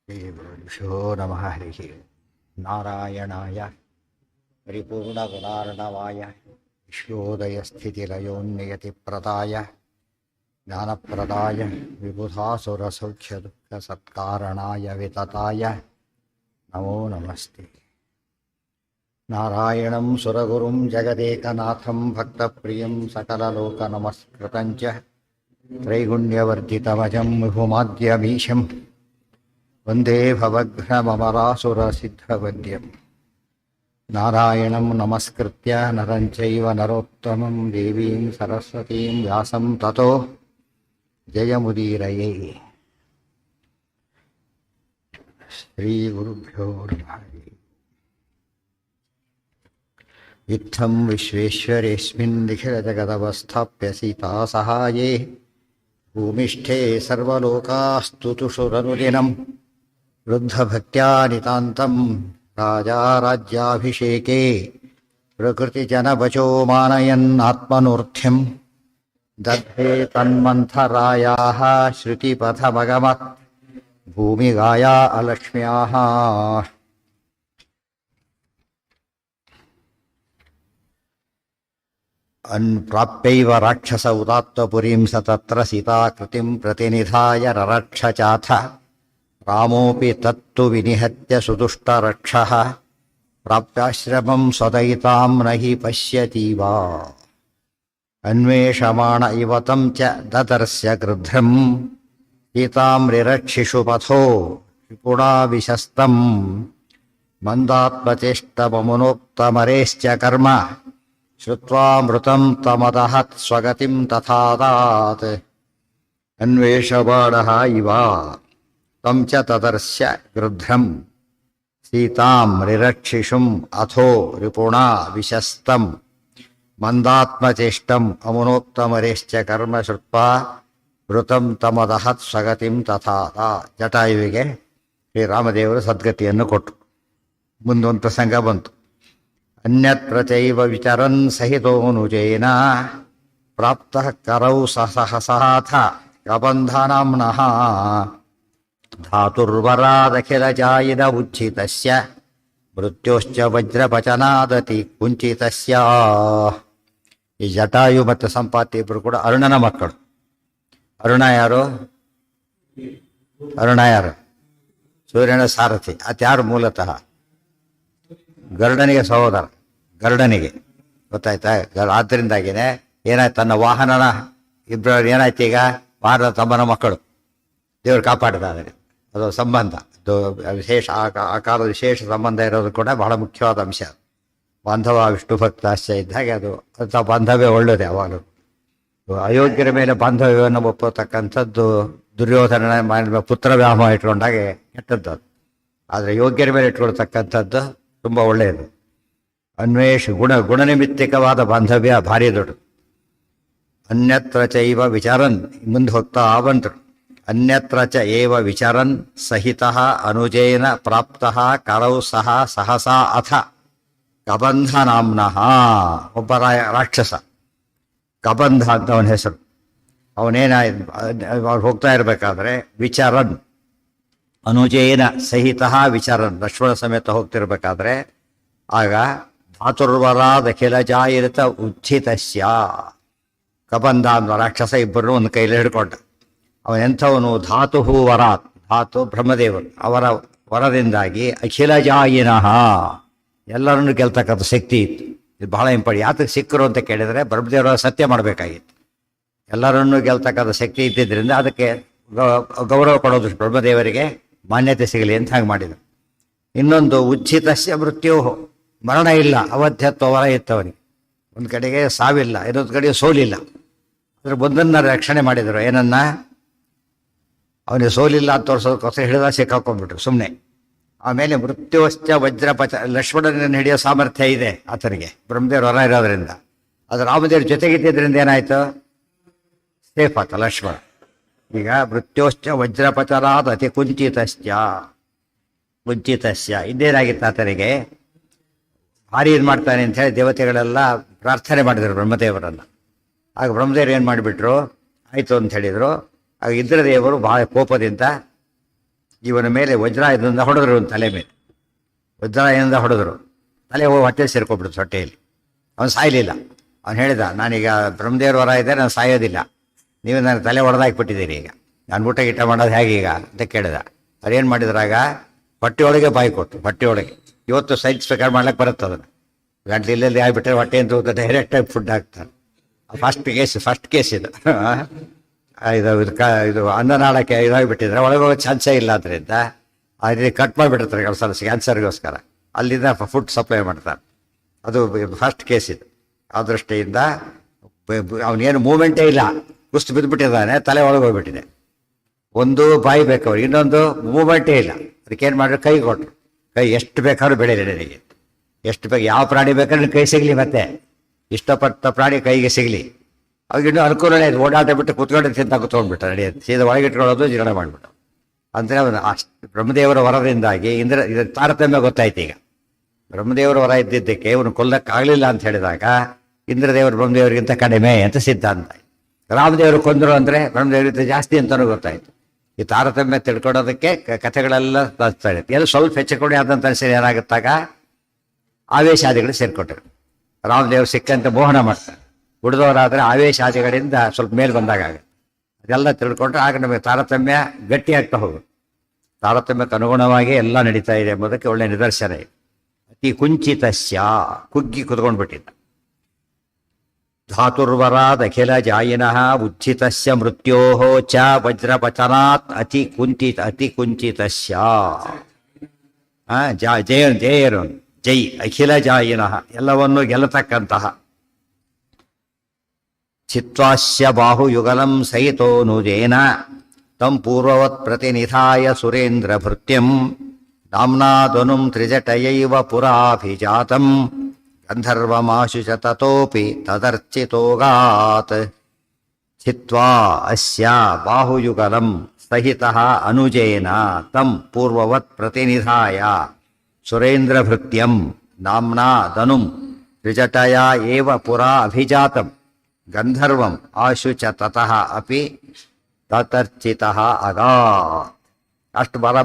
श्रीगुरुभ्यो नमः हरिः नारायणाय परिपूर्णगुणार्णवाय विश्वोदयस्थितिलयोन्नियतिप्रदाय ज्ञानप्रदाय विबुधासुरसौख्यदुःखसत्कारणाय वितताय नमो नमस्ते। नारायणं सुरगुरुं जगदेकनाथं भक्तप्रियं सकललोकनमस्कृतं च त्रैगुण्यवर्जितमजं विभुमाद्यमीशं वन्दे भवघ्नममरासुरसिद्धवद्यं नारायणं नमस्कृत्य नरं चैव नरोत्तमं देवीं सरस्वतीं व्यासं ततो जयमुदीरये। श्रीगुरुभ्यो नमः। इत्थं विश्वेश्वरेऽस्मिन् निखिलजगदवस्थाप्य सीता सहाये भूमिष्ठे सर्वलोकास्तुतुषुरनुदिनं वृद्धभक्त्या नितान्तं राजा राज्याभिषेके प्रकृतिजनवचो मानयन्नात्मनूर्थिं दद्धे तन्मन्थरायाः श्रुतिपथमगमत् भूमिगाया अलक्ष्म्याः। अन्प्राप्यैव राक्षस उदात्तपुरीं स तत्र सीताकृतिं प्रतिनिधाय ररक्ष चाथ रामोऽपि तत्तु विनिहत्य सुदुष्टरक्षः प्राप्याश्रमं स्वदयितां न हि पश्यति वा। अन्वेषमाण इव तं च ददर्श्य गृध्रं सीतां रिरक्षिषु पथो विपुणा विशस्तं मन्दात्मचेष्टममुनोक्तमरेश्च कर्म श्रुत्वा मृतं तमदहत् स्वगतिं तथा दात्। अन्वेषमाणः इव तं च तदर्श्य गृध्रं सीतां रिरक्षिषुम् अथो रिपुणा विशस्तं मन्दात्मचेष्टम् अमुनोक्तमरेश्च कर्म श्रुत्वा ಮೃತಂ ತಮದಹತ್ ಸ್ವಗತಿಂ ತಥಾ. ಜಟಾಯುವಿಗೆ ಶ್ರೀರಾಮದೇವರು ಸದ್ಗತಿಯನ್ನು ಕೊಟ್ಟರು. ಮುಂದೊಂದು ಪ್ರಸಂಗ ಬಂತು. ಅನ್ಯತ್ರ ಚೈವ ವಿಚರನ್ ಸಹಿತೋನುಜೇನ ಪ್ರಾಪ್ತಃ ಕರೌ ಸಹಸಾಥ ಕಬಂಧನಾಂನಃ ಧಾತುರ್ವರಾದಖಿಲಜಾಯಿನ ಉಚ್ಛಿತಸ್ಯ ಮೃತ್ಯೋಶ್ಚ ವಜ್ರಪಚನಾದತಿ ಕುಂಚಿತಸ್ಯ. ಈ ಜಟಾಯು ಮತ್ತು ಸಂಪಾತಿ ಇಬ್ಬರು ಕೂಡ ಅರುಣನ ಮಕ್ಕಳು. ಅರುಣ ಯಾರು? ಅರುಣ ಯಾರು? ಸೂರ್ಯನ ಸಾರಥಿ. ಅತ್ಯಾರು ಮೂಲತಃ ಗರುಡನಿಗೆ ಸಹೋದರ. ಗರುಡನಿಗೆ ಗೊತ್ತಾಯ್ತಾ? ಆದ್ದರಿಂದಾಗಿನೇ ಏನಾಯ್ತು, ತನ್ನ ವಾಹನನ ಇಬ್ಬರು ಏನಾಯ್ತು, ಈಗ ವಾಹನ ತಮ್ಮನ ಮಕ್ಕಳು ದೇವರು ಕಾಪಾಡಿದ್ದಾರೆ. ಅದು ಸಂಬಂಧ, ಅದು ವಿಶೇಷ ಆ ಕಾಲದ ವಿಶೇಷ ಸಂಬಂಧ ಇರೋದು ಕೂಡ ಬಹಳ ಮುಖ್ಯವಾದ ಅಂಶ. ಬಾಂಧವ ವಿಷ್ಣು ಭಕ್ತಾಶ್ಚ ಇದ್ದಾಗೆ ಅದು ಬಾಂಧವ್ಯ ಒಳ್ಳೆಯದು. ಯಾವಾಗಲೂ ಅಯೋಗ್ಯರ ಮೇಲೆ ಬಾಂಧವ್ಯವನ್ನು ಒಪ್ಪತಕ್ಕಂಥದ್ದು ದುರ್ಯೋಧನನ ಪುತ್ರ ವ್ಯಾಮೋಹ ಇಟ್ಕೊಂಡಾಗೆ ಕೆಟ್ಟದ್ದು ಅದು. ಆದರೆ ಯೋಗ್ಯರ ಮೇಲೆ ಇಟ್ಕೊಳ್ತಕ್ಕಂಥದ್ದು ತುಂಬ ಒಳ್ಳೆಯದು. ಗುಣನಿಮಿತ್ತಿಕವಾದ ಬಾಂಧವ್ಯ ಭಾರಿ ದೊಡ್ಡದು. ಅನ್ಯತ್ರ ಚೈವ ವಿಚಾರನ್, ಮುಂದೆ ಹೋಗ್ತಾ ಬಂತರು. ಅನ್ಯತ್ರ ಚ ಏವ ವಿಚಾರನ್ ಸಹಿತಃ ಅನುಜೇನ ಪ್ರಾಪ್ತಃ ಕರೌ ಸಹ ಸಹಸಾ ಅಥ ಕಬಂಧನಾಂನಃ. ಒಬ್ಬ ರಾಕ್ಷಸ ಕಬಂಧ ಅಂತ ಅವನ ಹೆಸರು. ಅವನೇನಾಯ್ತು, ಹೋಗ್ತಾ ಇರಬೇಕಾದ್ರೆ ವಿಚಾರನ್ ಅನುಜೇನ ಸಹಿತಃ ವಿಚಾರನ್, ಲಕ್ಷ್ಮಣ ಸಮೇತ ಹೋಗ್ತಿರ್ಬೇಕಾದ್ರೆ ಆಗ ಧಾತುರ್ವರಾದ ಖಿಲಜಾಯಿರತ ಉಚ್ಛಿತಸ್ಯ. ಕಬಂಧ ಅನ್ನೋ ರಾಕ್ಷಸ ಇಬ್ಬರನ್ನು ಒಂದು ಕೈಲಿ ಹಿಡ್ಕೊಂಡ. ಅವನೆಂಥವನು? ಧಾತು ವರಾತ್, ಧಾತು ಬ್ರಹ್ಮದೇವರು, ಅವರ ವರದಿಂದಾಗಿ ಅಖಿಲಜಾಯಿನಃ, ಎಲ್ಲರನ್ನು ಗೆಲ್ತಕ್ಕಂಥ ಶಕ್ತಿ ಇತ್ತು. ಇದು ಬಹಳ ಇಂಪಾರ್ಟೆಂಟ್. ಯಾತಕ್ಕೆ ಸಿಕ್ಕರು ಅಂತ ಕೇಳಿದರೆ ಬ್ರಹ್ಮದೇವರ ಸತ್ಯ ಮಾಡಬೇಕಾಗಿತ್ತು. ಎಲ್ಲರನ್ನೂ ಗೆಲ್ತಕ್ಕಂಥ ಶಕ್ತಿ ಇದ್ದಿದ್ದರಿಂದ ಅದಕ್ಕೆ ಗೌರವ ಕೊಡೋದು, ಬ್ರಹ್ಮದೇವರಿಗೆ ಮಾನ್ಯತೆ ಸಿಗಲಿ ಅಂತ ಹಾಗೆ ಮಾಡಿದರು. ಇನ್ನೊಂದು ಉಚ್ಛಿತಸ್ಯ ಮೃತ್ಯು, ಮರಣ ಇಲ್ಲ, ಅವಧ್ಯತ್ವ ವರ ಇತ್ತವನಿಗೆ. ಒಂದು ಕಡೆಗೆ ಸಾವಿಲ್ಲ, ಇನ್ನೊಂದು ಕಡೆಗೆ ಸೋಲಿಲ್ಲ. ಅದ್ರ ಒಂದನ್ನು ರಕ್ಷಣೆ ಮಾಡಿದರು. ಏನನ್ನ? ಅವನಿಗೆ ಸೋಲಿಲ್ಲ ಅಂತ ತೋರಿಸೋದಕ್ಕೋಸ್ಕರ ಹಿಡಿದ ಸಿಕ್ಕಾಕೊಂಡ್ಬಿಟ್ರು ಸುಮ್ಮನೆ. ಆಮೇಲೆ ಮೃತ್ಯುಶ್ಚ ವಜ್ರಪಚ, ಲಕ್ಷ್ಮಣನನ್ನು ಹಿಡಿಯೋ ಸಾಮರ್ಥ್ಯ ಇದೆ ಆತನಿಗೆ, ಬ್ರಹ್ಮದೇವ್ರ ವರ ಇರೋದ್ರಿಂದ. ಅದು ರಾಮದೇವ್ರ ಜೊತೆಗಿದ್ದರಿಂದ ಏನಾಯ್ತು? ಸೇಫ್ ಆತ ಲಕ್ಷ್ಮಣ. ಈಗ ಮೃತ್ಯೋಶ್ಚ ವಜ್ರಪಚರಾದ ಅತಿ ಕುಂಚಿತಸ್ಯ. ಇದೇನಾಗಿತ್ತು ಆತನಿಗೆ? ಭಾರಿ ಇದು ಮಾಡ್ತಾನೆ ಅಂತ ಹೇಳಿ ದೇವತೆಗಳೆಲ್ಲ ಪ್ರಾರ್ಥನೆ ಮಾಡಿದರು ಬ್ರಹ್ಮದೇವರನ್ನು. ಆಗ ಬ್ರಹ್ಮದೇವರು ಏನು ಮಾಡಿಬಿಟ್ರು? ಆಯಿತು ಅಂತ ಹೇಳಿದರು. ಆಗ ಇಂದ್ರದೇವರು ಬಹಳ ಕೋಪದಿಂದ ಇವನ ಮೇಲೆ ವಜ್ರಾಯದಿಂದ ಹೊಡೆದ್ರು, ಇವನ ತಲೆ ಮೇಲೆ ವಜ್ರಾಯದಿಂದ ಹೊಡೆದ್ರು. ತಲೆ ಹೋಗಿ ಹೊಟ್ಟೆ ಸೇರ್ಕೊಬಿಡ್ತು ಹೊಟ್ಟೆಯಲ್ಲಿ. ಅವನು ಸಾಯಲಿಲ್ಲ. ಅವನು ಹೇಳಿದ, ನಾನೀಗ ಬ್ರಹ್ಮದೇವ್ರ ವರ ಇದೆ, ನಾನು ಸಾಯೋದಿಲ್ಲ, ನೀವು ನನ್ನ ತಲೆ ಹೊಡೆದಾಕ್ಬಿಟ್ಟಿದ್ದೀರಿ, ಈಗ ನಾನು ಊಟ ಗೀಟ ಮಾಡೋದು ಹೇಗೀಗ ಅಂತ ಕೇಳಿದ. ಅದೇನು ಮಾಡಿದ್ರಾಗ ಹೊಟ್ಟೆಯೊಳಗೆ ಬಾಯಿ ಕೊಟ್ಟು, ಹೊಟ್ಟೆಯೊಳಗೆ. ಇವತ್ತು ಸೈನ್ಸ್ ಪ್ರಕಾರ ಮಾಡ್ಲಿಕ್ಕೆ ಬರುತ್ತೆ ಅದನ್ನು. ಗಂಟ್ಲು ಇಲ್ಲಲ್ಲಿ ಆಗಿಬಿಟ್ರೆ ಹೊಟ್ಟೆ ಅಂತ ಡೈರೆಕ್ಟಾಗಿ ಫುಡ್ ಹಾಕ್ತಾರೆ. ಫಸ್ಟ್ ಕೇಸ್ ಇದು. ಇದು ಅನ್ನನಾಳಕ್ಕೆ ಇದಾಗಿಬಿಟ್ಟಿದ್ರೆ ಒಳಗೆ ಹೋಗೋ ಚಾನ್ಸೇ ಇಲ್ಲ. ಅದರಿಂದ ಅದೇ ಕಟ್ ಮಾಡಿಬಿಟ್ಟಿರ್ತಾರೆ ಕೆಲಸ ಕ್ಯಾನ್ಸರ್ಗೋಸ್ಕರ, ಅಲ್ಲಿಂದ ಫುಡ್ ಸಪ್ಲೈ ಮಾಡ್ತಾರೆ. ಅದು ಫಸ್ಟ್ ಕೇಸ್ ಇದು. ಆ ದೃಷ್ಟಿಯಿಂದ ಅವನೇನು ಮೂಮೆಂಟೇ ಇಲ್ಲ, ಕುಸ್ತು ಬಿದ್ದುಬಿಟ್ಟಿದ್ದಾನೆ, ತಲೆ ಒಳಗೆ ಹೋಗ್ಬಿಟ್ಟಿದೆ. ಒಂದು ಬಾಯಿ ಬೇಕು ಅವ್ರಿಗೆ, ಇನ್ನೊಂದು ಮೂಮೆಂಟೇ ಇಲ್ಲ. ಅದಕ್ಕೇನು ಮಾಡಿದ್ರು, ಕೈ ಕೊಟ್ಟರು. ಕೈ ಎಷ್ಟು ಬೇಕಾದ್ರೂ ಬೆಳೀಲಿ ನನಗೆ, ಎಷ್ಟು ಬೇಕು, ಯಾವ ಪ್ರಾಣಿ ಬೇಕಾದ್ರೆ ಕೈ ಸಿಗಲಿ, ಮತ್ತೆ ಇಷ್ಟಪಟ್ಟ ಪ್ರಾಣಿ ಕೈಗೆ ಸಿಗಲಿ. ಅವಾಗ ಇನ್ನೂ ಅನುಕೂಲನೇ ಇದೆ. ಓಡಾಟ ಬಿಟ್ಟು ಕುತ್ಕೊಂಡು ತಿಂತ ಕುತ್ಕೊಂಡ್ಬಿಟ್ಟ ನಡೆಯುತ್ತೆ, ಸೀದಾ ಒಳಗಿಟ್ಕೊಳ್ಳೋದು, ಜೀರ್ಣ ಮಾಡಿಬಿಟ್ಟು. ಅಂದರೆ ಅವನು ಅಷ್ಟು ಬ್ರಹ್ಮದೇವರ ವರದಿಂದಾಗಿ ಇದರ ತಾರತಮ್ಯ ಗೊತ್ತಾಯ್ತು. ಈಗ ಬ್ರಹ್ಮದೇವರ ವರ ಇದ್ದಿದ್ದಕ್ಕೆ ಇವನು ಕೊಲ್ಲಕ್ಕಾಗಲಿಲ್ಲ ಅಂತ ಹೇಳಿದಾಗ ಇಂದ್ರದೇವರು ಬ್ರಹ್ಮದೇವರಿಗಿಂತ ಕಡಿಮೆ ಅಂತ ಸಿದ್ಧಾಂತ. ರಾಮದೇವರು ಕೊಂದರು ಅಂದರೆ ಬ್ರಹ್ಮದೇವರಿಗಿಂತ ಜಾಸ್ತಿ ಅಂತಲೂ ಗೊತ್ತಾಯಿತು. ಈ ತಾರತಮ್ಯ ತಿಳ್ಕೊಳೋದಕ್ಕೆ ಕಥೆಗಳೆಲ್ಲ ತರಿಸ್ತಾ ಇರುತ್ತೆ. ಎಲ್ಲ ಸ್ವಲ್ಪ ಹೆಚ್ಚು ಕಡಿಮೆ ಆದಂಥ ಅನಿಸಿದ್ರೆ ಏನಾಗುತ್ತಾಗ ಆವೇಶಾದಿಗಳು ಸೇರ್ಕೊಟ್ಟರು. ರಾಮದೇವರು ಸಿಕ್ಕಂತ ಮೋಹನ ಮಾಡ್ತಾರೆ. ಉಳಿದವರಾದರೆ ಆವೇಶಾದಿಗಳಿಂದ ಸ್ವಲ್ಪ ಮೇಲೆ ಬಂದಾಗ ಆಗುತ್ತೆ. ಅದೆಲ್ಲ ತಿಳ್ಕೊಂಡ್ರೆ ಆಗ ನಮಗೆ ತಾರತಮ್ಯ ಗಟ್ಟಿಯಾಗ್ತಾ ಹೋಗುತ್ತೆ. ತಾರತಮ್ಯಕ್ಕೆ ಅನುಗುಣವಾಗಿ ಎಲ್ಲ ನಡೀತಾ ಇದೆ ಎಂಬುದಕ್ಕೆ ಒಳ್ಳೆಯ ನಿದರ್ಶನ ಇದೆ. ಅತಿ ಕುಂಚಿತಸ್ಯ, ಕುಗ್ಗಿ ಕುತ್ಕೊಂಡ್ಬಿಟ್ಟಿದ್ದ. ಧಾತುರ್ವರಾದ್ ಅಖಿಲ ಜಾಯಿನಃ ಉಜ್ಜಿತಸ್ಯ ಮೃತ್ಯೋ ಚ ವಜ್ರಪಚನಾತ್ ಅತಿ ಕುಂಚಿತಸ್ಯ. ಜಯರು ಜೈ ಅಖಿಲ ಜಾಯಿನಃ, ಎಲ್ಲವನ್ನು ಗೆಲ್ಲತಕ್ಕಂತಹ. ಚಿತ್ವಾಸ್ಯ ಬಾಹುಯುಗಲಂ ಸಹಿತೋನುಜೇನ ತಂ ಪೂರ್ವವತ್ ಪ್ರತಿನಿಧಾಯ ಸುರೇಂದ್ರ ಭೃತ್ಯಂ ನಾಮ್ನಾದನುಂ ತ್ರಿಜಟಯೈವ ಪುರಾಭಿಜಾತಂ ಗಂಧರ್ವಮಾಶು ಚ ತತೋಪಿ ತದರ್ಚಿತೋಗಾತ್. ಚಿತ್ವಾ ಅಸ್ಯ ಬಾಹುಯುಗಲಂ ಸಹಿತಃ ಅನುಜೇನ ತಂ ಪೂರ್ವವತ್ ಪ್ರತಿನಿಧಾಯ ಸುರೇಂದ್ರ ಭೃತ್ಯಂ ನಾಮ್ನಾ ಧನುಂ ತ್ರಿಜಟಯ ಏವ ಪುರಾ ಅಭಿಜಾತಂ ಗಂಧರ್ವಂ ಆಶು ಚ ತತಃ ಅಪಿ ತತರ್ಚಿತಃ ಅಗಾತ್. ಅಷ್ಟು ಬಲ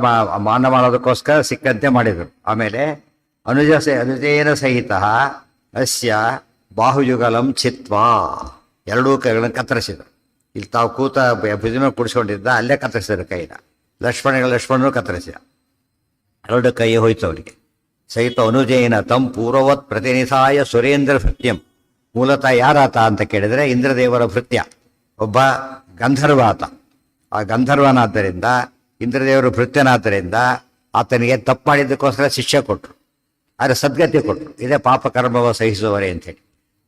ಮಾನ ಮಾಡೋದಕ್ಕೋಸ್ಕರ ಸಿಕ್ಕಂತೆ ಮಾಡಿದರು. ಆಮೇಲೆ ಅನುಜೇನ ಸಹಿತ ಅಸ್ಯ ಬಾಹುಯುಗಲಂ ಚಿತ್ವಾ, ಎರಡೂ ಕೈಗಳನ್ನು ಕತ್ತರಿಸಿದರು. ಇಲ್ಲಿ ತಾವು ಕೂತ ಭುಜನ ಕುಡಿಸ್ಕೊಂಡಿದ್ದ ಅಲ್ಲೇ ಕತ್ತರಿಸಿದರು ಕೈನ. ಲಕ್ಷ್ಮಣನು ಕತ್ತರಿಸಿದ, ಎರಡು ಕೈ ಹೋಯ್ತು ಅವರಿಗೆ. ಸಹಿತ ಅನುಜೇನ ತಂ ಪೂರ್ವವತ್ ಪ್ರತಿನಿಧಾಯ ಸುರೇಂದ್ರ ಭೃತ್ಯಂ. ಮೂಲತಃ ಯಾರಾತ ಅಂತ ಕೇಳಿದರೆ ಇಂದ್ರದೇವರ ಭೃತ್ಯ, ಒಬ್ಬ ಗಂಧರ್ವ ಆತ. ಆ ಗಂಧರ್ವನಾದ್ದರಿಂದ ಇಂದ್ರದೇವರು ಭೃತ್ಯನಾದ್ದರಿಂದ ಆತನಿಗೆ ತಪ್ಪು ಮಾಡಿದ್ದಕ್ಕೋಸ್ಕರ ಶಿಕ್ಷೆ ಕೊಟ್ಟರು, ಆದರೆ ಸದ್ಗತಿ ಕೊಟ್ಟರು. ಇದೇ ಪಾಪಕರ್ಮವ ಸಹಿಸುವವರೇ ಅಂಥೇಳಿ.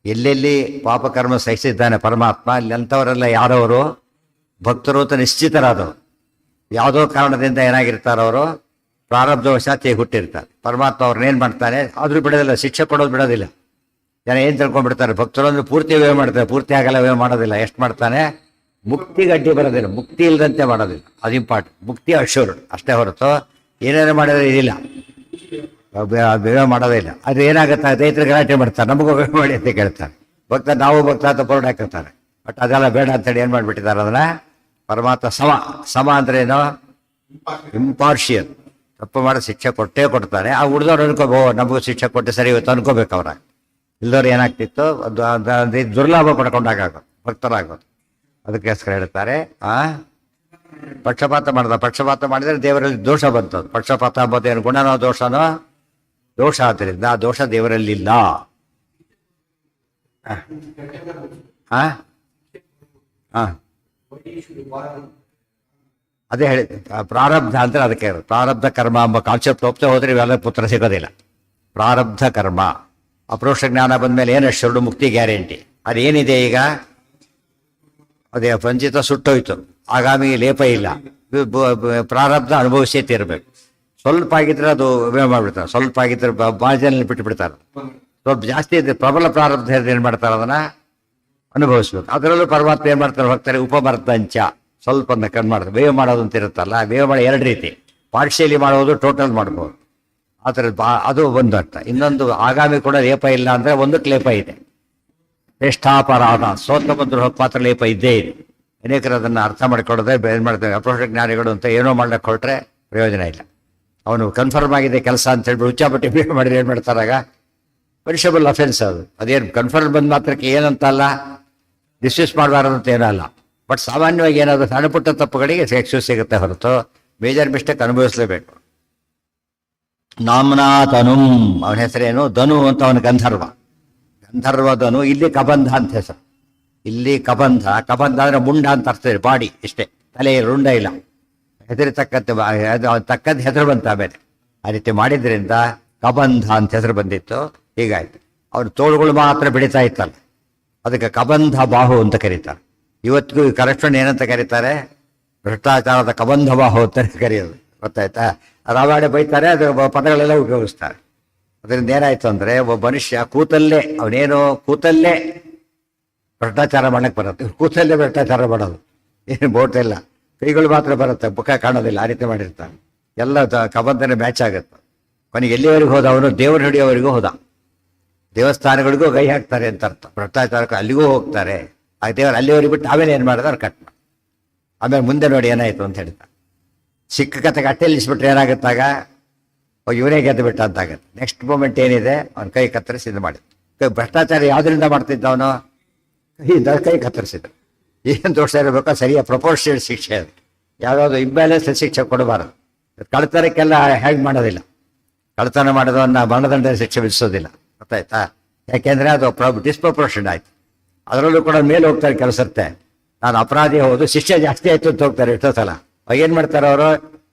ಎಲ್ಲೆಲ್ಲಿ ಪಾಪಕರ್ಮ ಸಹಿಸಿದ್ದಾನೆ ಪರಮಾತ್ಮ, ಅಲ್ಲಿ ಅಂಥವರೆಲ್ಲ ಯಾರವರು ಭಕ್ತರು ಅಂತ ನಿಶ್ಚಿತರಾದವರು. ಯಾವುದೋ ಕಾರಣದಿಂದ ಏನಾಗಿರ್ತಾರವರು ಪ್ರಾರಬ್ಧವಶಾತ್ ಹುಟ್ಟಿರ್ತಾರೆ. ಪರಮಾತ್ಮ ಅವ್ರನ್ನೇನು ಮಾಡ್ತಾನೆ, ಆದರೂ ಬಿಡೋದಿಲ್ಲ, ಶಿಕ್ಷೆ ಕೊಡೋದು ಬಿಡೋದಿಲ್ಲ. ಜನ ಏನು ತಿಳ್ಕೊಂಡ್ಬಿಡ್ತಾರೆ, ಭಕ್ತರು ಅಂದ್ರೆ ಪೂರ್ತಿ ವೇ ಮಾಡ್ತಾರೆ, ಪೂರ್ತಿ ಆಗಲ್ಲ ವೇ ಮಾಡೋದಿಲ್ಲ. ಎಷ್ಟು ಮಾಡ್ತಾನೆ, ಮುಕ್ತಿಗೆ ಅಡ್ಡಿ ಬರೋದಿಲ್ಲ, ಮುಕ್ತಿ ಇಲ್ಲದಂತೆ ಮಾಡೋದಿಲ್ಲ. ಅದು ಇಂಪಾರ್ಟೆಂಟ್. ಮುಕ್ತಿ ಅಶ್ಯೂರ್ಡ್ ಅಷ್ಟೇ ಹೊರತು ಏನೇನು ಮಾಡಿದ್ರೆ ಇದಿಲ್ಲ, ವ್ಯವೇ ಮಾಡೋದೇ ಇಲ್ಲ. ಅದು ಏನಾಗುತ್ತೆ, ರೈತರು ಗಲಾಟೆ ಮಾಡ್ತಾರೆ, ನಮಗೂ ವ್ಯವೇ ಮಾಡಿ ಅಂತ ಕೇಳ್ತಾರೆ. ಭಕ್ತ ನಾವು ಭಕ್ತ ಅಂತ ಬೋರ್ಡ್ ಹಾಕಿರ್ತಾರೆ. ಬಟ್ ಅದೆಲ್ಲ ಬೇಡ ಅಂತೇಳಿ ಏನು ಮಾಡಿಬಿಟ್ಟಿದ್ದಾರೆ ಅದನ್ನ. ಪರಮಾತ್ಮ ಸಮ ಅಂದ್ರೆ ಏನು, ಇಂಪಾರ್ಷಿಯಲ್. ತಪ್ಪು ಮಾಡೋ ಶಿಕ್ಷೆ ಕೊಟ್ಟೇ ಕೊಡ್ತಾನೆ. ಆ ಉಳಿದವ್ರು ಅನ್ಕೋಬೋ ನಮಗೂ ಶಿಕ್ಷೆ ಕೊಟ್ಟೆ ಸರಿ ಇವತ್ತು ಅನ್ಕೋಬೇಕು. ಅವ್ರ ಇಲ್ದವ್ರು ಏನಾಗ್ತಿತ್ತು, ಅದು ದುರ್ಲಾಭ ಪಡ್ಕೊಂಡಾಗೋದು, ಭಕ್ತರಾಗೋದು. ಅದಕ್ಕೋಸ್ಕರ ಹೇಳ್ತಾರೆ ಪಕ್ಷಪಾತ ಮಾಡಿದ್ರೆ ದೇವರಲ್ಲಿ ದೋಷ ಬಂತು. ಪಕ್ಷಪಾತ ಅಂಬೋದೇನು ಗುಣನೋ ದೋಷನೋ, ದೋಷ ಆದ್ದರಿಂದ ಆ ದೋಷ ದೇವರಲ್ಲಿಲ್ಲ. ಅದೇ ಹೇಳಿ ಪ್ರಾರಬ್ಧ ಅಂದ್ರೆ ಅದಕ್ಕೆ ಪ್ರಾರಬ್ಧ ಕರ್ಮ ಎಂಬ ಕಾನ್ಸೆಪ್ಟ್ ಒಪ್ತೆ ಹೋದ್ರೆ ಇವೆಲ್ಲ ಪುತ್ರ ಸಿಗೋದಿಲ್ಲ. ಪ್ರಾರಬ್ಧ ಕರ್ಮ, ಅಪರೋಕ್ಷ ಜ್ಞಾನ ಬಂದ್ಮೇಲೆ ಏನು ಶರಡು ಮುಕ್ತಿ ಗ್ಯಾರಂಟಿ. ಅದೇನಿದೆ ಈಗ, ಅದೇ ಪಂಚಿತ ಸುಟ್ಟೋಯ್ತು, ಆಗಾಮಿ ಲೇಪ ಇಲ್ಲ. ಪ್ರಾರಬ್ಧ ಅನುಭವಿಸೇ ತೀರಬೇಕು. ಸ್ವಲ್ಪ ಆಗಿದ್ರೆ ಅದು ವ್ಯಯ ಮಾಡಿಬಿಡ್ತಾರೆ, ಸ್ವಲ್ಪ ಆಗಿದ್ರೆ ಬಾಜನಲ್ಲಿ ಬಿಟ್ಟು ಬಿಡ್ತಾರೆ. ಸ್ವಲ್ಪ ಜಾಸ್ತಿ ಇದೆ ಪ್ರಬಲ ಪ್ರಾರಬ್ಧ ಏನು ಮಾಡ್ತಾರೆ, ಅದನ್ನ ಅನುಭವಿಸ್ಬೇಕು. ಅದರಲ್ಲೂ ಪರಮಾತ್ಮ ಏನು ಮಾಡ್ತಾರೆ, ಹೋಗ್ತಾರೆ ಉಪಮರ್ದಂಚ ಸ್ವಲ್ಪ ಕಣ್ಣು ಮಾಡ್ತಾರೆ. ವ್ಯಯ ಮಾಡೋದು ಅಂತ ಇರುತ್ತಲ್ಲ, ವ್ಯಯ ಮಾಡಿ ಎರಡು ರೀತಿ, ಪಾರ್ಷಿಯಲಿ ಮಾಡೋದು, ಟೋಟಲ್ ಮಾಡ್ಬೋದು. ಆ ಥರದ್ದು ಅದು ಒಂದು ಅರ್ಥ. ಇನ್ನೊಂದು ಆಗಾಮಿ ಕೂಡ ಲೇಪ ಇಲ್ಲ ಅಂದರೆ ಒಂದಕ್ಕೆ ಲೇಪ ಇದೆ. ಶ್ರೇಷ್ಠಾಪರಾಧ ಸೋತ ಬಂದ್ರು ಪಾತ್ರ ಲೇಪ ಇದ್ದೇ ಇದೆ. ಅನೇಕರು ಅದನ್ನು ಅರ್ಥ ಮಾಡಿಕೊಳ್ಳದೆ ಏನು ಮಾಡ್ತಾರೆ, ಅಪರೋಕ್ಷ ಜ್ಞಾನಿಗಳು ಅಂತ ಏನೋ ಮಾಡ್ಲಿಕ್ಕೆ ಹೊರಟ್ರೆ ಪ್ರಯೋಜನ ಇಲ್ಲ. ಅವನು ಕನ್ಫರ್ಮ್ ಆಗಿದೆ ಕೆಲಸ ಅಂತ ಹೇಳ್ಬಿಟ್ಟು ಹುಚ್ಚಾಪಟ್ಟಿ ಬಿಹೇವ್ ಮಾಡಿದ್ರೆ ಏನು ಮಾಡ್ತಾರಾಗ? ಪನಿಷಬಲ್ ಅಫೆನ್ಸ್ ಅದು. ಅದೇನು ಕನ್ಫರ್ಮ್ ಬಂದ ಮಾತ್ರಕ್ಕೆ ಏನಂತಲ್ಲ, ಡಿಸ್ಮಿಸ್ ಮಾಡಬಾರದು ಅಂತ ಏನಲ್ಲ. ಬಟ್ ಸಾಮಾನ್ಯವಾಗಿ ಏನಾದರೂ ಸಣ್ಣ ಪುಟ್ಟ ತಪ್ಪುಗಳಿಗೆ ಎಕ್ಸ್ಕ್ಯೂಸ್ ಸಿಗುತ್ತೆ ಹೊರತು ಮೇಜರ್ ಮಿಸ್ಟೇಕ್ ಅನುಭವಿಸಲೇಬೇಕು. ನಾಮ್ನಾ ತನು, ಅವನ ಹೆಸರೇನು? ಧನು ಅಂತ, ಅವನ ಗಂಧರ್ವ. ಗಂಧರ್ವ ಧನು. ಇಲ್ಲಿ ಕಬಂಧ ಅಂತ ಹೆಸರು. ಇಲ್ಲಿ ಕಬಂಧ. ಕಬಂಧ ಅಂದ್ರೆ ಮುಂಡ ಅಂತ ಅರ್ಥ ಇದೆ, ಬಾಡಿ ಇಷ್ಟೇ, ತಲೆ ರುಂಡ ಇಲ್ಲ. ಹೆಸರು ತಕ್ಕಂತ ಹೆಸರು ಬಂತ ಆಮೇಲೆ. ಆ ರೀತಿ ಮಾಡಿದ್ರಿಂದ ಕಬಂಧ ಅಂತ ಹೆಸರು ಬಂದಿತ್ತು. ಹೀಗಾಯ್ತು. ಅವ್ರ ತೋಳುಗಳು ಮಾತ್ರ ಬೆಳೀತಾ ಇತ್ತಲ್ಲ, ಅದಕ್ಕೆ ಕಬಂಧ ಬಾಹು ಅಂತ ಕರೀತಾರೆ. ಇವತ್ತಿಗೂ ಕರೆಕ್ಷನ್ ಏನಂತ ಕರೀತಾರೆ? ಭ್ರಷ್ಟಾಚಾರದ ಕಬಂಧ ಬಾಹು ಅಂತ ಕರೆಯೋದು. ಗೊತ್ತಾಯ್ತಾ? ರಾಮಾಯಣ ಬೈತಾರೆ, ಅದು ಪದಗಳೆಲ್ಲ ಉಪಯೋಗಿಸ್ತಾರೆ. ಅದರಿಂದ ಏನಾಯ್ತು ಅಂದ್ರೆ, ಒಬ್ಬ ಮನುಷ್ಯ ಕೂತಲ್ಲೇ, ಅವನೇನು ಕೂತಲ್ಲೇ ಭ್ರಷ್ಟಾಚಾರ ಮಾಡಕ್ಕೆ ಬರುತ್ತೆ. ಕೂತಲ್ಲೇ ಭ್ರಷ್ಟಾಚಾರ ಮಾಡೋದು, ಏನು ಬೋಟ್ ಇಲ್ಲ, ಕೈಗಳು ಮಾತ್ರ ಬರುತ್ತೆ, ಮುಖ ಕಾಣೋದಿಲ್ಲ. ಆ ರೀತಿ ಮಾಡಿರ್ತಾನೆ. ಎಲ್ಲ ಕಬಂಧನೆ ಮ್ಯಾಚ್ ಆಗುತ್ತೆ. ಕೊನೆಗೆ ಎಲ್ಲಿವರೆಗೂ ಹೋದ? ಅವನು ದೇವರು ಹಿಡಿಯೋವರೆಗೂ ಹೋದ. ದೇವಸ್ಥಾನಗಳಿಗೂ ಕೈ ಹಾಕ್ತಾರೆ ಅಂತ ಅರ್ಥ. ಭ್ರಷ್ಟಾಚಾರಕ್ಕೆ ಅಲ್ಲಿಗೂ ಹೋಗ್ತಾರೆ. ಆ ದೇವರು ಅಲ್ಲಿವರೆಗೆ ಬಿಟ್ಟು ಆಮೇಲೆ ಏನು ಮಾಡಿದ ಅವ್ರು ಕಟ್ ಮಾಡಿ ಆಮೇಲೆ ಮುಂದೆ ನೋಡಿ ಏನಾಯ್ತು ಅಂತ ಹೇಳ್ತಾರೆ. ಸಿಕ್ಕ ಕತೆಗೆ ಅಟ್ಟೆ ನಿಲ್ಲಿಸ್ಬಿಟ್ರೆ ಏನಾಗುತ್ತಾಗ? ಇವನೇ ಗೆದ್ದು ಬಿಟ್ಟ ಅಂತಾಗತ್ತೆ. ನೆಕ್ಸ್ಟ್ ಮೂಮೆಂಟ್ ಏನಿದೆ, ಅವನ ಕೈ ಕತ್ತರಿಸಿ ಇದು ಮಾಡಿದ್ದು. ಭ್ರಷ್ಟಾಚಾರ ಯಾವುದರಿಂದ ಮಾಡ್ತಿದ್ದ ಅವನು? ಕೈ ಕತ್ತರಿಸಿದ. ಏನು ದೋಷ ಇರಬೇಕೋ ಸರಿಯಾದ ಪ್ರಪೋರ್ಷನಲ್ ಶಿಕ್ಷೆ ಅದು. ಯಾವುದಾದ್ರು ಇಂಬ್ಯಾಲೆನ್ಸ್ ಶಿಕ್ಷೆ ಕೊಡಬಾರದು. ಕಳ್ತನಕ್ಕೆಲ್ಲ ಹೇಗೆ ಮಾಡೋದಿಲ್ಲ. ಕಳ್ತನ ಮಾಡೋದನ್ನ ಮರಣದಂಡ ಶಿಕ್ಷೆ ವಿಧಿಸೋದಿಲ್ಲ. ಗೊತ್ತಾಯ್ತಾ? ಯಾಕೆಂದ್ರೆ ಅದು ಡಿಸ್ಪ್ರಪೋರ್ಷನ್ ಆಯ್ತು. ಅದರಲ್ಲೂ ಕೂಡ ಮೇಲೆ ಹೋಗ್ತಾರೆ ಕೆಲಸತ್ತೆ. ನಾನು ಅಪರಾಧಿ ಹೌದು, ಶಿಕ್ಷೆ ಜಾಸ್ತಿ ಆಯ್ತು ಅಂತ ಹೋಗ್ತಾರೆ ಎಷ್ಟೋ ಸಲ. ಅವಾಗ ಏನು ಮಾಡ್ತಾರೆ ಅವರು?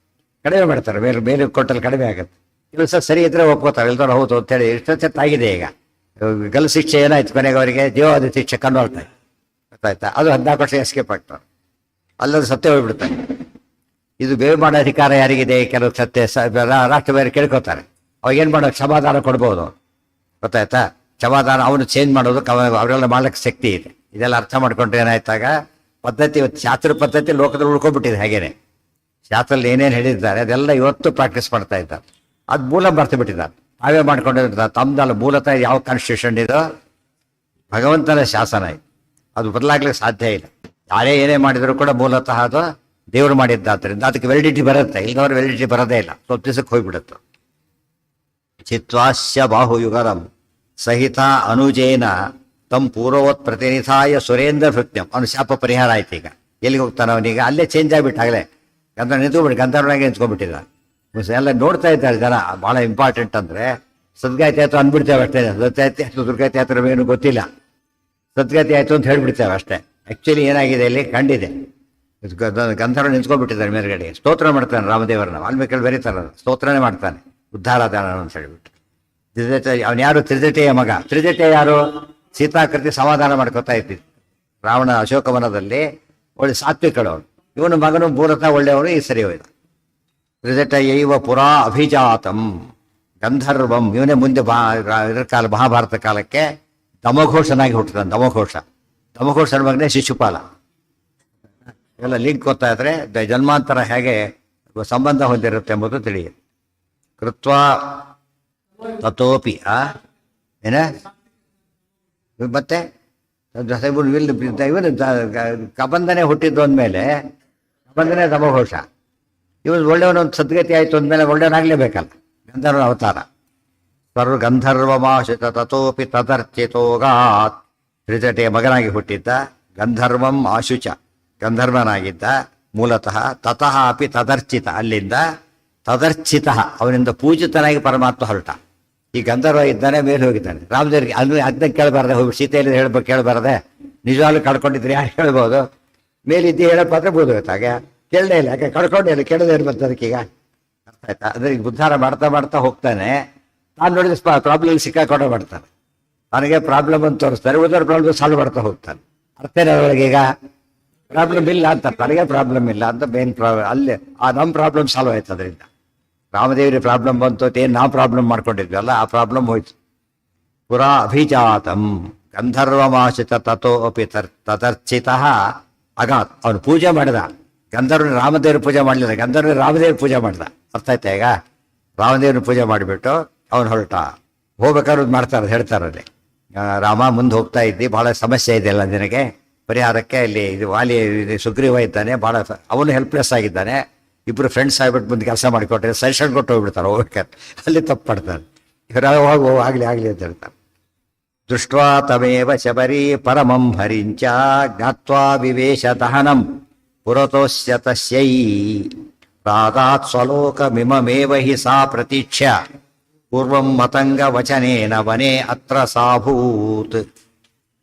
ಕಡಿಮೆ ಮಾಡ್ತಾರೆ. ಮೇಲೆ ಕೊಟ್ಟಲ್ಲಿ ಕಡಿಮೆ ಆಗುತ್ತೆ. ಕೆಲಸ ಸರಿ ಇದ್ರೆ ಒಪ್ಕೋತಾರೆ, ಇಲ್ದವ್ರು ಹೌದು ಅಂತೇಳಿ ಇಷ್ಟೊತ್ತಾಗಿದೆ. ಈಗ ಗಲ್ ಶಿಕ್ಷೆ ಏನಾಯ್ತು? ಕೊನೆಗೆ ಅವರಿಗೆ ಜೀವಾವಧಿ ಶಿಕ್ಷೆ ಕನ್ವರ್ಟ್ ಆಯ್ತು. ಗೊತ್ತಾಯ್ತಾ? ಅದು 14 ವರ್ಷ ಎಸ್ಕೇಪ್ ಆಗ್ತಾರೆ. ಅಲ್ಲದು ಸತ್ಯ ಹೋಗ್ಬಿಡ್ತಾರೆ. ಇದು ಬೇರೆ ಮಾಡೋ ಅಧಿಕಾರ ಯಾರಿಗಿದೆ? ಕೆಲವು ಸತ್ಯ ರಾಷ್ಟ್ರ ಬೇರೆ ಕೇಳ್ಕೊತಾರೆ. ಅವಾಗ ಏನು ಮಾಡೋದು? ಕ್ಷಮಾದಾನ ಕೊಡ್ಬೋದು. ಗೊತ್ತಾಯ್ತಾ? ಕ್ಷಮಾದಾನ ಅವನು ಚೇಂಜ್ ಮಾಡೋದು ಅವರೆಲ್ಲ ಮಾಡ್ಲಿಕ್ಕೆ ಶಕ್ತಿ ಇದೆ. ಇದೆಲ್ಲ ಅರ್ಥ ಮಾಡ್ಕೊಂಡ್ರೆ ಏನಾಯ್ತಾಗ ಪದ್ಧತಿ, ಇವತ್ತು ಶಾಸ್ತ್ರ ಪದ್ಧತಿ ಲೋಕದಲ್ಲಿ ಉಳ್ಕೊಬಿಟ್ಟಿದೆ. ಹಾಗೇನೆ ಶಾಸ್ತ್ರದಲ್ಲಿ ಏನೇನು ಹೇಳಿದ್ದಾರೆ ಅದೆಲ್ಲ ಇವತ್ತು ಪ್ರಾಕ್ಟೀಸ್ ಮಾಡ್ತಾ ಇದ್ದಾರೆ. ಅದು ಮೂಲ ಬರ್ತು ಬಿಟ್ಟಿದ್ದಾರೆ. ನಾವೇ ಮಾಡ್ಕೊಂಡಿರ್ತಾರೆ. ತಮ್ಮದಲ್ಲ, ಮೂಲತಃ ಯಾವ ಕಾನ್ಸ್ಟಿಟ್ಯೂಷನ್ ಇದೋ ಭಗವಂತನ ಶಾಸನ ಇದು. ಅದು ಬದಲಾಗ್ಲಿಕ್ಕೆ ಸಾಧ್ಯ ಇಲ್ಲ. ಯಾರೇ ಏನೇ ಮಾಡಿದ್ರು ಕೂಡ ಮೂಲತಃ ಅದು ದೇವರು ಮಾಡಿದ್ದಾದ್ರಿಂದ ಅದಕ್ಕೆ ವೆಲಿಡಿಟಿ ಬರುತ್ತೆ. ಇಲ್ದವ್ರು ವೆಲಿಡಿಟಿ ಬರೋದೇ ಇಲ್ಲ, ಸ್ವಲ್ಪ ದಿವಸಕ್ಕೆ ಹೋಗ್ಬಿಡುತ್ತೆ. ಚಿತ್ವಾಸ್ಯ ಬಾಹುಯುಗರಂ ಸಹಿತ ಅನುಜೇನ ತಮ್ ಪೂರ್ವವತ್ ಪ್ರತಿನಿಧಾಯ ಸುರೇಂದ್ರ ಭೃತ್ಯಂ. ಅವನು ಶಾಪ ಪರಿಹಾರ ಆಯ್ತು. ಈಗ ಎಲ್ಲಿಗೆ ಹೋಗ್ತಾನೆ ಅವನೀಗ? ಅಲ್ಲೇ ಚೇಂಜ್ ಆಗಿಬಿಟ್ಟಾಗಲೇ ಗಂಧರ್ವ ನಿಂತ್ಕೊಂಡ್ಬಿಟ್ಟು ಗಂಧರ್ವನಾಗೆ ನಿಂತ್ಕೊಂಡ್ಬಿಟ್ಟಿದ್ದ. ಎಲ್ಲ ನೋಡ್ತಾ ಇದ್ದಾರೆ ಜನ. ಬಹಳ ಇಂಪಾರ್ಟೆಂಟ್ ಅಂದ್ರೆ ಸದ್ಗತಿ ಆಯ್ತು ಅಂದ್ಬಿಡ್ತೇವೆ ಅಷ್ಟೇ. ಸತ್ಯತಿ ಆಯ್ತು ದುರ್ಗತಿ ಆಯ್ತು ಏನು ಗೊತ್ತಿಲ್ಲ. ಸದ್ಗತಿ ಆಯ್ತು ಅಂತ ಹೇಳ್ಬಿಡ್ತೇವೆ ಅಷ್ಟೇ. ಆಕ್ಚುಲಿ ಏನಾಗಿದೆ ಇಲ್ಲಿ ಕಂಡಿದೆ. ಗಂಧರ್ವ ನಿಂತ್ಕೊಂಡ್ಬಿಟ್ಟಿದ್ದಾರೆ ಮೇಲ್ಗಡೆ. ಸ್ತೋತ್ರ ಮಾಡ್ತಾನೆ ರಾಮದೇವರನ್ನ. ವಾಲ್ಮೀಕಿ ಬರೀತಾರ, ಸ್ತೋತ್ರನೇ ಮಾಡ್ತಾನೆ, ಉದ್ಧಾರದಾನ ಅಂತ ಹೇಳ್ಬಿಟ್ಟು. ಅವನು ಯಾರು? ತ್ರಿಜಟೆಯ ಮಗ. ತ್ರಿಜಟೆ ಯಾರು? ಸೀತಾಕೃತಿ ಸಮಾಧಾನ ಮಾಡ್ಕೊತಾ ಇದ್ದಿದ್ದು. ರಾವಣ ಅಶೋಕವನದಲ್ಲಿ ಒಳ್ಳೆ ಸಾತ್ವಿಕಳು ಅವನು. ಇವನು ಮಗನು ಮೂಲತಃ ಒಳ್ಳೆಯವನು. ಈ ಸರಿ ಹೋಯ್ತು. ತ್ರಿಜಟಯೈವ ಪುರಾ ಅಭಿಜಾತಂ ಗಂಧರ್ವಂ. ಇವನೇ ಮುಂದೆ ಇದರ ಕಾಲ ಮಹಾಭಾರತ ಕಾಲಕ್ಕೆ ದಮಘೋಷನಾಗಿ ಹುಟ್ಟಿದ. ದಮಘೋಷನ ಮಗನೇ ಶಿಶುಪಾಲ. ಇವೆಲ್ಲ ಲಿಂಕ್ ಗೊತ್ತಾ ಇದ್ರೆ ಜನ್ಮಾಂತರ ಹೇಗೆ ಸಂಬಂಧ ಹೊಂದಿರುತ್ತೆ ಎಂಬುದು ತಿಳಿಯುತ್ತೆ. ಕೃತ್ವ ತಥೋಪಿ ಏನ ಮತ್ತೆ ಇವನು ಕಬಂಧನೆ ಹುಟ್ಟಿದ್ದು ಅಂದಮೇಲೆ ಕಬಂಧನೆ ದಮಘೋಷ. ಇವನು ಒಳ್ಳೆಯವನೊಂದು ಸದ್ಗತಿ ಆಯಿತು ಅಂದಮೇಲೆ ಒಳ್ಳೆಯವನಾಗಲೇಬೇಕಲ್ಲ. ಗಂಧರ್ವ ಅವತಾರ. ಸರ್ವ ಗಂಧರ್ವಮಾಶಿತ ತಥೋಪಿ ತದರ್ಚಿತೋಗಾತ್. ತ್ರಿಜಟೆಯ ಮಗನಾಗಿ ಹುಟ್ಟಿದ್ದ. ಗಂಧರ್ವಂ ಆಶುಚ, ಗಂಧರ್ವನಾಗಿದ್ದ ಮೂಲತಃ. ತತಃ ಅಪಿ ತದರ್ಚಿತ, ಅಲ್ಲಿಂದ ತದರ್ಚಿತ, ಅವನಿಂದ ಪೂಜಿತನಾಗಿ ಪರಮಾತ್ಮ ಹೊರಟ. ಈ ಗಂಧರ್ವ ಇದ್ದಾನೆ, ಮೇಲೆ ಹೋಗಿದ್ದಾನೆ. ರಾಮದೇವ್ರಿಗೆ ಅದನ್ನ ಕೇಳಬಾರ್ದೆ, ಹೋಗಿ ಸೀತೆಯಲ್ಲಿ ಹೇಳ್ಬೇಕು ಕೇಳಬಾರ್ದೆ. ನಿಜವಾಗ್ಲೂ ಕಳ್ಕೊಂಡಿದ್ರೆ ಯಾರು ಹೇಳ್ಬೋದು? ಮೇಲಿದ್ದು ಹೇಳಪ್ಪಾದ್ರೆ ಬೋಧೋಯ್ತಾಗ ಕೇಳಲೇ ಇಲ್ಲ. ಯಾಕೆ ಕಳ್ಕೊಂಡೇ ಇಲ್ಲ, ಕೇಳದೇ ಇರ್ಬಂತ ಅದಕ್ಕೀಗ. ಅರ್ಥ ಆಯ್ತಾ? ಅಂದ್ರೆ ಈಗ ಉದ್ಧಾರ ಮಾಡ್ತಾ ಮಾಡ್ತಾ ಹೋಗ್ತಾನೆ. ನಾನು ನೋಡಿದ ಪ್ರಾಬ್ಲಮ್ ಸಿಕ್ಕಾಕೊಂಡ ಮಾಡ್ತಾನೆ. ನನಗೆ ಪ್ರಾಬ್ಲಮ್ ಅಂತ ತೋರಿಸ್ತಾರೆ, ಉದಾರ ಪ್ರಾಬ್ಲಮ್ ಸಾಲ್ವ್ ಮಾಡ್ತಾ ಹೋಗ್ತಾನೆ. ಅರ್ಥ ಏನ ಅವಳಿಗೆ? ಈಗ ಪ್ರಾಬ್ಲಮ್ ಇಲ್ಲ ಅಂತ, ನನಗೆ ಪ್ರಾಬ್ಲಮ್ ಇಲ್ಲ ಅಂತ ಮೇನ್ ಪ್ರಾಬ್ಲಮ್ ಅಲ್ಲಿ. ನಮ್ಮ ಪ್ರಾಬ್ಲಮ್ ಸಾಲ್ವ್ ಆಯ್ತು ಅದರಿಂದ. ರಾಮದೇವರಿ ಪ್ರಾಬ್ಲಮ್ ಬಂತು ಅಂತ ಏನು ನಾವು ಪ್ರಾಬ್ಲಮ್ ಮಾಡ್ಕೊಂಡಿದ್ವಲ್ಲ, ಆ ಪ್ರಾಬ್ಲಮ್ ಹೋಯ್ತು. ಪುರಾ ಅಭಿಜಾತಂ ಗಂಧರ್ವಮಾಶಿತ ತಥೋ ಅಪಿ ತದರ್ಚಿತ ಅಗಾತ್. ಅವನು ಪೂಜೆ ಮಾಡಿದ. ಗಂಧರ್ವನ ರಾಮದೇವ್ರ ಪೂಜೆ ಮಾಡಲಿಲ್ಲ, ಗಂಧರ್ವ ರಾಮದೇವ್ರ ಪೂಜೆ ಮಾಡ್ದ. ಅರ್ಥ ಆಯ್ತಾ? ಈಗ ರಾಮದೇವ್ರ ಪೂಜೆ ಮಾಡಿಬಿಟ್ಟು ಅವನು ಹೊರಟ. ಹೋಗ್ಬೇಕಾದ್ರೆ ಮಾಡ್ತಾರೆ, ಹೇಳ್ತಾರಲ್ಲಿ, ರಾಮ ಮುಂದೆ ಹೋಗ್ತಾ ಇದ್ದಿ, ಬಹಳ ಸಮಸ್ಯೆ ಇದೆ ಅಲ್ಲ ನಿನಗೆ, ಪರಿಹಾರಕ್ಕೆ ಅಲ್ಲಿ ಇದು ವಾಲಿ ಸುಗ್ರೀವ ಇದ್ದಾನೆ, ಬಹಳ ಅವನು ಹೆಲ್ಪ್ಲೆಸ್ ಆಗಿದ್ದಾನೆ, ಇಬ್ಬರು ಫ್ರೆಂಡ್ಸ್ ಆಗ್ಬಿಟ್ಟು ಬಂದು ಕೆಲಸ ಮಾಡಿಕೊಟ್ರೆ ಸಜೆಷನ್ ಕೊಟ್ಟು ಹೋಗ್ಬಿಡ್ತಾರೆ ಹೋಗ್ಬೇಕಾದ್ರೆ, ಅಲ್ಲಿ ತಪ್ಪು ಪಡ್ತಾರೆ. ಇವರು ಆಗಲಿ ಆಗಲಿ ಅಂತ ಹೇಳ್ತಾರೆ. ದೃಷ್ಟ್ವಾ ತಮೇವ ಶಬರಿ ಪರಮಂ ಹರಿಂಚ ಜ್ಞಾತ್ವಾ ವಿವೇಶ ದಹನಂ ಪುರತೋಸ್ಯ ತಸ್ಯೈ ಪ್ರಾದಾತ್ ಸ್ವಲೋಕಮಿಮಮೇವ ಹಿ ಸಾ ಪ್ರತೀಕ್ಷ್ಯ ಪೂರ್ವಂ ಮತಂಗ ವಚನೇನ ವನೆ ಅತ್ರ ಸಾಭೂತ್.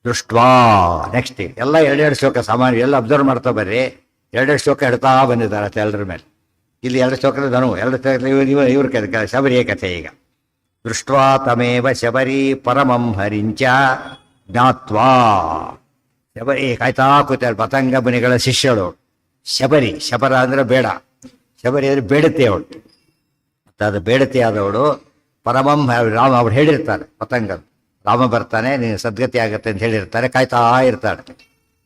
ದೃಷ್ಟ್ವಾ ನೆಕ್ಸ್ಟ್ ಎಲ್ಲ ಎರಡೆರಡು ಶ್ಲೋಕ ಸಾಮಾನ್ಯ ಎಲ್ಲ ಅಬ್ಸರ್ವ್ ಮಾಡ್ತಾ ಬರ್ರಿ. ಎರಡೆರಡು ಶ್ಲೋಕ ಹೇಳ್ತಾ ಬಂದಿದ್ದಾರೆ ಎಲ್ಲರ ಮೇಲೆ. ಇಲ್ಲಿ ಎರಡು ಶ್ಲೋಕದ ಧನು, ಎರಡು ಇವ್ರ ಕಥೆ ಶಬರಿಯ ಕಥೆ. ಈಗ ದೃಷ್ಟ್ವಾ ತಮೇವ ಶಬರಿ ಪರಮಂ ಹರಿಂಚ ಜ್ಞಾತ್ವಾ, ಶಬರಿ ಕಾಯ್ತಾ ಕೂತಾರೆ. ಪತಂಗ ಮುನಿಗಳ ಶಿಷ್ಯಳು ಶಬರಿ. ಶಬರ ಅಂದ್ರೆ ಬೇಡ, ಶಬರಿ ಅಂದ್ರೆ ಬೇಡತೆ ಅವಳು. ಅದು ಬೇಡತೆ ಆದವಳು ಪರಮಂ ರಾಮ ಅವ್ರು ಹೇಳಿರ್ತಾರೆ. ಪತಂಗ ರಾಮ ಬರ್ತಾನೆ, ನೀನು ಸದ್ಗತಿ ಆಗತ್ತೆ ಅಂತ ಹೇಳಿರ್ತಾರೆ. ಕಾಯ್ತಾ ಇರ್ತಾಳೆ.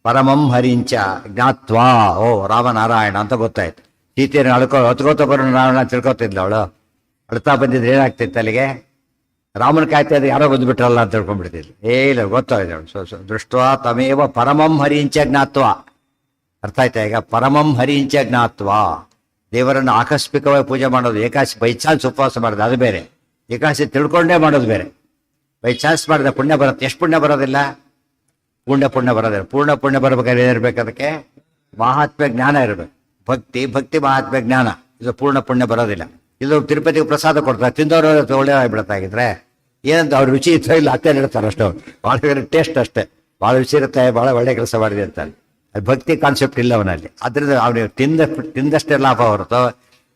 ಪರಮಂ ಹರಿಂಚ ಜ್ಞಾತ್ವಾ, ಓ ರಾಮನಾರಾಯಣ ಅಂತ ಗೊತ್ತಾಯ್ತು. ಸೀತೆಯನ್ನು ಹೊತ್ಕೋತ ಬರೋ ನಾರಾಯಣ ತಿಳ್ಕೊತಿದ್ಲ ಅವಳು. ಅಳ್ತಾ ಬಂದಿದ್ರೆ ಏನಾಗ್ತಿತ್ತು ಅಲ್ಲಿಗೆ? ರಾಮನ ಕಾಯ್ತಾ ಇದ್ರೆ ಯಾರೋ ಬಂದುಬಿಟ್ರಲ್ಲ ಅಂತ ತಿಳ್ಕೊಂಡ್ಬಿಡ್ತಿದ್ಲು. ಇಲ್ಲ ಗೊತ್ತಾಯ್ತು ಅವಳು. ದೃಷ್ಟ್ವಾ ತಮೇವ ಪರಮಂ ಹರಿಂಚ ಜ್ಞಾತ್ವಾ. ಅರ್ಥ ಆಯ್ತಾ ಈಗ? ಪರಮಂ ಹರಿಂಚ ಜ್ಞಾತ್ವಾ, ದೇವರನ್ನು ಆಕಸ್ಮಿಕವಾಗಿ ಪೂಜೆ ಮಾಡೋದು. ಏಕಾಶಿ ಬೈ ಚಾನ್ಸ್ ಉಪವಾಸ ಮಾಡೋದು ಅದು ಬೇರೆ, ಏಕಾಶಿ ತಿಳ್ಕೊಂಡೇ ಮಾಡೋದು ಬೇರೆ. ಬೈ ಚಾನ್ಸ್ ಮಾಡಿದ ಪುಣ್ಯ ಬರುತ್ತೆ. ಎಷ್ಟು ಪುಣ್ಯ ಬರೋದಿಲ್ಲ? ಪುಣ್ಯ ಬರೋದಿಲ್ಲ. ಪುಣ್ಯ ಬರ್ಬೇಕಾದ್ರೆ ಏನಿರ್ಬೇಕು? ಅದಕ್ಕೆ ಮಹಾತ್ಮ್ಯ ಜ್ಞಾನ ಇರಬೇಕು. ಭಕ್ತಿ ಮಹಾತ್ಮ್ಯ ಜ್ಞಾನ. ಇದು ಪುಣ್ಯ ಬರೋದಿಲ್ಲ. ಇದು ತಿರುಪತಿಗೆ ಪ್ರಸಾದ ಕೊಡ್ತಾರೆ, ತಿಂದವರು ಒಳ್ಳೆ ಆಗ್ಬಿಡತ್ತಾಗಿದ್ರೆ ಏನಂತ ಅವ್ರ ರುಚಿ ಇರ್ತೋ ಇಲ್ಲ ಅಷ್ಟೇ ಇರ್ತಾರೆ. ಅಷ್ಟು ಭಾಳ ಟೇಸ್ಟ್ ಅಷ್ಟೇ, ಭಾಳ ರುಚಿ ಇರುತ್ತೆ, ಭಾಳ ಒಳ್ಳೆ ಕೆಲಸ ಮಾಡಿದೆ ಅಂತಾರೆ. ಅದು ಭಕ್ತಿ ಕಾನ್ಸೆಪ್ಟ್ ಇಲ್ಲ ಅವನಲ್ಲಿ. ಅದರಿಂದ ಅವನಿಗೆ ತಿಂದಷ್ಟೇ ಲಾಭ ಹೊರತು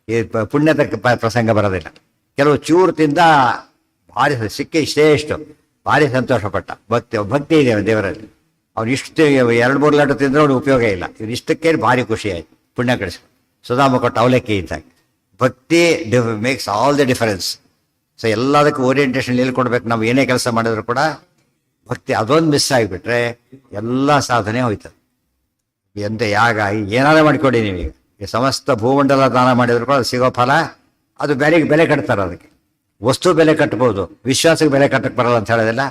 ಈ ಪುಣ್ಯದ ಪ್ರಸಂಗ ಬರೋದಿಲ್ಲ. ಕೆಲವು ಚೂರು ತಿಂದ ಭಾರಿ ಸಿಕ್ಕಿ ಇಷ್ಟೇ ಇಷ್ಟು ಭಾರಿ ಸಂತೋಷಪಟ್ಟ. ಭಕ್ತಿ ಇದೆ ದೇವರಲ್ಲಿ. ಅವ್ನು ಇಷ್ಟು 2-3 ಲಡ್ಡು ತಿಂದ್ರೆ ಅವ್ನು ಉಪಯೋಗ ಇಲ್ಲ. ಇವ್ನು ಇಷ್ಟಕ್ಕೆ ಭಾರಿ ಖುಷಿ ಆಯ್ತು, ಪುಣ್ಯ ಕಳಿಸ್ಕೊ. ಸುಧಾಮ ಕೊಟ್ಟ ಅವಲಕ್ಕಿ ಇದ್ದಾಗ ಭಕ್ತಿ makes all the difference. So ಎಲ್ಲದಕ್ಕೂ ಓರಿಯೆಂಟೇಷನ್ ಎಲ್ಲಿ ಕೊಡ್ಬೇಕು? ನಾವು ಏನೇ ಕೆಲಸ ಮಾಡಿದ್ರು ಕೂಡ ಭಕ್ತಿ ಅದೊಂದು ಮಿಸ್ ಆಗಿಬಿಟ್ರೆ ಎಲ್ಲ ಸಾಧನೆ ಹೋಯ್ತದೆ. ಎಂತ ಯಾಗ ಏನಾದ್ರು ಮಾಡಿಕೊಡಿ ನೀವೀಗ, ಈ ಸಮಸ್ತ ಭೂಮಂಡಲ ದಾನ ಮಾಡಿದ್ರು ಕೂಡ ಅದು ಸಿಗೋ ಫಲ ಅದು ಬೆಲೆ ಕಟ್ತಾರೆ. ಅದಕ್ಕೆ ವಸ್ತು ಬೆಲೆ ಕಟ್ಬೋದು, ವಿಶ್ವಾಸಕ್ಕೆ ಬೆಲೆ ಕಟ್ಟಕ್ಕೆ ಬರಲ್ಲ ಅಂತ ಹೇಳೋದಿಲ್ಲ.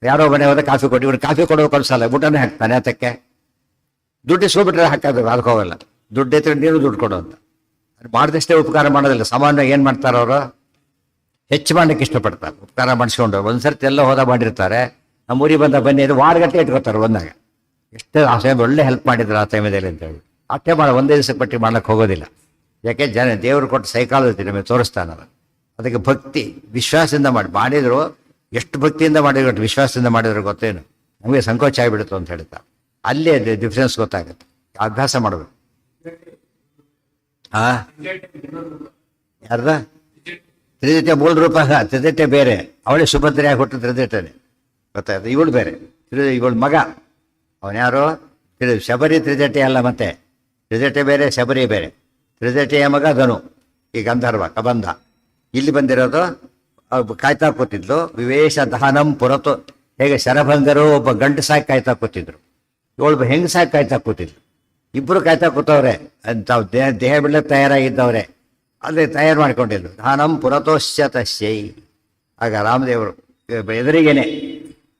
ಯಾರೋ ಮನೆ ಹೋದ ಕಾಫಿ ಕೊಟ್ಟು ಇವ್ರು ಕಾಫಿ ಕೊಡೋಕೆ ಅನ್ಸಲ್ಲ, ಊಟನೇ ಹಾಕ್ತಾನೆ. ಅದಕ್ಕೆ ದುಡ್ಡು ಇಸ್ಕೊಬಿಟ್ರೆ ಹಾಕೋದು ಅದಕ್ಕೆ ಹೋಗಲ್ಲ. ದುಡ್ಡು ಎತ್ತಿದ್ರೆ ನೀರು ದುಡ್ಡು ಕೊಡು ಅಂತ. ಮಾಡಿದಷ್ಟೇ ಉಪಕಾರ ಮಾಡೋದಿಲ್ಲ. ಸಾಮಾನ್ಯವಾಗಿ ಏನು ಮಾಡ್ತಾರೆ ಅವರು? ಹೆಚ್ಚು ಮಾಡಲಿಕ್ಕೆ ಇಷ್ಟಪಡ್ತಾರೆ. ಉಪಕಾರ ಮಾಡಿಸ್ಕೊಂಡು ಒಂದ್ಸರ್ತಿ ಎಲ್ಲ ಹೋದ ಮಾಡಿರ್ತಾರೆ. ನಮ್ಮ ಊರಿಗೆ ಬಂದ ಬನ್ನಿ ಅದು ವಾರಗಟ್ಟೆ ಇಟ್ಕೋತಾರೆ ಬಂದಾಗ. ಎಷ್ಟೇ ಆ ಸಮಯ ಒಳ್ಳೆ ಹೆಲ್ಪ್ ಮಾಡಿದ್ರು ಆ ಸಮಯದಲ್ಲಿ ಅಂತೇಳಿ ಅಷ್ಟೇ ಒಂದೇ ದಿವಸಕ್ಕೆ ಪಟ್ಟಿ ಮಾಡ್ಲಿಕ್ಕೆ ಹೋಗೋದಿಲ್ಲ. ಯಾಕೆ ದೇವರು ಕೊಟ್ಟು ಸೈಕಾಲಜಿ ನಮಗೆ ತೋರಿಸ್ತಾನ. ಅದಕ್ಕೆ ಭಕ್ತಿ ವಿಶ್ವಾಸದಿಂದ ಮಾಡಿದ್ರು. ಎಷ್ಟು ಭಕ್ತಿಯಿಂದ ಮಾಡಿದ್ರು, ವಿಶ್ವಾಸದಿಂದ ಮಾಡಿದ್ರು ಗೊತ್ತೇನು? ನಮಗೆ ಸಂಕೋಚ ಆಗಿಬಿಡುತ್ತೆ ಅಂತ ಹೇಳ್ತಾರೆ. ಅಲ್ಲೇ ಡಿಫ್ರೆನ್ಸ್ ಗೊತ್ತಾಗುತ್ತೆ. ಅಭ್ಯಾಸ ಮಾಡಬೇಕು. ಯಾರ್ದ ತ್ರಿಜಟೆ ಮೂಲ ರೂಪ? ತ್ರಿಜಟೆ ಬೇರೆ, ಅವಳೇ ಸುಭದ್ರೆಯಾಗಿ ಹುಟ್ಟು ತ್ರಿಜಟನೆ ಗೊತ್ತಾಯ್ತು. ಇವಳು ಬೇರೆ, ಇವಳು ಮಗ. ಅವನ್ಯಾರು? ಶಬರಿ ತ್ರಿಜಟೆ ಅಲ್ಲ. ಮತ್ತೆ ತ್ರಿಜಟೆ ಬೇರೆ, ಶಬರಿ ಬೇರೆ. ತ್ರಿಜಟೆಯ ಮಗ ಧನು, ಈ ಗಂಧರ್ವ ಕಬಂಧ. ಇಲ್ಲಿ ಬಂದಿರೋದು ಕಾಯ್ತಾ ಕೂತಿದ್ಲು. ವಿವೇಶ ದಹನಂ ಪುರತು. ಹೇಗೆ ಶರಭಂಗರು ಒಬ್ಬ ಗಂಟು ಸಾಕಿ ಕಾಯ್ತಾ ಕೂತಿದ್ರು, ಇವಳು ಹೆಂಗ್ ಸಾಕಿ ಕಾಯ್ತಾ ಕೂತಿದ್ರು. ಇಬ್ಬರು ಕಾಯ್ತಾ ಕೂತವ್ರೆ ಅಂತ ದೇಹ ಬಿಡಕ್ಕೆ ತಯಾರಾಗಿದ್ದವ್ರೆ. ಅದೇ ತಯಾರು ಮಾಡ್ಕೊಂಡಿದ್ರು. ದಹನಂ ಪುರತೋಶ್ಯ ತಸ್ಯೈ. ಆಗ ರಾಮದೇವರು ಎದುರಿಗೇನೆ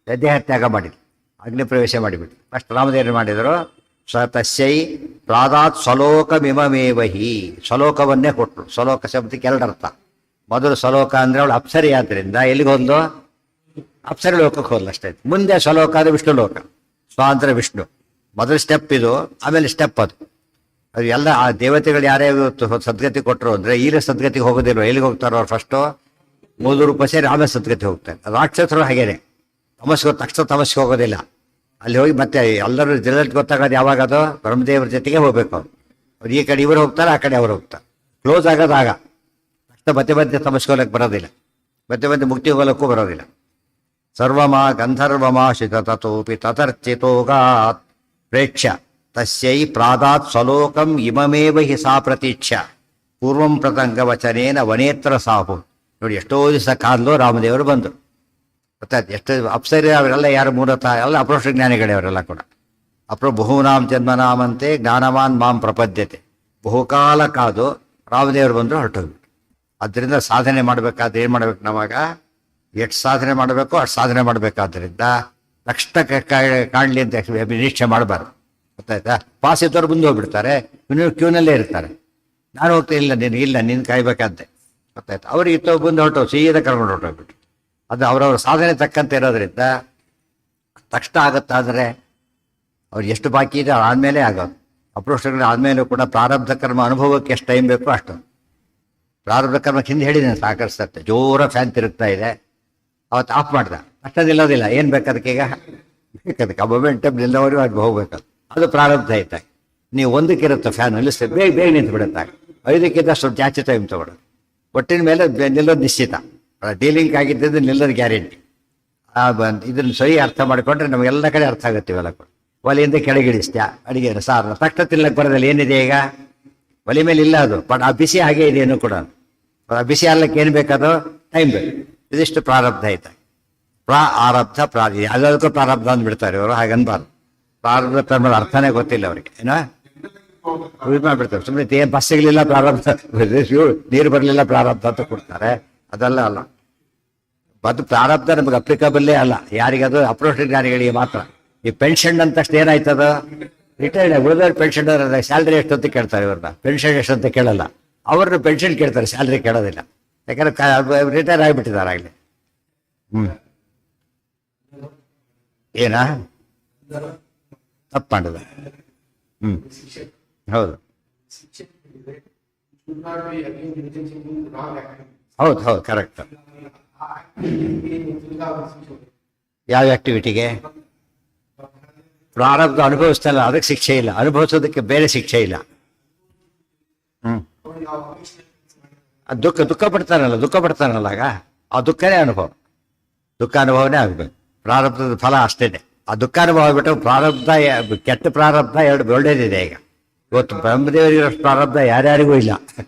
ದೇಹ ತ್ಯಾಗ ಮಾಡಿದ್ರು, ಅಗ್ನಿ ಪ್ರವೇಶ ಮಾಡಿಬಿಟ್ರು. ಫಸ್ಟ್ ರಾಮದೇವರು ಮಾಡಿದರು. ತಸ್ಯೈ ಪ್ರಾದಾತ್ ಸ್ವಲೋಕಮಿಮಮೇವಹಿ. ಸ್ವಲೋಕವನ್ನೇ ಕೊಟ್ಟರು. ಸ್ವಲೋಕ ಶಬ್ದಕ್ಕೆ ಎರಡರ್ಥ. ಮೊದಲು ಸ್ವಲೋಕ ಅಂದ್ರೆ ಅವಳು ಅಪ್ಸರಿ, ಆದ್ದರಿಂದ ಎಲ್ಲಿಗೆ ಹೋದ್ಲು? ಅಪ್ಸರಿ ಲೋಕಕ್ಕೆ ಹೋದ್ಲು ಅಷ್ಟೇ. ಮುಂದೆ ಸ್ವಲೋಕ ಅಂದ್ರೆ ವಿಷ್ಣು ಲೋಕ. ಸ್ವ ಅಂದ್ರೆ ವಿಷ್ಣು. ಮೊದಲು ಸ್ಟೆಪ್ ಇದು, ಆಮೇಲೆ ಸ್ಟೆಪ್ ಅದು. ಅದು ಎಲ್ಲ ಆ ದೇವತೆಗಳು ಯಾರೇ ಸದ್ಗತಿ ಕೊಟ್ಟರು ಅಂದ್ರೆ ಈಗ ಸದ್ಗತಿಗೆ ಹೋಗೋದಿಲ್ವ? ಎಲ್ಲಿಗೆ ಹೋಗ್ತಾರೋ ಅವ್ರು? ಫಸ್ಟು 3 ರೂಪ ಸೇರಿ ಆಮೇಲೆ ಸದ್ಗತಿ ಹೋಗ್ತಾರೆ. ರಾಕ್ಷಸರು ಹಾಗೇನೆ, ತಕ್ಷಣ ತಮಸ್ಗೆ ಹೋಗೋದಿಲ್ಲ. ಅಲ್ಲಿ ಹೋಗಿ ಮತ್ತೆ ಎಲ್ಲರೂ ರಿಸಲ್ಟ್ ಗೊತ್ತಾಗೋದು ಯಾವಾಗ? ಅದು ಬ್ರಹ್ಮದೇವರ ಜೊತೆಗೆ ಹೋಗ್ಬೇಕು. ಅವ್ರು ಈ ಕಡೆ ಇವರು ಹೋಗ್ತಾರೆ, ಆ ಕಡೆ ಅವರು ಹೋಗ್ತಾರೆ. ಕ್ಲೋಸ್ ಆಗೋದಾಗ ತಕ್ಷಣ ಮಧ್ಯೆ ತಮಸ್ಕೋಲಕ್ಕೆ ಬರೋದಿಲ್ಲ, ಮಧ್ಯೆ ಮುಕ್ತಿ ಹೋಗಲಕ್ಕೂ ಬರೋದಿಲ್ಲ. ಸರ್ವಮಾ ಗಂಧರ್ವಮಾಶಿತ ತತೋಪಿ ತತರ್ಚಿತೋಗಾತ್ ಪ್ರೇಕ್ಷ ತಸ್ಯೈ ಪ್ರಾದಾತ್ ಸ್ವಲೋಕಂ ಇಮಮೇವ ಹಿ ಸಾ ಪ್ರತೀಕ್ಷ ಪೂರ್ವಂ ಪ್ರತಂಗ ವಚನೇನ ವನೇತ್ರ ಸಾಹು. ನೋಡಿ, ಎಷ್ಟೋ ದಿವಸ ಕಾದ್ಲು ರಾಮದೇವರು ಬಂದರು. ಗೊತ್ತಾಯ್ತು. ಎಷ್ಟು ಅಪ್ಸರಿ ಅವರೆಲ್ಲ ಯಾರು? ಮೂಲತಃ ಎಲ್ಲ ಅಪ್ರೋಷ ಜ್ಞಾನಿಗಳೇ ಅವರೆಲ್ಲ ಕೂಡ. ಬಹುನಾಂ ಜನ್ಮನಾಮಂತೆ ಜ್ಞಾನವಾನ್ ಮಾಂ ಪ್ರಪದ್ಯತೆ. ಬಹುಕಾಲ ಕಾದು ರಾಮದೇವರು ಬಂದರು, ಹೊರಟೋಗ್ಬಿಟ್ಟು. ಅದರಿಂದ ಸಾಧನೆ ಮಾಡಬೇಕಾದ್ರೆ ಏನು ಮಾಡ್ಬೇಕು? ನಾವಾಗ ಎಷ್ಟು ಸಾಧನೆ ಮಾಡಬೇಕು ಅಷ್ಟು ಸಾಧನೆ ಮಾಡಬೇಕಾದ್ರಿಂದ ತಕ್ಷಣ ಕಾಣಲಿ ಅಂತ ನಿರೀಕ್ಷೆ ಮಾಡಬಾರ್ದು. ಗೊತ್ತಾಯ್ತಾ? ಪಾಸ್ ಇದ್ದವ್ರು ಮುಂದೆ ಹೋಗ್ಬಿಡ್ತಾರೆ, ಇನ್ನೂ ಕ್ಯೂನಲ್ಲೇ ಇರ್ತಾರೆ. ನಾನು ಹೋಗ್ತೀನಿ, ಇಲ್ಲ ನಿನಗಿಲ್ಲ, ನೀನು ಕಾಯ್ಬೇಕಂತೆ. ಗೊತ್ತಾಯ್ತು. ಅವ್ರಿಗೆ ಇತ್ತು ಬಂದು ಹೊರಟು ಸೀದಾ ಕರ್ಕೊಂಡು ಹೊರಟೋಗ್ಬಿಟ್ಟು. ಅದು ಅವರವ್ರ ಸಾಧನೆ ತಕ್ಕಂತೆ ಇರೋದ್ರಿಂದ ತಕ್ಷಣ ಆಗುತ್ತಾದರೆ ಅವ್ರು ಎಷ್ಟು ಬಾಕಿ ಇದೆ ಆದಮೇಲೆ ಆಗೋದು. ಅಪ್ರೋಷ್ಟಗಳು ಆದಮೇಲೂ ಕೂಡ ಪ್ರಾರಬ್ಧ ಕರ್ಮ ಅನುಭವಕ್ಕೆ ಎಷ್ಟು ಟೈಮ್ ಬೇಕೋ ಅಷ್ಟು. ಪ್ರಾರಬ್ಧ ಕರ್ಮಕ್ಕೆ ಹಿಂದೆ ಹೇಳಿದ್ದೇನೆ ಸಾಕರಿಸ್ತತ್ತೆ. ಜೋರ ಫ್ಯಾನ್ ತಿರುಗ್ತಾ ಇದೆ, ಅವತ್ತು ಆಫ್ ಮಾಡ್ದ, ಅಷ್ಟೇ ನಿಲ್ಲೋದಿಲ್ಲ. ಏನು ಬೇಕದಕ್ಕೆ ಈಗ ಬೇಕದಕ್ಕೆ ಆ ಮೊಮೆಂಟಮ್ ನಿಲ್ಲೋವರೆಗೂ ಅದು ಹೋಗ್ಬೇಕದು. ಅದು ಪ್ರಾರಬ್ಧ ಐತಾಗ. ನೀವು ಒಂದಕ್ಕಿರುತ್ತೆ ಫ್ಯಾನ್ ನಿಲ್ಲಿಸ್ತೇವೆ, ಬೇಗ ಬೇಗ ನಿಂತು ಬಿಡುತ್ತಾಗ. 5ಕ್ಕಿಂತ ಸ್ವಲ್ಪ ಜಾಸ್ತಿ ಟೈಮ್ ತೊಗೊಳ್ಳೋದು. ಒಟ್ಟಿನ ಮೇಲೆ ನಿಲ್ಲೋದು ನಿಶ್ಚಿತ. ಡೀಲಿಂಗ್ ಆಗಿದ್ದು ನಿಲ್ಲೋದು ಗ್ಯಾರಂಟಿ. ಇದನ್ನು ಸರಿ ಅರ್ಥ ಮಾಡಿಕೊಂಡ್ರೆ ನಮಗೆಲ್ಲ ಕಡೆ ಅರ್ಥ ಆಗುತ್ತೆ. ಇವೆಲ್ಲ ಕೂಡ ಒಲೆಯಿಂದ ಕೆಳಗಿಳಿಸ್ತ್ಯಾ ಅಡಿಗೆ ಸಾರನ್ನ ತಕ್ಷಣ ತಿನ್ನಕ್ಕೆ ಬರೋದಿಲ್ಲ. ಏನಿದೆ ಈಗ ಒಲೆ ಮೇಲೆ ಇಲ್ಲ ಅದು, ಬಟ್ ಆ ಬಿಸಿ ಹಾಗೆ ಇದೆಯೇನು ಕೂಡ. ಆ ಬಿಸಿ ಅಲ್ಲಕ್ಕೆ ಏನು ಬೇಕದು ಟೈಮ್ ಬೇಕು. ಇದಿಷ್ಟು ಪ್ರಾರಬ್ಧ ಐತೆ. ಆರಬ್ಧ ಎಲ್ಲದಕ್ಕೂ ಪ್ರಾರಬ್ಧ ಅಂದ್ಬಿಡ್ತಾರೆ ಇವರು. ಹಾಗನ್ಬಾರ್ದು. ಪ್ರಾರಬ್ಧ ಕರ್ಮದ ಅರ್ಥನೇ ಗೊತ್ತಿಲ್ಲ ಅವ್ರಿಗೆ. ಏನೋ ಯೂಸ್ ಮಾಡಿಬಿಡ್ತಾರೆ ಸುಮ್ಮನೆ. ಏನು ಬಸ್ ಸಿಗಲಿಲ್ಲ ಪ್ರಾರಬ್ಧ, ನೀರು ಬರಲಿಲ್ಲ ಪ್ರಾರಬ್ಧ ಅಂತ ಕೊಡ್ತಾರೆ. ಅದೆಲ್ಲ ಅಲ್ಲ. ಅದು ಪ್ರಾರಬ್ಧ ನಮಗೆ ಅಪ್ಲಿಕಬಲ್ಲೇ ಅಲ್ಲ. ಯಾರಿಗದು ಅಪ್ರೋಚ್ ಜ್ಞಾನಿಗಳಿಗೆ ಮಾತ್ರ. ಈ ಪೆನ್ಷನ್ ಅಂತ ತಕ್ಷಣ ಏನಾಯ್ತದ, ರಿಟೈರ್ಡ್ ಉಳಿದವ್ರು ಪೆನ್ಷನ್ ಸ್ಯಾಲ್ರಿ ಎಷ್ಟು ಅಂತ ಕೇಳ್ತಾರೆ. ಇವ್ರನ್ನ ಪೆನ್ಷನ್ ಎಷ್ಟು ಅಂತ ಕೇಳಲ್ಲ. ಅವ್ರನ್ನ ಪೆನ್ಷನ್ ಕೇಳ್ತಾರೆ, ಸ್ಯಾಲ್ರಿ ಕೇಳೋದಿಲ್ಲ. ಯಾಕಂದ್ರೆ ರಿಟೈರ್ ಆಗಿಬಿಟ್ಟಿದ್ದಾರೆ ಆಗಲಿ. ಏನಾ ತಪ್ಪು ಮಾಡಿದ. ಹೌದು ಹೌದು ಹೌದು ಕರೆಕ್ಟ್. ಯಾವ ಆಕ್ಟಿವಿಟಿಗೆ ಪ್ರಾರಬ್ಧ ಅನುಭವಿಸ್ತಲ್ಲ ಅದಕ್ಕೆ ಶಿಕ್ಷೆ ಇಲ್ಲ, ಅನುಭವಿಸೋದಕ್ಕೆ ಬೇರೆ ಶಿಕ್ಷೆ ಇಲ್ಲ. ದುಃಖ ಪಡ್ತಾನಲ್ಲ ಆಗ ಆ ದುಃಖನೇ ಅನುಭವ. ದುಃಖ ಅನುಭವನೇ ಆಗ್ಬೇಕು. ಪ್ರಾರಬ್ಧದ ಫಲ ಅಷ್ಟೇನೆ. ಆ ದುಃಖ ಅನುಭವ ಬಿಟ್ಟು ಪ್ರಾರಬ್ಧ, ಕೆಟ್ಟ ಪ್ರಾರಬ್ಧ ಎರಡು ಒಳ್ಳೇದಿದೆ. ಈಗ ಇವತ್ತು ಬ್ರಹ್ಮದೇವರಿಗಿರೋಷ್ಟು ಪ್ರಾರಬ್ಧ ಯಾರ್ಯಾರಿಗೂ ಇಲ್ಲ.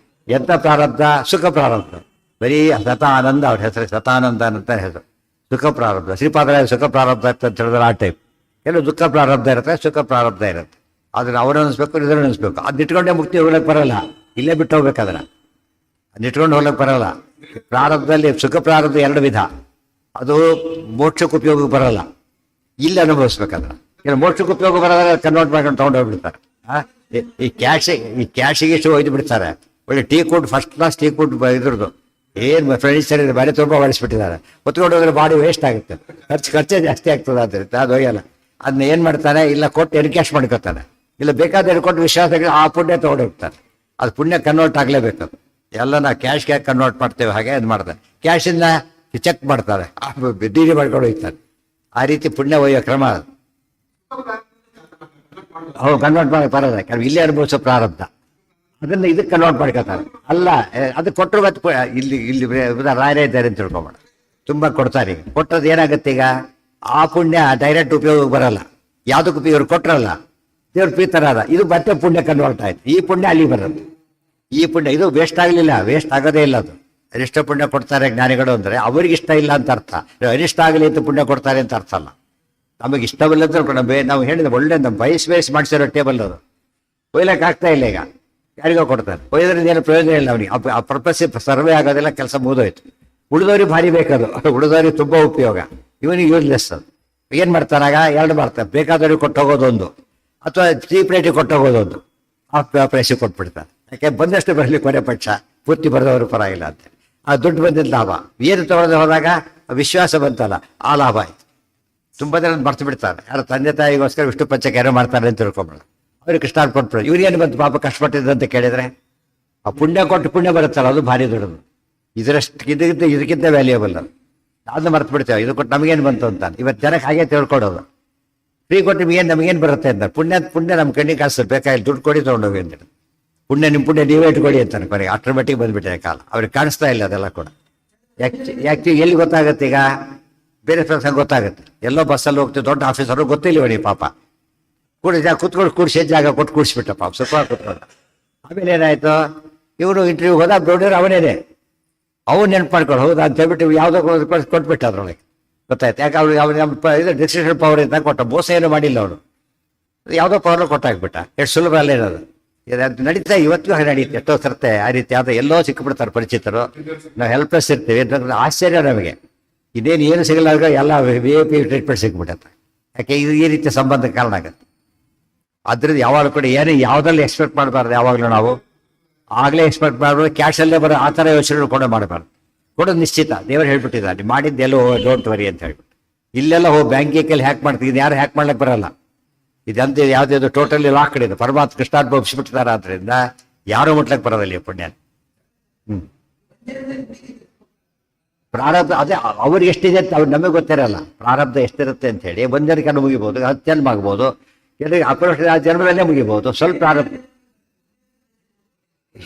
ಎಂಥ ಪ್ರಾರಬ್ಧ? ಸುಖ ಪ್ರಾರಬ್ಧ. ಬರೀ ಶತಾನಂದ, ಅವ್ರ ಹೆಸರು ಶತಾನಂದ ಅಂತ ಹೆಸರು. ಸುಖ ಪ್ರಾರಬ್ಧ. ಶ್ರೀಪಾದರಾಯ ಸುಖ ಪ್ರಾರಬ್ಧ ಅಂತ ಹೇಳಿದ್ರೆ ಆ ಟೈಪ್. ಕೆಲವು ದುಃಖ ಪ್ರಾರಬ್ಧ ಇರುತ್ತೆ, ಸುಖ ಪ್ರಾರಬ್ಧ ಇರುತ್ತೆ. ಅದನ್ನ ಅವ್ರು ಅನಿಸ್ಬೇಕು, ಇದನ್ನು ಅನಿಸ್ಬೇಕು. ಅದನ್ನ ಇಟ್ಕೊಂಡೆ ಮುಕ್ತಿ ಹೋಗ್ಲಿಕ್ಕೆ ಬರಲ್ಲ, ಇಲ್ಲೇ ಬಿಟ್ಟು ಹೋಗ್ಬೇಕು. ಅದನ್ನ ಇಟ್ಕೊಂಡು ಹೋಗ್ಲಿಕ್ಕೆ ಬರಲ್ಲ. ಪ್ರಾರಬ್ಧದಲ್ಲಿ ಸುಖ ಪ್ರಾರಬ್ಧ ಎರಡು ವಿಧ. ಅದು ಮೋಕ್ಷಕ್ಕೆ ಉಪಯೋಗಕ್ಕೆ ಬರಲ್ಲ, ಇಲ್ಲಿ ಅನುಭವಿಸ್ಬೇಕಂದ್ರೆ. ಕೆಲವು ಮೋಕ್ಷಕ್ಕೆ ಉಪಯೋಗ ಬರೋದ್ರೆ ಕನ್ವರ್ಟ್ ಮಾಡ್ಕೊಂಡು ತೊಗೊಂಡು ಹೋಗ್ಬಿಡ್ತಾರೆ. ಈ ಕ್ಯಾಶಿಗೆ ಇಷ್ಟು ಒಯ್ದು ಬಿಡ್ತಾರೆ. ಒಳ್ಳೆ teak wood, first class teak wood ಇದ್ರದ್ದು ಏನು ಫರ್ನಿಚರ್ ಇದೆ, ಬೇರೆ ತುಂಬ ಹೊಡಿಸ್ಬಿಟ್ಟಿದ್ದಾರೆ. ಹೊತ್ಕೊಂಡು ಹೋದ್ರೆ ಬಾಡಿ ವೇಸ್ಟ್ ಆಗುತ್ತೆ, ಖರ್ಚೇ ಜಾಸ್ತಿ ಆಗ್ತದೆ. ಆದ್ದರಿಂದ ಅದು ಹೋಗಲ್ಲ. ಅದನ್ನ ಏನು ಮಾಡ್ತಾನೆ, ಇಲ್ಲ ಕೊಟ್ಟು ಎನ್ಕ್ಯಾಶ್ ಮಾಡ್ಕೊತಾನೆ, ಇಲ್ಲ ಬೇಕಾದ್ರೆ ಕೊಟ್ಟು ವಿಶ್ವಾಸಗಳು ಆ ಪುಣ್ಯ ತೊಗೊಂಡು ಹೋಗ್ತಾನೆ. ಅದು ಪುಣ್ಯ ಕನ್ವರ್ಟ್ ಆಗಲೇಬೇಕು. ಎಲ್ಲ ನಾವು ಕ್ಯಾಶ್ಗೆ ಕನ್ವರ್ಟ್ ಮಾಡ್ತೇವೆ, ಹಾಗೆ ಅದು ಮಾಡ್ತಾರೆ. ಕ್ಯಾಶಿಂದ ಚೆಕ್ ಮಾಡ್ತಾರೆ, ಡಿ ಮಾಡ್ಕೊಂಡು ಹೋಗ್ತಾರೆ. ಆ ರೀತಿ ಪುಣ್ಯ ಒಯ್ಯೋ ಕ್ರಮ ಅದು. ಅವ್ರು ಕನ್ವರ್ಟ್ ಮಾಡಿ ಬರೋದ ಕೆಲವು ಇಲ್ಲೇ ಅನುಭವಿಸೋ ಪ್ರಾರಬ್ಧ, ಅದನ್ನ ಇದಕ್ಕೆ ಕನ್ವರ್ಟ್ ಮಾಡ್ಕೊತಾರೆ. ಅಲ್ಲ ಅದು ಕೊಟ್ಟರು ಮತ್ತೆ ಇಲ್ಲಿ ರಾಯರೇ ಇದ್ದಾರೆ ಅಂತ ತಿಳ್ಕೊಬೇಡ. ತುಂಬ ಕೊಡ್ತಾರೆ. ಈಗ ಕೊಟ್ಟದ್ದು ಏನಾಗುತ್ತೆ, ಈಗ ಆ ಪುಣ್ಯ ಡೈರೆಕ್ಟ್ ಉಪಯೋಗಕ್ಕೆ ಬರಲ್ಲ. ಯಾವುದಕ್ಕೆ ಉಪಯೋಗ ಕೊಟ್ಟರಲ್ಲ, ದೇವ್ರ ಪ್ರೀತರಾದ ಇದು ಮತ್ತೆ ಪುಣ್ಯ ಕನ್ವರ್ಟ್ ಆಯ್ತು. ಈ ಪುಣ್ಯ ಅಲ್ಲಿ ಬರುತ್ತೆ. ಈ ಪುಣ್ಯ ಇದು ವೇಸ್ಟ್ ಆಗಲಿಲ್ಲ, ವೇಸ್ಟ್ ಆಗೋದೇ ಇಲ್ಲ. ಅದು ಅರಿಷ್ಟ ಪುಣ್ಯ ಕೊಡ್ತಾರೆ ಜ್ಞಾನಿಗಳು ಅಂದರೆ ಅವ್ರಿಗೆ ಇಷ್ಟ ಇಲ್ಲ ಅಂತ ಅರ್ಥ. ಅರಿಷ್ಟ ಆಗಲಿ ಅಂತ ಪುಣ್ಯ ಕೊಡ್ತಾರೆ ಅಂತ ಅರ್ಥ ಅಲ್ಲ. ನಮಗೆ ಇಷ್ಟವಿಲ್ಲದ್ರೆ ನಾವು ಹೇಳಿದ ಒಳ್ಳೆ ನಮ್ಮ ಬಯಸ್ ಮಾಡಿಸಿರೋ ಟೇಬಲ್ ಅದು ಒಯ್ಲಕ್ಕೆ ಆಗ್ತಾ ಇಲ್ಲ. ಈಗ ಯಾರಿಗೋ ಕೊಡ್ತಾರೆ, ಒಯ್ಯೋದ್ರಿಂದ ಏನು ಪ್ರಯೋಜನ ಇಲ್ಲ ಅವನಿಗೆ. ಆ ಪರ್ಪಸ್ ಸರ್ವೆ ಆಗೋದಿಲ್ಲ, ಕೆಲಸ ಮುಗಿದೋಯ್ತು. ಉಳಿದವ್ರಿಗೆ ಭಾರಿ ಬೇಕದು, ಉಳಿದವ್ರಿಗೆ ತುಂಬ ಉಪಯೋಗ, ಇವನಿಗೆ ಯೂಸ್ಲೆಸ್. ಅದು ಏನು ಮಾಡ್ತಾನಾಗ ಎರಡು ಮಾಡ್ತಾರೆ. ಬೇಕಾದವ್ರಿಗೆ ಕೊಟ್ಟು ಹೋಗೋದೊಂದು, ಅಥವಾ ಚೀಪ್ ರೇಟಿಗೆ ಕೊಟ್ಟು ಹೋಗೋದೊಂದು, ಆ ಪ್ರೈಸಿಗೆ ಕೊಟ್ಬಿಡ್ತಾರೆ. ಯಾಕೆ ಬಂದಷ್ಟು ಬರಲಿ, ಕೊನೆ ಪಕ್ಷ ಪೂರ್ತಿ ಬರೆದವರು ಪರವಾಗಿಲ್ಲ ಅಂತ. ಆ ದುಡ್ಡು ಬಂದಿದ್ದ ಲಾಭ. ಏನು ತಗೊಳ್ಳೋದು ಹೋದಾಗ ವಿಶ್ವಾಸ ಬಂತಲ್ಲ, ಆ ಲಾಭ ಆಯ್ತು. ತುಂಬ ಜನ ಮರ್ತು ಬಿಡ್ತಾರೆ. ಯಾರು ತಂದೆ ತಾಯಿಗೋಸ್ಕರ ವಿಷ್ಣು ಪಂಚಕ ಏನೋ ಮಾಡ್ತಾರೆ ಅಂತ ತಿಳ್ಕೊಂಬೇಡ. ಅವ್ರಿಗೆ ಕೃಷ್ಣ ಕೊಟ್ಬಿಡೋದು. ಇವ್ರಿಗೇನು ಬಂತು ಪಾಪ ಕಷ್ಟಪಟ್ಟಿದ್ದಂತ ಕೇಳಿದ್ರೆ, ಆ ಪುಣ್ಯ ಕೊಟ್ಟು ಪುಣ್ಯ ಬರುತ್ತಲ್ಲ, ಅದು ಭಾರಿ ದೊಡ್ಡದು. ಇದಕ್ಕಿಂತ ವ್ಯಾಲ್ಯೂಯಬಲ್ ಅದು. ಅದನ್ನ ಮರ್ತು ಬಿಡ್ತೇವೆ. ಇದು ಕೊಟ್ಟು ನಮಗೇನು ಬಂತು ಅಂತ. ಇವತ್ತು ಜನಕ್ಕೆ ಹಾಗೆ ತಿಳ್ಕೊಡೋದು. ಫ್ರೀ ಕೊಟ್ಟು ನಮಗೇನು ಬರುತ್ತೆ ಅಂತ. ಪುಣ್ಯ ನಮ್ಮ ಕಣ್ಣಿಗೆ ಕಾಸು ಬೇಕಾಗಿಲ್ಲ, ದುಡ್ಡು ಕೊಡಿ ತೊಗೊಂಡೋಗಿ ಅಂತ. ನಿಮ್ಮ ಪುಣ್ಯ ನೀವೇ ಇಟ್ಕೊಡಿ ಅಂತಾನೆ. ಕೊನೆಗೆ ಆಟೋಮೆಟಿಕ್ ಬಂದ್ಬಿಟ್ಟಿದೆ ಕಾಲ. ಅವ್ರಿಗೆ ಕಾಣಿಸ್ತಾ ಇಲ್ಲ ಅದೆಲ್ಲ ಕೂಡ. ಯಾಕೆ ಎಲ್ಲಿ ಗೊತ್ತಾಗುತ್ತೆ, ಈಗ ಬೇರೆ ಪ್ರಸಂಗ ಗೊತ್ತಾಗುತ್ತೆ. ಎಲ್ಲೋ ಬಸ್ಸಲ್ಲಿ ಹೋಗ್ತೀವಿ, ದೊಡ್ಡ ಆಫೀಸರು ಗೊತ್ತಿಲ್ಲ ಇವನಿಗೆ ಪಾಪ. ಕೂಡಿಸಿ ಜಾಗ ಕೊಟ್ಟು ಕೂಡಿಸ್ಬಿಟ್ಟ ಪಾಪ, ಸುಖವಾಗಿ ಕೂತ್ಕೊಂಡ. ಆಮೇಲೆ ಏನಾಯ್ತು, ಇವರು ಇಂಟರ್ವ್ಯೂ ಹೋದ ದೊಡ್ಡವರು ಅವನೇನೆ. ಅವ್ನು ನೆನ್ಪು ಮಾಡ್ಕೊಂಡು ಹೌದಾ ಅಂತ ಹೇಳ್ಬಿಟ್ಟು ಯಾವುದೋ ಕೊಟ್ಬಿಟ್ಟ ಅದ್ರೊಳಗೆ. ಗೊತ್ತಾಯ್ತು. ಯಾಕೆ ಅವ್ರು ಇದು ಡಿಸಿಷನ್ ಪವರ್ ಅಂತ ಕೊಟ್ಟ. ಮೋಸ ಏನು ಮಾಡಿಲ್ಲ ಅವನು, ಯಾವುದೋ ಪವರ್ ಕೊಟ್ಟಾಕ್ಬಿಟ್ಟ. ಎಷ್ಟು ಸುಲಭ ಅಲ್ಲ ಇರೋದು. ಇದು ನಡೀತಾ ಇವತ್ತಿಗೂ ಹಾಗೆ ನಡೀತೆ. ಎಷ್ಟೋ ಸರ್ತೆ ಆ ರೀತಿ ಯಾವುದೋ ಎಲ್ಲೋ ಸಿಕ್ಕಿಬಿಡ್ತಾರೆ ಪರಿಚಿತರು. ನಾವು ಹೆಲ್ಪ್ಲೆಸ್ ಇರ್ತೀವಿ ಅಂತ ಆಶ್ಚರ್ಯ ನಮಗೆ. ಏನು ಸಿಗಲ್ಲ, ಎಲ್ಲ VIP ಟ್ರೀಟ್ಮೆಂಟ್ ಸಿಕ್ಬಿಟ್ಟತ್ತೆ. ಯಾಕೆ ಇದು ಈ ರೀತಿಯ ಸಂಬಂಧ ಕಾರಣ ಆಗುತ್ತೆ. ಅದ್ರಿಂದ ಯಾವಾಗಲೂ ಕೂಡ ಯಾವುದಲ್ಲಿ ಎಕ್ಸ್ಪೆಕ್ಟ್ ಮಾಡಬಾರ್ದು. ಯಾವಾಗಲೂ ನಾವು ಆಗಲೇ ಎಕ್ಸ್ಪೆಕ್ಟ್ ಮಾಡಬಾರ್ದು, ಕ್ಯಾಶಲ್ಲೇ ಬರೋ ಆ ಥರ ಯೋಚನೆ ಕೂಡ ಮಾಡಬಾರ್ದು. ಕೊಡೋದು ನಿಶ್ಚಿತ, ದೇವರು ಹೇಳ್ಬಿಟ್ಟಿದ್ದಾರೆ ನೀವು ಮಾಡಿದ್ದೆಲ್ಲೋ ಡೋಂಟ್ ವರಿ ಅಂತ ಹೇಳ್ಬಿಟ್ಟು. ಇಲ್ಲೆಲ್ಲ ಹೋಗಿ ಬ್ಯಾಂಕಿಗೆ ಹ್ಯಾಕ್ ಮಾಡ್ತೀವಿ, ಇದು ಯಾರು ಹ್ಯಾಕ್ ಮಾಡ್ಲಿಕ್ಕೆ ಬರಲ್ಲ. ಇದಂತ ಯಾವುದೇ ಟೋಟಲಿ ಲಾಕ್ಡ್ ಇದೆ, ಪರಮಾತ್ಮ ಕೃಷ್ಣಾರ್ಥ ಒಪ್ಪಿಸ್ಬಿಟ್ಟಿದ್ದಾರೆ. ಆದ್ರಿಂದ ಯಾರು ಮುಟ್ಲಕ್ಕೆ ಬರೋದಿಲ್ಲ ಈ ಪುಣ್ಯ. ಪ್ರಾರಬ್ಧ ಅದೇ ಅವ್ರಿಗೆ ಎಷ್ಟಿದೆ ಅಂತ ಅವ್ರು ನಮಗೆ ಗೊತ್ತಿರಲ್ಲ. ಪ್ರಾರಬ್ಧ ಎಷ್ಟಿರುತ್ತೆ ಅಂತ ಹೇಳಿ ಒಂದರಿಗೆ ಕಣ್ಣು ಮುಗಿಬೋದು, 10 ಜನ್ಮ ಆಗ್ಬೋದು, ಕೆಲವರಿಗೆ ಅಪರೋಕ್ಷ ಜನ್ಮದಲ್ಲೇ ಮುಗಿಬೋದು. ಸ್ವಲ್ಪ ಪ್ರಾರಬ್ಧ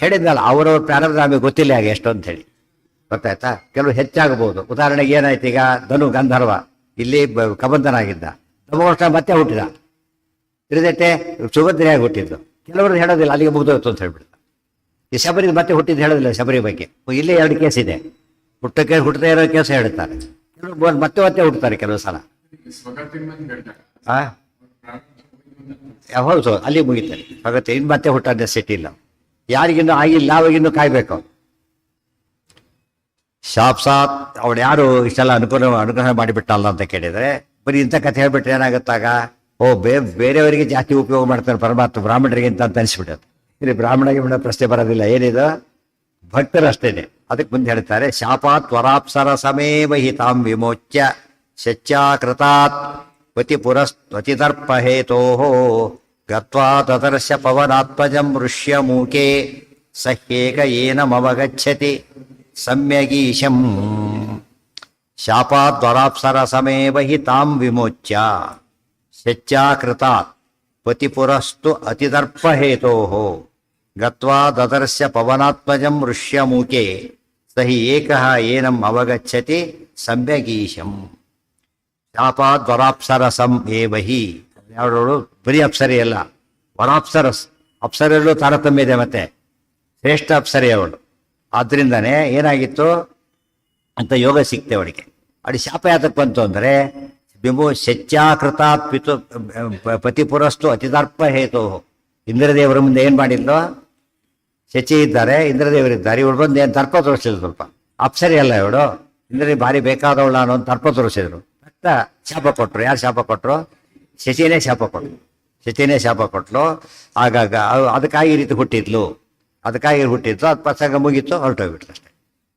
ಹೇಳಿದ್ನಲ್ಲ, ಅವರವ್ರ ಪ್ರಾರಬ್ಧ ನಮಗೆ ಗೊತ್ತಿಲ್ಲ ಹಾಗೆ ಎಷ್ಟು ಅಂತ ಹೇಳಿ, ಗೊತ್ತಾಯ್ತಾ. ಕೆಲವು ಹೆಚ್ಚಾಗಬಹುದು. ಉದಾಹರಣೆಗೆ ಏನಾಯ್ತು, ಈಗ ಧನು ಗಂಧರ್ವ ಇಲ್ಲಿ ಕಬಂಧನಾಗಿದ್ದ, ವರ್ಷ ಮತ್ತೆ ಹುಟ್ಟಿದ, ತಿರುದಟ್ಟೆ ಸುಭದ್ರೆಯಾಗಿ ಹುಟ್ಟಿದ್ದು. ಕೆಲವರು ಹೇಳೋದಿಲ್ಲ, ಅಲ್ಲಿಗೆ ಮುಗಿದೋಯ್ತು ಅಂತ ಹೇಳ್ಬಿಡ್ತ. ಈ ಶಬರಿ ಮತ್ತೆ ಹುಟ್ಟಿದ್ದು ಹೇಳೋದಿಲ್ಲ ಶಬರಿ ಬಗ್ಗೆ. ಇಲ್ಲೇ 2 ಕೇಸ್ ಇದೆ, ಹುಟ್ಟದೇ ಇರೋ ಕೇಸ್ ಹೇಳ್ತಾರೆ. ಕೆಲವರು ಮತ್ತೆ ಮತ್ತೆ ಹುಟ್ಟುತ್ತಾರೆ ಕೆಲವು ಸಲ. ಹೌದು, ಅಲ್ಲಿ ಮುಗಿತಾರೆ ಹಾಗತ್ತೆ. ಇನ್ನು ಮತ್ತೆ ಹುಟ್ಟ ನೆಸೆಸಿಟಿ ಇಲ್ಲ. ಯಾರಿಗಿನ್ನೂ ಆಗಿಲ್ಲ, ಅವಾಗಿನ್ನೂ ಕಾಯ್ಬೇಕು. ಶಾಪ್ಸಾತ್ ಅವಳು ಯಾರು ಇಷ್ಟೆಲ್ಲ ಅನುಗ್ರಹ ಮಾಡಿಬಿಟ್ಟಲ್ಲ ಅಂತ ಕೇಳಿದ್ರೆ, ಬರೀ ಇಂಥ ಕಥೆ ಹೇಳ್ಬಿಟ್ರೆ ಏನಾಗುತ್ತಾಗ, ಬೇರೆಯವರಿಗೆ ಜಾಸ್ತಿ ಉಪಯೋಗ ಮಾಡ್ತಾರೆ ಪರಮಾತ್ಮ, ಬ್ರಾಹ್ಮಣರಿಗಿಂತ ಅಂತ ಅನಿಸ್ಬಿಟ್ಟದು. ಇಲ್ಲಿ ಬ್ರಾಹ್ಮಣಿಗೆ ಬಿಡೋ ಪ್ರಶ್ನೆ ಬರೋದಿಲ್ಲ, ಏನಿದು ಭಕ್ತರಷ್ಟೇನೆ. ಅದಕ್ಕೆ ಮುಂದೆ ಹೇಳ್ತಾರೆ, ಶಾಪಾತ್ ವರಾಪ್ಸರ ಸಮೇವ ಹಿತಾಂ ವಿಮೋಚ್ಯ ಶಚ್ಚಾಕೃತಾತ್ ಪತಿಪುರಸ್ತ್ವತಿದರ್ಪ ಹೇತೋ ಗತ್ವಾ ತದರ್ಶ ಪವನಾತ್ಮಜಂ ಋಷ್ಯ ಮೂಕೆ ಸಹ್ಯೇಕ ಏನಮವಗಚ್ಚತಿ ಸಮ್ಯಗೀಶಂ. ಶಾಪಾತ್ ವರಾಪ್ಸರ ಸಮೇವ ಹಿತಾಂ ವಿಮೋಚ್ಯ ಶಚ್ಚಾಕೃತಾತ್ ಪತಿಪುರಸ್ತು ಅತಿದರ್ಪ ಹೇತೋ ಗತ್ವಾ ದದರ್ಶ ಪವನಾತ್ಮಜಂ ಋಷ್ಯ ಮೂಕೆ ಸಹಿ ಏಕಃ ಏನಂ ಅವಗಚ್ಚತಿ ಸಮ್ಯಗೀಶಂ. ಶಾಪಾತ್ ವರಾಪ್ಸರಸಂ ಏವಹಿ. ಯಾವಳು ಬರೀ ಅಪ್ಸರಿ ಅಲ್ಲ, ವರಾಪ್ಸರಸ್, ಅಪ್ಸರಲ್ಲೂ ತಾರತಮ್ಯ ಇದೆ, ಮತ್ತೆ ಶ್ರೇಷ್ಠ ಅಪ್ಸರಿ ಅವಳು. ಆದ್ರಿಂದಾನೇ ಏನಾಗಿತ್ತು ಅಂತ ಯೋಗ ಸಿಕ್ತೆ ಅವಳಿಗೆ. ಅವಳಿಗೆ ಶಾಪ ಯಾತಕ್ಕೆ ಬಂತು ಅಂದರೆ, ಶಚ್ಚಾಕೃತಾತ್ ಪಿತು ಪತಿಪುರಸ್ತು ಅತಿದರ್ಪ ಹೇತು. ಇಂದ್ರದೇವರ ಮುಂದೆ ಏನು ಮಾಡಿದ್ಲು, ಶಚಿ ಇದ್ದಾರೆ, ಇಂದ್ರದೇವರಿದ್ದಾರೆ, ಇವಳು ಬಂದು ಏನು ತರ್ಪ ತೋರಿಸಿದ್ರು. ಸ್ವಲ್ಪ ಅಪ್ಸರಿ ಅಲ್ಲ ಇವಳು, ಇಂದ್ರನಿಗೆ ಭಾರಿ ಬೇಕಾದವಳ ಅನ್ನೋ ಒಂದು ತರ್ಪ ತೋರಿಸಿದ್ರು. ಅಂತ ಶಾಪ ಕೊಟ್ಟರು. ಯಾರು ಶಾಪ ಕೊಟ್ಟರು? ಶಚಿನೇ ಶಾಪ ಕೊಟ್ಟರು. ಶಚಿನೇ ಶಾಪ ಕೊಟ್ಟಲು. ಆಗಾಗ ಅದಕ್ಕಾಗಿ ಈ ರೀತಿ ಹುಟ್ಟಿದ್ಲು, ಅದಕ್ಕಾಗಿ ಹುಟ್ಟಿದ್ಲು. ಅದು ಪ್ರಸಂಗ ಮುಗೀತು, ಹೊರಟೋಗ್ಬಿಟ್ಲು ಅಷ್ಟೇ.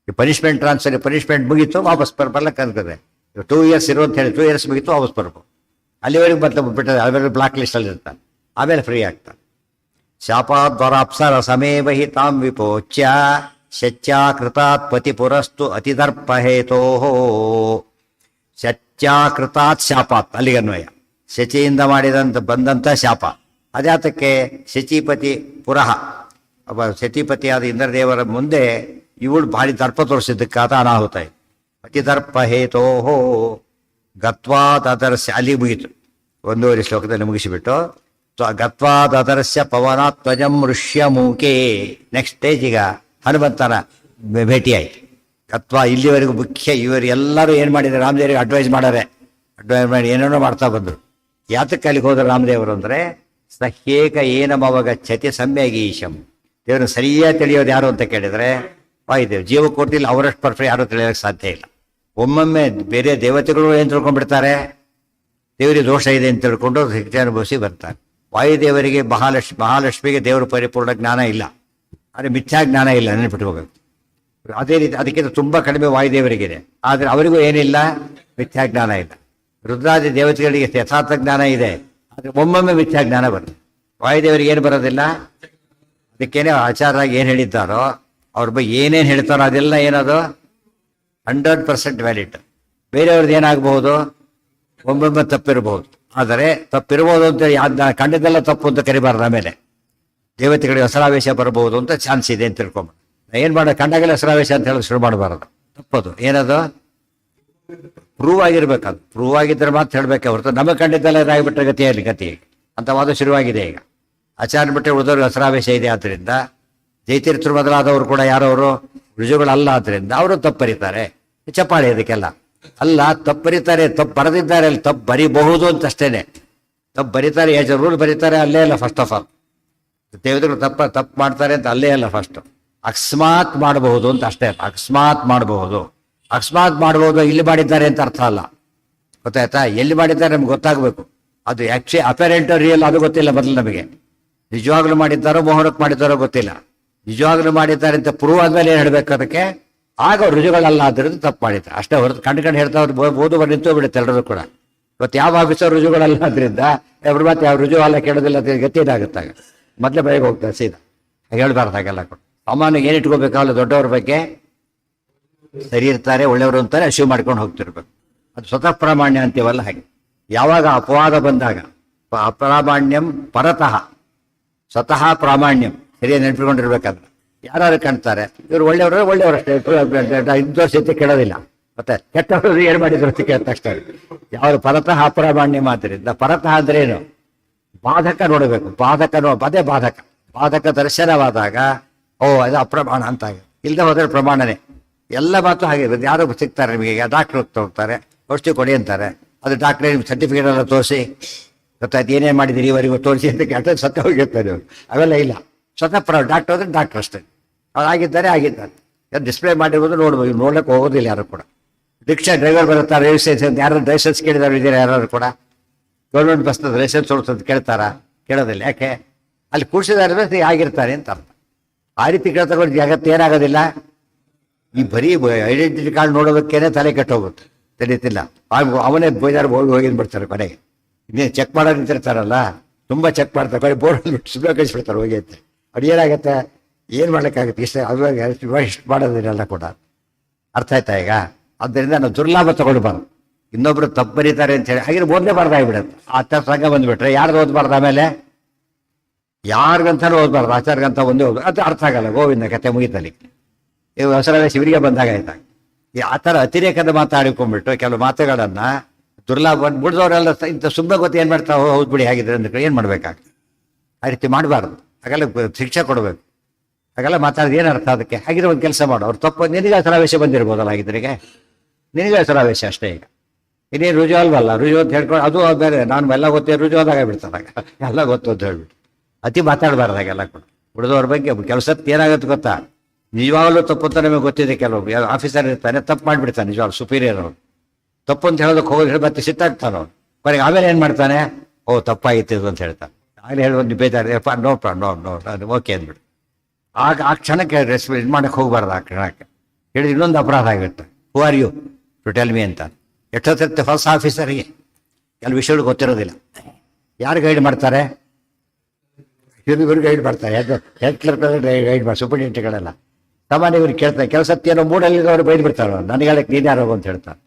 ಈ ಪನಿಷ್ಮೆಂಟ್ ಟ್ರಾನ್ಸ್ಫರ್, ಪನಿಷ್ಮೆಂಟ್ ಮುಗೀತು, ವಾಪಸ್ ಬರ್ಲಕ್ಕೆ ಅನ್ಕೋದೆ. 2 ಇಯರ್ಸ್ ಇರೋ ಅಂತ ಹೇಳಿ 2 ಇಯರ್ಸ್ ಮುಗೀತು, ವಾಪಸ್ ಬರ್ಬೋದು. ಅಲ್ಲಿವರೆಗೆ ಮತ್ತೆ ಬಿಟ್ಟರೆ ಅವೆಲ್ಲ ಬ್ಲಾಕ್ ಲಿಸ್ಟಲ್ಲಿ ಇರ್ತಾನೆ, ಆಮೇಲೆ ಫ್ರೀ ಆಗ್ತಾನೆ. ಶಾಪಾದ್ವರಾಪ್ಸರ ಸಮೇವ ಹಿತಾಂ ವಿಪೋಚ್ಯ ಶಚ್ಚಾಕೃತಾತ್ ಪತಿಪುರಸ್ತು ಅತಿದರ್ಪ ಹೇತೋ. ಶಚ್ಚಾಕೃತಾತ್ ಶಾಪಾತ್ ಅಲ್ಲಿಗನ್ವಯ, ಶಚಿಯಿಂದ ಮಾಡಿದಂತ ಬಂದಂಥ ಶಾಪ. ಅದ್ಯಾತಕ್ಕೆ? ಶಚಿಪತಿ ಪುರಃ, ಶಚಿಪತಿಯಾದ ಇಂದ್ರದೇವರ ಮುಂದೆ ಇವಳು ಭಾರಿ ದರ್ಪ ತೋರಿಸಿದ್ದಕ್ಕಾದ ಅನಾಹುತ. ಅತಿದರ್ಪ ಹೇತೋ ಗತ್ವಾ ತದರ್ಶ, ಅಲ್ಲಿ ಮುಗಿತು. 1 ಶ್ಲೋಕದಲ್ಲಿ ಮುಗಿಸಿಬಿಟ್ಟು ಗತ್ವಾ ತದರ್ಶ ಪವನಾತ್ಮಜಂ ಋಷ್ಯ ಮೂಕೆ. ನೆಕ್ಸ್ಟ್ ಸ್ಟೇಜ್ ಈಗ ಹನುಮಂತನ ಭೇಟಿಯಾಯಿತು. ಗತ್ವಾ ಇಲ್ಲಿವರೆಗೂ ಮುಖ್ಯ. ಇವರು ಎಲ್ಲರೂ ಏನು ಮಾಡಿದ್ದಾರೆ, ರಾಮದೇವರಿಗೆ ಅಡ್ವೈಸ್ ಮಾಡಿ ಏನೇನೋ ಮಾಡ್ತಾ ಬಂದರು. ಯಾತಕ್ಕೆ ಅಲ್ಲಿಗೆ ಹೋದ್ರು ರಾಮದೇವರು ಅಂದರೆ, ಸಹ್ಯೇಕ ಏನಮವಗಚ್ಚತಿ ಸಮ್ಯಗೀಶಂ. ದೇವ್ರನ್ನ ಸರಿಯಾಗಿ ತಿಳಿಯೋದು ಯಾರು ಅಂತ ಕೇಳಿದರೆ ವಾಯುದೇವ್. ಜೀವಕೋಟಿಲಿ ಅವರಷ್ಟು ಪರ್ಫೆಕ್ಟ್ ಯಾರು ತಿಳಿಯೋಕ್ಕೆ ಸಾಧ್ಯ ಇಲ್ಲ. ಒಮ್ಮೊಮ್ಮೆ ಬೇರೆ ದೇವತೆಗಳು ಏನು ತಿಳ್ಕೊಂಡ್ಬಿಡ್ತಾರೆ, ದೇವರಿಗೆ ದೋಷ ಇದೆ ಅಂತ ತಿಳ್ಕೊಂಡು ಶಿಕ್ಷೆ ಅನುಭವಿಸಿ ಬರ್ತಾರೆ. ವಾಯುದೇವರಿಗೆ ಮಹಾಲಕ್ಷ್ಮಿಗೆ ದೇವರ ಪರಿಪೂರ್ಣ ಜ್ಞಾನ ಇಲ್ಲ, ಆದರೆ ಮಿಥ್ಯಾ ಜ್ಞಾನ ಇಲ್ಲ, ನೆನಪಿಟ್ಟು ಹೋಗುತ್ತೆ. ಅದೇ ರೀತಿ ಅದಕ್ಕಿಂತ ತುಂಬ ಕಡಿಮೆ ವಾಯುದೇವರಿಗಿದೆ, ಆದರೆ ಅವರಿಗೂ ಏನಿಲ್ಲ, ಮಿಥ್ಯಾ ಜ್ಞಾನ ಇಲ್ಲ. ರುದ್ರಾದಿ ದೇವತೆಗಳಿಗೆ ಯಥಾರ್ಥ ಜ್ಞಾನ ಇದೆ, ಆದರೆ ಒಮ್ಮೊಮ್ಮೆ ಮಿಥ್ಯಾ ಜ್ಞಾನ ಬರುತ್ತೆ. ವಾಯುದೇವರಿಗೆ ಏನು ಬರೋದಿಲ್ಲ. ಅದಕ್ಕೇನೆ ಆಚಾರ್ಯರಾಗಿ ಏನು ಹೇಳಿದ್ದಾರೋ, ಅವ್ರ ಬಗ್ಗೆ ಏನೇನು ಹೇಳ್ತಾರೋ ಅದೆಲ್ಲ ಏನದು 100% ವ್ಯಾಲಿಡ್. ಬೇರೆಯವ್ರದ್ದು ಏನಾಗಬಹುದು, ಒಮ್ಮೊಮ್ಮೆ ತಪ್ಪಿರಬಹುದು. ಆದರೆ ತಪ್ಪಿರ್ಬೋದು ಅಂತೇಳಿ ಕಂಡದೆಲ್ಲ ತಪ್ಪು ಅಂತ ಕರಿಬಾರ್ದು. ಆಮೇಲೆ ದೇವತೆಗಳಿಗೆ ಹೆಸರಾವೇಶ ಬರಬಹುದು ಅಂತ ಚಾನ್ಸ್ ಇದೆ ಅಂತ ತಿಳ್ಕೊಂಬ. ಏನು ಮಾಡೋದು, ಕಂಡಾಗೆಲ್ಲ ಹೆಸರಾವೇಶ ಅಂತ ಹೇಳೋದು ಶುರು ಮಾಡಬಾರದು, ತಪ್ಪದು. ಏನದು ಪ್ರೂವ್ ಆಗಿರ್ಬೇಕು, ಅದು ಪ್ರೂವ್ ಆಗಿದ್ದರೆ ಮಾತ್ರ ಹೇಳಬೇಕೆ ಹೊರತು ನಮಗೆ ಕಂಡಿದ್ದೆಲ್ಲ ಇದಾಗಿಬಿಟ್ರೆ ಗತಿ ಅಂತ ವಾದ ಶುರುವಾಗಿದೆ. ಈಗ ಆಚಾರ್ಯ ಬಿಟ್ಟರೆ ಉಳಿದವ್ರಿಗೆ ಹೆಸರಾವೇಶ ಇದೆ. ಆದ್ದರಿಂದ ಜೈತೀರ್ಥರು ಮೊದಲಾದವರು ಕೂಡ ಯಾರವರು ರುಜುಗಳಲ್ಲ, ಆದ್ದರಿಂದ ಅವರು ತಪ್ಪರಿತಾರೆ. ಚಪ್ಪಾಳೆ ಅದಕ್ಕೆಲ್ಲ ಅಲ್ಲ, ತಪ್ಪರಿತಾರೆ, ತಪ್ಪು ಬರೆದಿದ್ದಾರೆ, ಅಲ್ಲಿ ತಪ್ಪು ಬರಿಬಹುದು ಅಂತ ಅಷ್ಟೇನೆ. ತಪ್ಪು ಬರೀತಾರೆ, ಏಜ್ ರೂಲ್ ಬರೀತಾರೆ, ಅಲ್ಲೇ ಅಲ್ಲ. ಫಸ್ಟ್ ಆಫ್ ಆಲ್ ದೇವತೆಗಳು ತಪ್ಪು ಮಾಡ್ತಾರೆ ಅಂತ ಅಲ್ಲೇ ಅಲ್ಲ. ಫಸ್ಟ್ ಅಕಸ್ಮಾತ್ ಮಾಡಬಹುದು ಅಂತ ಅಷ್ಟೇ. ಅಕಸ್ಮಾತ್ ಮಾಡಬಹುದು, ಇಲ್ಲಿ ಮಾಡಿದ್ದಾರೆ ಅಂತ ಅರ್ಥ ಅಲ್ಲ. ಗೊತ್ತಾಯ್ತಾ? ಎಲ್ಲಿ ಮಾಡಿದ್ದಾರೆ ನಮ್ಗೆ ಗೊತ್ತಾಗಬೇಕು. ಅದು ಆಕ್ಚುಲಿ ಅಪರೆಂಟ್ ರಿಯಲ್ ಅದು ಗೊತ್ತಿಲ್ಲ ಮೊದಲು ನಮಗೆ. ನಿಜವಾಗ್ಲೂ ಮಾಡಿದ್ದಾರೋ ಮೋಹನಕ್ಕೆ ಮಾಡಿದ್ದಾರೋ ಗೊತ್ತಿಲ್ಲ. ನಿಜವಾಗ್ಲೂ ಮಾಡಿದ್ದಾರೆ ಅಂತ ಪ್ರೂವ್ ಆದ್ಮೇಲೆ ಏನು ಹೇಳ್ಬೇಕು ಅದಕ್ಕೆ, ಆಗ ಅವ್ರು ರುಜುಗಳಲ್ಲ ಆದ್ದರಿಂದ ತಪ್ಪು ಮಾಡಿದ್ದಾರೆ ಅಷ್ಟೇ ಹೊರತು ಕಂಡು ಹೇಳ್ತಾ ಓದುವ ನಿಂತು ಬಿಡುತ್ತೆ ಎಲ್ಲರೂ ಕೂಡ. ಇವತ್ತು ಯಾವ ಆಫೀಸರ್ ರುಜುಗಳಲ್ಲ ಆದ್ರಿಂದ ಅವ್ರು ಮತ್ತೆ ಯಾವ ರುಜು ಅಲ್ಲ ಕೇಳೋದಿಲ್ಲ ಅಂತ ಗತಿ ಇದಾಗುತ್ತಾಗ ಮೊದಲೇ ಬೈಗೆ ಹೋಗ್ತಾರೆ ಸೀದಾ. ಹೇಳ್ಬಾರ್ದು ಹಾಗೆಲ್ಲ ಕೂಡ. ಸಾಮಾನ್ಯ ಏನು ಇಟ್ಕೋಬೇಕಾಗಲ್ಲ, ದೊಡ್ಡವ್ರ ಬಗ್ಗೆ ಸರಿ ಇರ್ತಾರೆ ಒಳ್ಳೆಯವರು ಅಂತಾರೆ ಅಶೀವ್ ಮಾಡ್ಕೊಂಡು ಹೋಗ್ತಿರ್ಬೇಕು. ಅದು ಸ್ವತಃ ಪ್ರಾಮಾಣ್ಯ ಅಂತೀವಲ್ಲ ಹಾಗೆ. ಯಾವಾಗ ಅಪವಾದ ಬಂದಾಗ ಅಪ್ರಾಮಾಣ್ಯಂ ಪರತಃ ಸ್ವತಃ ಪ್ರಾಮಾಣ್ಯಂ ಸರಿಯಾಗಿ ನೆನಪಿಕೊಂಡಿರ್ಬೇಕಾದ್ರೆ ಯಾರು ಕಾಣ್ತಾರೆ ಇವ್ರು ಒಳ್ಳೆಯವರಷ್ಟೇ ಇಂಥ ಸ್ಥಿತಿ ಕೇಳೋದಿಲ್ಲ. ಮತ್ತೆ ಕೆಟ್ಟವರು ಏನು ಮಾಡಿದ್ರು ಅಂತ ಕೇಳಿದ ತಕ್ಷಣ ಯಾರು ಪರತಃ ಅಪ್ರಾಮಾಣ್ಯ ಮಾತ್ರದಿಂದ. ಪರತಃ ಅಂದ್ರೆ ಏನು, ಬಾಧಕ ನೋಡಬೇಕು. ಅದೇ ಬಾಧಕ ದರ್ಶನವಾದಾಗ ಓ ಅದು ಅಪ್ರಮಾಣ ಅಂತ ಇಲ್ಲದೆ ಹೋದ್ರೆ ಪ್ರಮಾಣನೇ. ಎಲ್ಲ ಮಾತು ಹಾಗೆ ಯಾರು ಸಿಗ್ತಾರೆ ನಿಮಗೆ, ಡಾಕ್ಟ್ರ್ ಹೋಗ್ತಾರೆ ಔಷಧಿ ಕೊಡಿ ಅಂತಾರೆ, ಅದು ಡಾಕ್ಟ್ರೇ ನಿಮ್ಗೆ ಸರ್ಟಿಫಿಕೇಟ್ ಎಲ್ಲ ತೋರಿಸಿ ಗೊತ್ತಾಯ್ತು ಏನೇನು ಮಾಡಿದ್ದೀರಿ ಇವರಿಗೂ ತೋರಿಸಿ ಅಂತ ಕೇಳ್ತಾರೆ, ಸತ್ಯ ಹೋಗಿರ್ತಾರೆ ಅವರು. ಅವೆಲ್ಲ ಇಲ್ಲ, ಸ್ವತಃ ಡಾಕ್ಟರ್ ಅಂದರೆ ಡಾಕ್ಟರ್ ಅಷ್ಟೇ. ಅವ್ರು ಆಗಿದ್ದಾರೆ ಡಿಸ್ಪ್ಲೇ ಮಾಡಿರ್ಬೋದು, ನೋಡ್ಬೋದು. ನೋಡ್ಲಿಕ್ಕೆ ಹೋಗೋದಿಲ್ಲ ಯಾರು ಕೂಡ. ರಿಕ್ಷಾ ಡ್ರೈವರ್ ಬರುತ್ತಾರೆ, ಲೈಸೆನ್ಸ್ ಯಾರು ಲೈಸೆನ್ಸ್ ಕೇಳಿದವರು ಇದ್ದೀರಾ ಯಾರು ಕೂಡ? ಗೌರ್ಮೆಂಟ್ ಬಸ್ನದು ಲೈಸೆನ್ಸ್ ತೋರಿಸೋದು ಕೇಳ್ತಾರಾ? ಕೇಳೋದಿಲ್ಲ. ಯಾಕೆ? ಅಲ್ಲಿ ಕೂಡಿಸಿದಾರೆ ಆಗಿರ್ತಾರೆ ಅಂತ ಅರ್ಥ. ಆ ರೀತಿ ಕೇಳ್ತಕೊಂಡು ಜಗತ್ತು ಏನಾಗೋದಿಲ್ಲ. ಈ ಬರೀ ಐಡೆಂಟಿಟಿ ಕಾರ್ಡ್ ನೋಡೋದಕ್ಕೇನೆ ತಲೆ ಕೆಟ್ಟೋಗುತ್ತೆ, ತಿಳಿತಿಲ್ಲ. ಅವನೇ ಬೋಜಾರು ಹೋಗಿದ್ ಬಿಡ್ತಾರೆ ಕೊನೆಗೆ. ಇನ್ನೇನು ಚೆಕ್ ಮಾಡೋದು ನಿಂತಿರ್ತಾರಲ್ಲ, ತುಂಬ ಚೆಕ್ ಮಾಡ್ತಾರೆ, ಕೊನೆ ಬೋರ್ಡ್ ಸುಮ್ಮನೆ ಕಳಿಸ್ಬಿಡ್ತಾರೆ ಹೋಗಿ ಅಂತ. ಅವ್ರು ಏನಾಗುತ್ತೆ, ಏನು ಮಾಡ್ಲಿಕ್ಕಾಗುತ್ತೆ? ಇಷ್ಟು ಮಾಡೋದಿರಲ್ಲ ಕೂಡ. ಅರ್ಥ ಆಯ್ತಾ ಈಗ? ಆದ್ದರಿಂದ ನಾವು ದುರ್ಲಾಭ ತಗೊಳ್ಬಾರ್ದು. ಇನ್ನೊಬ್ರು ತಪ್ಪು ಬರೀತಾರೆ ಅಂತ ಹೇಳಿ ಹಾಗೆ ಓದಲೇ ಬಾರ್ದಾಗ್ಬಿಡುತ್ತೆ. ಆ ಥರ ಸಂಘ ಬಂದ್ಬಿಟ್ರೆ ಯಾರ್ದು ಓದ್ಬಾರ್ದು, ಆಮೇಲೆ ಯಾರಿಗಂತಾನು ಓದ್ಬಾರ್ದು, ಆಚಾರ್ಗಂತ ಒಂದೇ ಓದು. ಅದು ಅರ್ಥ ಆಗಲ್ಲ, ಗೋವಿಂದ ಕತೆ ಮುಗಿತಲ್ಲಿ. ಇವು ಅವಸರವೇ ಶಿವರಿಗೆ ಬಂದಾಗ ಆಯ್ತಾಗ ಆ ಥರ ಅತಿರೇಕದ ಮಾತಾಡಿಕೊಂಡ್ಬಿಟ್ಟು ಕೆಲವು ಮಾತುಗಳನ್ನ ದುರ್ಲಾಭ ಬಿಡ್ದವರೆಲ್ಲ ಇಂಥ ಸುಮ್ಮನೆ ಗೊತ್ತು ಏನು ಮಾಡ್ತಾವೆ, ಹೌದು ಬಿಡಿ ಹಾಗಿದ್ರೆ ಅಂದ್ರೆ ಏನು ಮಾಡ್ಬೇಕಾಗ್ತದೆ? ಆ ರೀತಿ ಮಾಡಬಾರ್ದು. ಹಾಗೆಲ್ಲ ಶಿಕ್ಷೆ ಕೊಡಬೇಕು. ಹಾಗೆಲ್ಲ ಮಾತಾಡಿದ ಏನು ಅರ್ಥ ಅದಕ್ಕೆ? ಹಾಗಿದ್ರೆ ಒಂದು ಕೆಲಸ ಮಾಡು, ಅವ್ರು ತಪ್ಪು ನಿನಗೆ ಹೆಸರಾವೇಶ ಬಂದಿರ್ಬೋದಲ್ಲ, ಹಾಗಿದ್ರಿಗೆ ನಿನಗೆ ಹೆಸರಾವೇಶ ಅಷ್ಟೇ. ಈಗ ಇನ್ನೇನು ರುಜು ಅಲ್ವಲ್ಲ, ರುಜು ಅಂತ ಹೇಳ್ಕೊಂಡು ಅದು ಬೇರೆ. ನಾನು ಎಲ್ಲ ಗೊತ್ತೇ ರುಜು ಆದಾಗ ಬಿಡ್ತಾರಾಗ ಎಲ್ಲ ಗೊತ್ತು ಅಂತ ಹೇಳ್ಬಿಟ್ಟು ಅತಿ ಮಾತಾಡಬಾರ್ದು ಹಾಗೆಲ್ಲ ಕೂಡ. ಉಳಿದವ್ರ ಬಗ್ಗೆ ಕೆಲಸಕ್ಕೆ ಏನಾಗುತ್ತೆ ಗೊತ್ತಾ, ನಿಜವಾಗಲೂ ತಪ್ಪು ಅಂತ ನಮಗೆ ಗೊತ್ತಿದೆ. ಕೆಲವು ಆಫೀಸರ್ ಇರ್ತಾನೆ, ತಪ್ಪು ಮಾಡಿಬಿಡ್ತಾನೆ, ನಿಜವಾಗ್ಲು ಸುಪೀರಿಯರ್ ಅವ್ರು ತಪ್ಪು ಅಂತ ಹೇಳೋದಕ್ಕೆ ಹೋಗಿ ಮತ್ತೆ ಸಿಟ್ಟಾಗ್ತಾನೆ ಅವ್ನು. ಕೊನೆಗೆ ಆಮೇಲೆ ಏನು ಮಾಡ್ತಾನೆ, ಓ ತಪ್ಪಾಗಿತ್ತು ಅಂತ ಹೇಳ್ತಾನೆ. ಆಗಲೇ ಹೇಳೋದು ಬೇಜಾರು, ನೋ ಅದು ಓಕೆ ಅಂದ್ಬಿಡು. ಆ ಕ್ಷಣಕ್ಕೆ ಇದು ಮಾಡಕ್ಕೆ ಹೋಗ್ಬಾರ್ದು. ಆ ಕ್ಷಣಕ್ಕೆ ಹೇಳಿದ್ರೆ ಇನ್ನೊಂದು ಅಪರಾಧ ಆಗುತ್ತೆ. Who are you to tell me ಅಂತ. ಎಷ್ಟೊತ್ತಿರುತ್ತೆ ಹೊಸ ಆಫೀಸರಿಗೆ ಕೆಲವು ವಿಷಯಗಳು ಗೊತ್ತಿರೋದಿಲ್ಲ. ಯಾರು ಗೈಡ್ ಮಾಡ್ತಾರೆ? ಇವ್ರು ಗೈಡ್ ಮಾಡ್ತಾರೆ, ಹೆಡ್ ಕ್ಲರ್ಕ್ ಗೈಡ್ ಮಾಡಿ, ಸೂಪರಿಂಟೆಂಡೆಂಟ್ಗಳೆಲ್ಲ ಸಾಮಾನ್ಯ ಇವ್ರಿಗೆ ಕೇಳ್ತಾರೆ. ಕೆಲಸಕ್ಕೆ ಏನೋ ಮೂಡಲ್ಲಿ ಅವ್ರು ಬೈದು ಬಿಡ್ತಾರೆ, ನನಗೆ ಹೇಳಕ್ಕೆ ನೀನು ಯಾರೋ ಅಂತ ಹೇಳ್ತಾರೆ.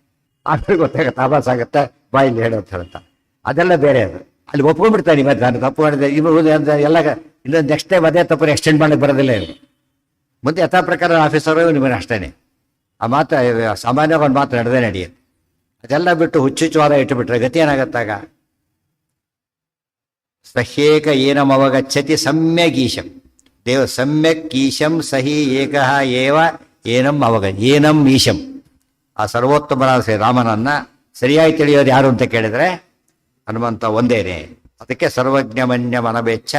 ಆಮೇಲೆ ಗೊತ್ತಾಗುತ್ತೆ, ಆಭಾಸ ಆಗುತ್ತೆ, ಬಾಯಲ್ಲಿ ಹೇಳೋ ಅಂತ ಹೇಳ್ತಾರೆ. ಅದೆಲ್ಲ ಬೇರೆ. ಅದು ಅಲ್ಲಿ ಒಪ್ಕೊಂಡ್ಬಿಡ್ತಾರೆ, ಇವತ್ತು ನಾನು ತಪ್ಪು ಮಾಡಿದೆ ಇವರು ಎಲ್ಲ. ಇನ್ನೊಂದು ನೆಕ್ಸ್ಟ್ ಟೈಮ್ ಅದೇ ತಪ್ಪು ಎಕ್ಸ್ಟೆಂಡ್ ಮಾಡಕ್ಕೆ ಬರೋದಿಲ್ಲ ಇವರು. ಮುಂದೆ ಯಥಾ ಪ್ರಕಾರ ಆಫೀಸರು ನಿಮಗೆ ಅಷ್ಟೇನೆ. ಆ ಮಾತು ಸಾಮಾನ್ಯವಾಗಿ ಒಂದು ಮಾತು ನಡೆದೇ ನಡೆಯುತ್ತೆ. ಅದೆಲ್ಲ ಬಿಟ್ಟು ಹುಚ್ಚುಚ್ಚುವಾದ ಇಟ್ಟುಬಿಟ್ರೆ ಗತಿ ಏನಾಗತ್ತಾಗ? ಸಹ್ಯೇಕ ಏನಮವಗಚ್ಚತಿ ಸಮ್ಯಕ್ ಈಶಂ ಸಮ್ಯಕ್ ಈಶಂ ಸಹಿ ಏಕಃ ಏವ ಏನಂ ಏನಂ ಈಶಂ. ಆ ಸರ್ವೋತ್ತಮರಾದ ಶ್ರೀರಾಮನನ್ನ ಸರಿಯಾಗಿ ತಿಳಿಯೋದು ಯಾರು ಅಂತ ಕೇಳಿದ್ರೆ ಹನುಮಂತ ಒಂದೇನೆ. ಅದಕ್ಕೆ ಸರ್ವಜ್ಞಮನ್ಯ ಮನಬೆಚ್ಚ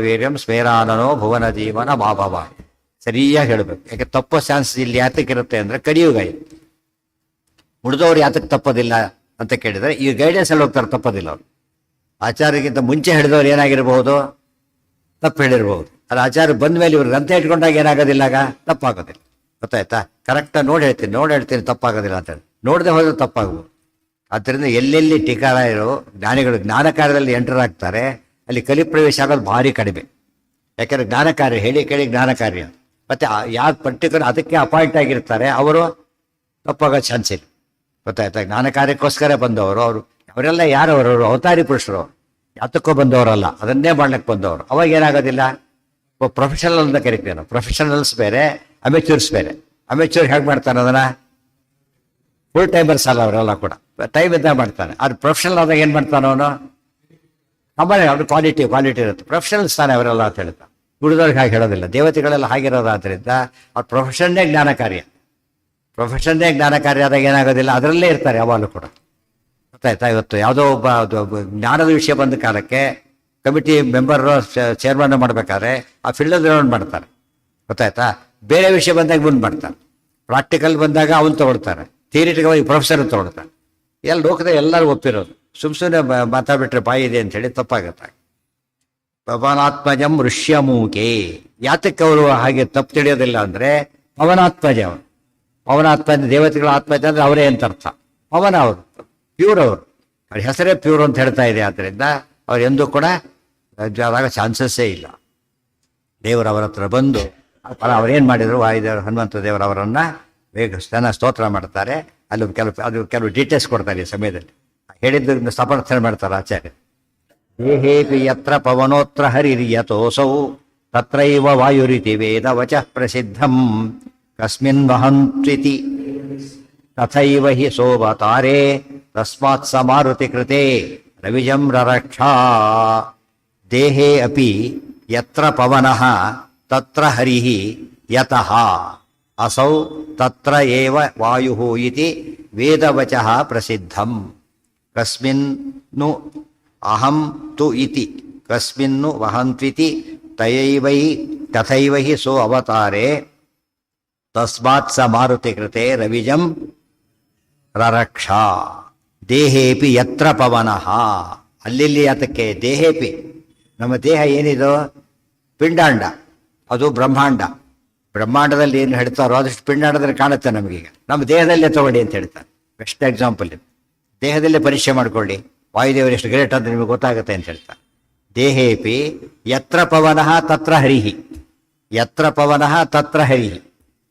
ವೀರ್ಯಂ ಸ್ಮೇರಾನನೋ ಭುವನ ಜೀವನ ಭಾಭವ. ಸರಿಯಾಗಿ ಹೇಳಬೇಕು. ಯಾಕೆ ತಪ್ಪೋ ಚಾನ್ಸ್ ಇಲ್ಲಿ ಯಾತಕ್ಕಿರುತ್ತೆ ಅಂದ್ರೆ ಕಡಿಯುಗ. ಉಳಿದವ್ರು ಯಾತಕ್ಕೆ ತಪ್ಪೋದಿಲ್ಲ ಅಂತ ಕೇಳಿದ್ರೆ ಈ ಗೈಡೆನ್ಸ್ ಅಲ್ಲಿ ಹೋಗ್ತಾರೆ, ತಪ್ಪೋದಿಲ್ಲ ಅವ್ರು. ಆಚಾರ್ಯಕ್ಕಿಂತ ಮುಂಚೆ ಹೇಳಿದವ್ರು ಏನಾಗಿರ್ಬಹುದು, ತಪ್ಪು ಹೇಳಿರ್ಬಹುದು. ಅದು ಆಚಾರ್ಯ ಬಂದ ಮೇಲೆ ಇವ್ರಿಗೆ ಗ್ರಂಥ ಇಟ್ಕೊಂಡಾಗ ಏನಾಗೋದಿಲ್ಲ, ಆಗ ತಪ್ಪಾಗೋದಿಲ್ಲ. ಗೊತ್ತಾಯ್ತಾ? ಕರೆಕ್ಟಾಗಿ ನೋಡಿ ಹೇಳ್ತೀನಿ ತಪ್ಪಾಗೋದಿಲ್ಲ ಅಂತ ಹೇಳಿ. ನೋಡದೆ ಹೋದ್ರೆ ತಪ್ಪಾಗ್ಬೋದು. ಆದ್ದರಿಂದ ಎಲ್ಲೆಲ್ಲಿ ಟೀಕಾರಾಯರು ಜ್ಞಾನಿಗಳು ಜ್ಞಾನ ಕಾರ್ಯದಲ್ಲಿ ಎಂಟರ್ ಆಗ್ತಾರೆ, ಅಲ್ಲಿ ಕಲಿಪ್ರವೇಶ ಆಗೋದು ಭಾರಿ ಕಡಿಮೆ. ಯಾಕಂದ್ರೆ ಜ್ಞಾನ ಕಾರ್ಯ ಹೇಳಿ ಕೇಳಿ ಜ್ಞಾನ ಕಾರ್ಯ. ಮತ್ತೆ ಯಾರು ಪರ್ಟಿಕ್ಯುಲರ್ ಅದಕ್ಕೆ ಅಪಾಯಿಂಟ್ ಆಗಿರ್ತಾರೆ ಅವರು ತಪ್ಪಾಗೋ ಚಾನ್ಸ್ ಇಲ್ಲ. ಗೊತ್ತಾಯ್ತಾ? ಜ್ಞಾನ ಕಾರ್ಯಕ್ಕೋಸ್ಕರ ಬಂದವರು ಅವರೆಲ್ಲ ಯಾರವರು? ಅವತಾರಿ ಪುರುಷರು, ಯಾತಕ್ಕೋ ಬಂದವರಲ್ಲ, ಅದನ್ನೇ ಮಾಡ್ಲಿಕ್ಕೆ ಬಂದವರು. ಅವಾಗ ಏನಾಗೋದಿಲ್ಲ, ಪ್ರೊಫೆಷನಲ್ ಅಂತ ಕರಿತೀವಿ ನಾವು. ಪ್ರೊಫೆಷನಲ್ಸ್ ಬೇರೆ, ಅಮೆಚೂರ್ಸ್ ಬೇರೆ. ಅಮೆಚೂರ್ ಹೇಗೆ ಮಾಡ್ತಾನೆ ಅದನ್ನ? ಫುಲ್ ಟೈಮರ್ಸ್ ಅಲ್ಲ ಅವರೆಲ್ಲ ಕೂಡ, ಟೈಮ್ ಇದ್ದಾಗ ಮಾಡ್ತಾನೆ. ಅದು ಪ್ರೊಫೆಷನಲ್ ಆದಾಗ ಏನು ಮಾಡ್ತಾನೆ ಅವನು? ಸಾಮಾನ್ಯ ಅವ್ರು ಕ್ವಾಲಿಟಿ ಇರುತ್ತೆ. ಪ್ರೊಫೆಷನಲ್ಸ್ ತಾನೆ ಅವರೆಲ್ಲ ಅಂತ ಹೇಳ್ತಾರೆ. ಉಳಿದವ್ರಿಗೆ ಹಾಗೆ ಹೇಳೋದಿಲ್ಲ. ದೇವತೆಗಳೆಲ್ಲ ಹಾಗಿರೋದಾದ್ರಿಂದ ಅವ್ರ ಪ್ರೊಫೆಷನ್ನೇ ಜ್ಞಾನ ಕಾರ್ಯ. ಪ್ರೊಫೆಷನ್ನೇ ಜ್ಞಾನ ಕಾರ್ಯ ಆದಾಗ ಏನಾಗೋದಿಲ್ಲ, ಅದರಲ್ಲೇ ಇರ್ತಾರೆ ಯಾವಾಗಲೂ ಕೂಡ. ಗೊತ್ತಾಯ್ತಾ? ಇವತ್ತು ಯಾವುದೋ ಒಬ್ಬ ಜ್ಞಾನದ ವಿಷಯ ಬಂದ ಕಾಲಕ್ಕೆ ಕಮಿಟಿ ಮೆಂಬರ್ ಚೇರ್ಮನ್ ಮಾಡಬೇಕಾದ್ರೆ ಆ ಫೀಲ್ಡಲ್ಲಿ ರೌಂಡ್ ಮಾಡ್ತಾರೆ. ಗೊತ್ತಾಯ್ತಾ? ಬೇರೆ ವಿಷಯ ಬಂದಾಗ ಮುಂದೆ ಮಾಡ್ತಾರೆ. ಪ್ರಾಕ್ಟಿಕಲ್ ಬಂದಾಗ ಅವನು ತಗೊಳ್ತಾರೆ, ಥಿಯರಿಟಿಕಲ್ ಪ್ರೊಫೆಸರ್ ತಗೊಳ್ತಾರೆ. ಎಲ್ಲ ಲೋಕದ ಎಲ್ಲರೂ ಒಪ್ಪಿರೋದು. ಸುಮ್ಮನೆ ಮಾತಾಡ್ಬಿಟ್ರೆ ಬಾಯಿ ಇದೆ ಅಂತೇಳಿ ತಪ್ಪಾಗುತ್ತೆ. ಪವನಾತ್ಮಜಂ ಋಷ್ಯಮೂಕೆ. ಯಾತಕ್ಕೆ ಅವರು ಹಾಗೆ ತಪ್ಪು ತಿಳಿಯೋದಿಲ್ಲ ಅಂದ್ರೆ ಪವನಾತ್ಮಜ ಅವರು. ಪವನಾತ್ಮಜ ದೇವತೆಗಳ ಆತ್ಮಜ ಅಂದ್ರೆ ಅವರೇ ಅಂತ ಅರ್ಥ. ಪವನ ಅವರು ಪ್ಯೂರ್ ಅವರು, ಅವ್ರ ಹೆಸರೇ ಪ್ಯೂರ್ ಅಂತ ಹೇಳ್ತಾ ಇದೆ. ಆದ್ದರಿಂದ ಅವ್ರು ಎಂದೂ ಕೂಡ ಆದಾಗ ಚಾನ್ಸಸ್ಸೇ ಇಲ್ಲ. ದೇವರು ಅವರ ಹತ್ರ ಬಂದು ಅವ್ರೇನು ಮಾಡಿದ್ರು, ವಾಯುದೇವರು ಹನುಮಂತ ದೇವರು ಅವರನ್ನು ಬೇಗ ಜನ ಸ್ತೋತ್ರ ಮಾಡ್ತಾರೆ. ಅಲ್ಲಿ ಕೆಲವು ಡೀಟೇಲ್ಸ್ ಕೊಡ್ತಾರೆ ಈ ಸಮಯದಲ್ಲಿ. ಹೇಳಿದ್ದನ್ನು ಸಮರ್ಥನೆ ಮಾಡ್ತಾರೆ ಆಚಾರ್ಯ. ದೇಹೇಪಿ ಯತ್ರ ಪವನೋತ್ರ ಹರಿರ್ಯತೋಸೌ ತತ್ರೈವ ವಾಯುರಿತಿ ವೇದ ವಚಃ ಪ್ರಸಿದ್ಧಂ ಕಸ್ಮಿನ್ ವಹಂತ್ವಿತಿ ತಥೈವ ಹಿ ಸೋವತಾರೆ ತಸ್ಮಾತ್ ಸ ಮಾರುತಿ ಕೃತೆ ರವಿಜಂ ರರಕ್ಷಾ. ದೇಹೇ ಅಪಿ ಯತ್ರ ಪವನಃ ತತ್ರ ಹರಿಃ ಯತಃ ಅಸೌ ತತ್ರ ಏವ ವಾಯುಃ ಇತಿ ವೇದವಚಃ ಪ್ರಸಿದ್ಧಂ. ಕಸ್ಮಿನ್ನು ಅಹಂ ತು ಇತಿ ಕಸ್ಮಿನ್ನು ವಹಂತ್ವಿತಿ ತಯೈವೈ ತಥೈವ ಹಿ ಸೋ ಅವತಾರೆ ತಸ್ಮಾತ್ ಸ ಮಾರುತಿ ಕೃತೆ ರವಿಜಂ ರರಕ್ಷಾ. ದೇಹೇಪಿ ಯತ್ರ ಪವನಃ, ಅಲ್ಲಿ ಯಾತಕ್ಕೆ ದೇಹೇಪಿ, ನಮ್ಮ ದೇಹ ಏನಿದು ಪಿಂಡಾಂಡ, ಅದು ಬ್ರಹ್ಮಾಂಡ. ಬ್ರಹ್ಮಾಂಡದಲ್ಲಿ ಏನು ಹೇಳ್ತಾರೋ ಅದಷ್ಟು ಪಿಂಡಾಂಡದಲ್ಲಿ ಕಾಣುತ್ತೆ ನಮಗೀಗ. ನಮ್ಮ ದೇಹದಲ್ಲೇ ತಗೊಳ್ಳಿ ಅಂತ ಹೇಳ್ತಾರೆ. ಬೆಸ್ಟ್ ಎಕ್ಸಾಂಪಲ್ ಇದು. ದೇಹದಲ್ಲೇ ಪರೀಕ್ಷೆ ಮಾಡ್ಕೊಳ್ಳಿ, ವಾಯುದೇವರು ಎಷ್ಟು ಗ್ರೇಟ್ ಅಂತ ನಿಮಗೆ ಗೊತ್ತಾಗುತ್ತೆ ಅಂತ ಹೇಳ್ತಾರೆ. ದೇಹೇಪಿ ಯತ್ರ ಪವನಃ ತತ್ರ ಹರಿಹಿ, ಯತ್ರ ಪವನಃ ತತ್ರ ಹರಿಹಿ.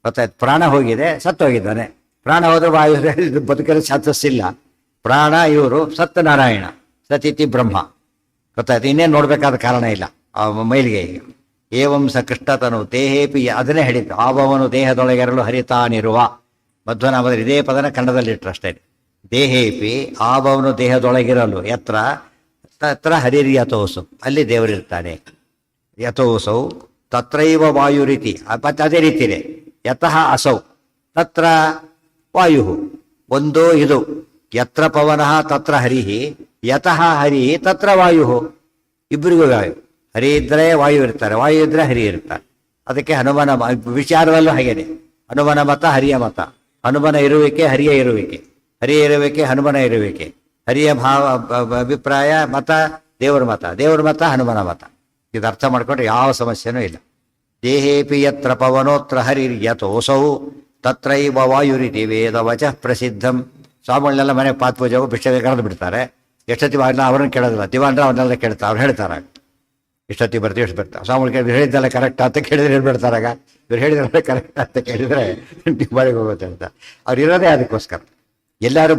ಗೊತ್ತಾಯ್ತು, ಪ್ರಾಣ ಹೋಗಿದೆ, ಸತ್ತೋಗಿದ್ದಾನೆ. ಪ್ರಾಣ ಹೋದ್ರೆ ವಾಯು ಬದುಕಲು ಚಾನ್ಸಸ್ಸಿಲ್ಲ. ಪ್ರಾಣ ಇವರು ಸತ್ಯನಾರಾಯಣ, ಸತಿಥಿ ಬ್ರಹ್ಮ. ಗೊತ್ತಾಯ್ತು, ಇನ್ನೇನು ನೋಡಬೇಕಾದ ಕಾರಣ ಇಲ್ಲ ಆ ಮೈಲಿಗೆ. ಈಗ ಏವಂ ಸ ಕೃಷ್ಣತನು ದೇಹೇಪಿ, ಅದನ್ನೇ ಹೇಳಿದ್ದು. ಆವವನು ದೇಹದೊಳಗೆರಲು ಹರಿತಾನಿರುವ ಮಧ್ವನಾಮದಲ್ಲಿ ಇದೇ ಪದನ ಕನ್ನಡದಲ್ಲಿಟ್ಟರು ಅಷ್ಟೇ. ದೇಹೇಪಿ ಆವವನು ದೇಹದೊಳಗಿರಲು ಯತ್ರ ತತ್ರ ಹರಿರ್ ಯಥೋಸು, ಅಲ್ಲಿ ದೇವರಿರ್ತಾನೆ. ಯಥೋಸೌ ತತ್ರೈವ ವಾಯು ರೀತಿ, ಮತ್ತೆ ಅದೇ ರೀತಿಯೇ ಯತಃ ಅಸೌ ತತ್ರ ವಾಯು. ಒಂದು ಇದು ಯತ್ರ ಪವನಃ ತತ್ರ ಹರಿಹಿ, ಯತಃ ಹರಿ ತತ್ರ ವಾಯು. ಇಬ್ಬರಿಗೂ ವಾಯು. ಹರಿ ಇದ್ದರೆ ವಾಯು ಇರ್ತಾರೆ, ವಾಯು ಇದ್ದರೆ ಹರಿ ಇರ್ತಾರೆ. ಅದಕ್ಕೆ ಹನುಮನ ವಿಚಾರದಲ್ಲೂ ಹಾಗೇನೆ. ಹನುಮನ ಮತ ಹರಿಯ ಮತ, ಹನುಮನ ಇರುವಿಕೆ ಹರಿಯ ಇರುವಿಕೆ, ಹರಿಯ ಇರುವಿಕೆ ಹನುಮನ ಇರುವಿಕೆ, ಹರಿಯ ಭಾವ ಅಭಿಪ್ರಾಯ ಮತ ದೇವರ ಮತ, ದೇವರ ಮತ ಹನುಮನ ಮತ. ಇದು ಅರ್ಥ ಮಾಡ್ಕೊಂಡ್ರೆ ಯಾವ ಸಮಸ್ಯೆನೂ ಇಲ್ಲ. ದೇಹೇಪಿ ಯತ್ರ ಪವನೋತ್ರ ಹರಿರ್ ಯತೋಸೌ ತತ್ರೈವ ವಾಯುರಿತಿ ವೇದ ವಚಃ ಪ್ರಸಿದ್ಧಂ. ಸ್ವಾಮಿಗಳನ್ನೆಲ್ಲ ಮನೆ ಪಾತ್ ಪೂಜೆಗೂ ಭಿಕ್ಷೆಗೆ ಕರೆದು ಬಿಡ್ತಾರೆ. ಎಷ್ಟೊತ್ತಿ ಅವ್ರನ್ನ ಕೇಳೋದಿಲ್ಲ, ದಿವಾನ್ರ ಅವ್ರನ್ನೆಲ್ಲ ಕೇಳ್ತಾರೆ. ಅವ್ರು ಹೇಳ್ತಾರೆ ಇಷ್ಟೊತ್ತಿ ಬರ್ತೀವಿ, ಎಷ್ಟು ಬರ್ತಾರೆ. ಸ್ವಾಮಿಗಳು ಇವ್ರು ಹೇಳಿದ್ದೆಲ್ಲ ಕರೆಕ್ಟ್ ಅಂತ ಕೇಳಿದ್ರೆ ಹೇಳ್ಬಿಡ್ತಾರಾಗ. ಇವ್ರು ಹೇಳಿದ್ರೆಲ್ಲ ಕರೆಕ್ಟ್ ಅಂತ ಕೇಳಿದರೆ ಡಿಮಾರಿಗೆ ಹೋಗುತ್ತೆ ಅಂತ. ಅವ್ರು ಇರೋದೇ ಅದಕ್ಕೋಸ್ಕರ. ಎಲ್ಲರೂ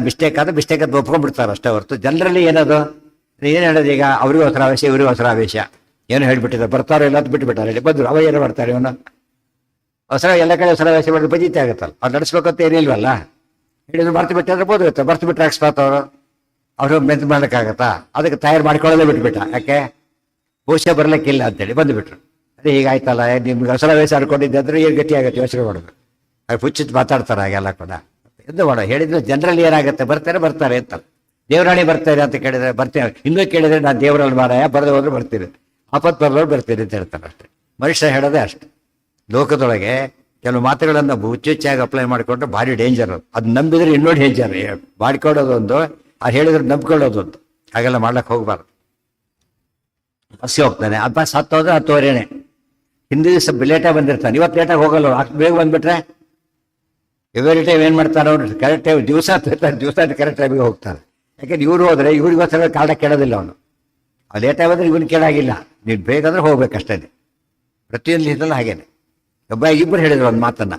ಮಿಸ್ಟೇಕ್ ಆದ್ರೆ ಮಿಸ್ಟೇಕ್ ಅಂತ ಒಪ್ಕೊಂಡ್ಬಿಡ್ತಾರೆ ಅಷ್ಟೇ ಹೊರತು ಜನರಲ್ಲಿ ಏನದು ಏನು ಹೇಳೋದು. ಈಗ ಅವ್ರಿಗೂ ಹೊಸ ಆವೇಶ, ಇವ್ರಿಗೂ ಹೊಸ ಆವೇಶ, ಏನು ಹೇಳ್ಬಿಟ್ಟಿದ್ದಾರೆ. ಬರ್ತಾರೋ ಇಲ್ಲ ಅಂತ ಬಿಟ್ಟುಬಿಟ್ಟಾರೆ, ಹೇಳಿ ಬಂದರು ಅವ ಏನು ಮಾಡ್ತಾರೆ. ಇವನು ಹೊಸ ಎಲ್ಲ ಕಡೆ ಹೊಸ ಆವೇಶ ಮಾಡಿದ್ರೆ ಬಜಿತೆ ಆಗುತ್ತಲ್ಲ. ಅವ್ರು ನಡೆಸ್ಬೇಕಂತ ಏನಿಲ್ವಲ್ಲ. ಹೇಳಿದ್ರು ಬರ್ತು ಬಿಟ್ಟಿದ್ರೆ ಬೋದುತ್ತೆ, ಬರ್ತು ಬಿಟ್ಟರೆ ಅಕಸ್ಮಾತ್ ಅವರು ಮೆಂತ್ ಮಾಡ್ಲಿಕ್ಕಾಗತ್ತಾ. ಅದಕ್ಕೆ ತಯಾರು ಮಾಡ್ಕೊಳ್ಳೋದೇ ಬಿಟ್ಬಿಟ್ಟ. ಯಾಕೆ ಬಹುಶಃ ಬರ್ಲಿಕ್ಕಿಲ್ಲ ಅಂತೇಳಿ ಬಂದುಬಿಟ್ರು. ಅದೇ ಹೀಗಾಯ್ತಲ್ಲ, ನಿಮ್ಗೆ ಹೊಸ ವಯಸ್ಸು ಆಡ್ಕೊಂಡಿದ್ದೆ ಅಂದ್ರೆ ಏನು ಗತಿ ಆಗುತ್ತೆ ಯೋಚನೆ ಮಾಡೋದು. ಅದು ಹುಚ್ಚಿತ್ತು ಮಾತಾಡ್ತಾರೆ ಹಾಗೆಲ್ಲ ಕೂಡ. ಎಂದು ಮಾಡೋ ಹೇಳಿದ್ರೆ ಜನರಲ್ಲಿ ಏನಾಗುತ್ತೆ, ಬರ್ತಾರೆ ಅಂತ. ದೇವರಾಣಿ ಬರ್ತಾರೆ ಅಂತ ಕೇಳಿದ್ರೆ ಬರ್ತೀನಿ, ಇನ್ನೂ ಕೇಳಿದ್ರೆ ನಾನು ದೇವರಲ್ಲಿ ಮಾರಾಯ ಬರೆದು ಹೋದ್ರೆ ಬರ್ತೀನಿ, ಆಪತ್ ಬರೋರು ಬರ್ತೀನಿ ಅಂತ ಹೇಳ್ತಾರೆ ಅಷ್ಟೇ. ಮನುಷ್ಯ ಹೇಳೋದೇ ಅಷ್ಟೆ. ಲೋಕದೊಳಗೆ ಕೆಲವು ಮಾತುಗಳನ್ನು ಹುಚ್ಚುಚ್ಚಾಗಿ ಅಪ್ಲೈ ಮಾಡಿಕೊಂಡ್ರೆ ಭಾರಿ ಡೇಂಜರ್. ಅದು ನಂಬಿದ್ರೆ ಇನ್ನೂ ಡೇಂಜರ್. ಮಾಡಿಕೊಡೋದೊಂದು, ಅದು ಹೇಳಿದ್ರೆ ನಂಬ್ಕೊಳ್ಳೋದೊಂದು. ಹಾಗೆಲ್ಲ ಮಾಡ್ಲಿಕ್ಕೆ ಹೋಗ್ಬಾರ್ದು. ಬಸ್ಸಿಗೆ ಹೋಗ್ತಾನೆ, ಆ ಬಸ್ ಹತ್ತೋದ್ರೆ 10:15. ಹಿಂದಿ ದಿವಸ ಲೇಟಾಗಿ ಬಂದಿರ್ತಾನೆ, ಇವತ್ತು ಲೇಟಾಗಿ ಹೋಗಲ್ಲ. ಬೇಗ ಬಂದುಬಿಟ್ರೆ ಎವ್ರಿ ಟೈಮ್ ಏನು ಮಾಡ್ತಾರೆ ಅವ್ರು, ಕರೆಕ್ಟ್ ಟೈಮ್ ದಿವಸ ಕರೆಕ್ಟ್ ಟೈಮಿಗೆ ಹೋಗ್ತಾರೆ. ಯಾಕೆಂದ್ರೆ ಇವ್ರು ಹೋದರೆ ಇವ್ರಿಗೋಸ್ಕರ ಕಾರಣ ಕೇಳೋದಿಲ್ಲ ಅವನು. ಅದು ಲೇಟಾಗಿ ಬಂದರೆ ಇವನು ಕೇಳಾಗಿಲ್ಲ. ನೀನು ಬೇಕಂದ್ರೆ ಹೋಗ್ಬೇಕಷ್ಟೇ. ಪ್ರತಿಯೊಂದು ಇದೆಲ್ಲ ಹಾಗೇನೆ. ಇಬ್ಬರು ಹೇಳಿದ್ರು ಒಂದು ಮಾತನ್ನು.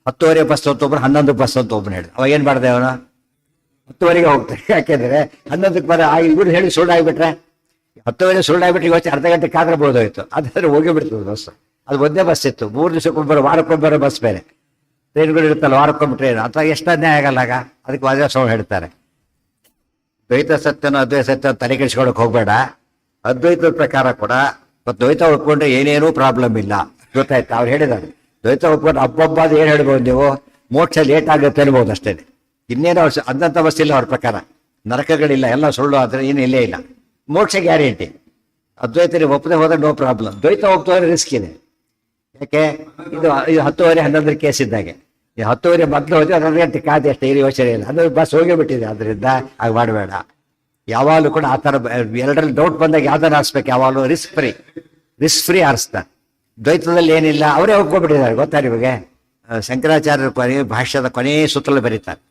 10:30 ಬಸ್ ಅಂತ ಒಬ್ಬರು, 11 ಬಸ್ ಅಂತ ಒಬ್ಬನು ಹೇಳಿದ್ರು. ಅವಾಗ ಏನು ಮಾಡಿದೆ ಅವನು, 10:00 ಹೋಗ್ತಾರೆ. ಯಾಕೆಂದರೆ 11ಕ್ಕೆ ಬರ ಇವ್ರು ಹೇಳಿ ಸುಳ್ಳಾಗಿಬಿಟ್ರೆ, 10:00 ಸುಳ್ಳಾಗಿಬಿಟ್ರೆ ಇವತ್ತು ಅರ್ಧ ಗಂಟೆ ಕಾದ್ರೆ ಬೋದಾಯಿತು. ಅದಾದ್ರೆ ಹೋಗಿಬಿಡ್ತದೆ ಬಸ್. ಅದು ಒಂದೇ ಬಸ್ ಇತ್ತು. 3 ದಿವಸಕ್ಕೊಬ್ಬರು, ವಾರಕ್ಕೊಬ್ಬರು ಬಸ್ ಬೇರೆ. ಟ್ರೈನ್ಗಳು ಇರುತ್ತಲ್ಲ, ವಾರಕ್ಕೊಬ್ಬರು ಟ್ರೈನ್. ಅಥವಾ ಎಷ್ಟು ಅನ್ಯಾಯ ಆಗಲ್ಲ ಆಗ. ಅದಕ್ಕೆ ವಾದಿರಾಜ ಹೇಳ್ತಾರೆ, ದ್ವೈತ ಸತ್ಯನೋ ಅದ್ವೈತ ಸತ್ಯ ತಲೆ ಕೆಡಿಸ್ಕೊಳಕ್ಕೆ ಹೋಗಬೇಡ. ಅದ್ವೈತದ ಪ್ರಕಾರ ಕೂಡ ದ್ವೈತ ಒಪ್ಕೊಂಡ್ರೆ ಏನೇನೂ ಪ್ರಾಬ್ಲಮ್ ಇಲ್ಲ. ಗೊತ್ತಾಯ್ತು, ಅವ್ರು ಹೇಳಿದ್ದಾರೆ. ದ್ವೈತ ಒಪ್ಕೊಂಡು ಹಬ್ಬ ಅದು ಏನು ಹೇಳ್ಬೋದು ನೀವು, ಮೋಕ್ಷ ಲೇಟ್ ಆಗುತ್ತೆ ಅನ್ಬೋದು ಅಷ್ಟೇ. ಇನ್ನೇನೋ ಅಂದಂಥ ಬಸ್ ಇಲ್ಲ ಅವ್ರ ಪ್ರಕಾರ. ನರಕಗಳಿಲ್ಲ, ಎಲ್ಲ ಸುಳ್ಳು, ಆದರೆ ಏನು ಇಲ್ಲೇ ಇಲ್ಲ. ಮೋಕ್ಷ ಗ್ಯಾರಂಟಿ. ಅದ್ವೈತರಿಗೆ ಒಪ್ಪದೆ ಹೋದ್ರೆ ನೋ ಪ್ರಾಬ್ಲಮ್. ದ್ವೈತ ಹೋಗ್ತೋದ್ರೆ ರಿಸ್ಕ್ ಇದೆ. ಯಾಕೆ, ಇದು 10:30 11 ಕೇಸ್ ಇದ್ದಾಗೆ. 10:30 ಮೊದಲು ಹೋದ್ರೆ 11 ಗಂಟೆ ಕಾದೆ ಅಷ್ಟೇ, ಏನು ಯೋಚನೆ ಇಲ್ಲ. ಅಂದ್ರೆ ಬಸ್ ಹೋಗೇ ಬಿಟ್ಟಿದೆ. ಅದರಿಂದ ಆಗ ಮಾಡಬೇಡ. ಯಾವಾಗಲೂ ಕೂಡ ಆ ಥರ ಎರಡರಲ್ಲಿ ಡೌಟ್ ಬಂದಾಗ ಯಾವ್ದಾರು ಆರಿಸ್ಬೇಕು, ಯಾವಾಗಲೂ ರಿಸ್ಕ್ ಫ್ರೀ ಆರಿಸ್ತಾರೆ. ದ್ವೈತದಲ್ಲಿ ಏನಿಲ್ಲ, ಅವರೇ ಒಪ್ಕೊಂಡ್ಬಿಟ್ಟಿದ್ದಾರೆ. ಗೊತ್ತಾ ನಿಮಗೆ? ಶಂಕರಾಚಾರ್ಯರ ಭಾಷ್ಯದ ಕೊನೆಯ ಸೂತ್ರದಲ್ಲಿ ಬರೀತಾರೆ,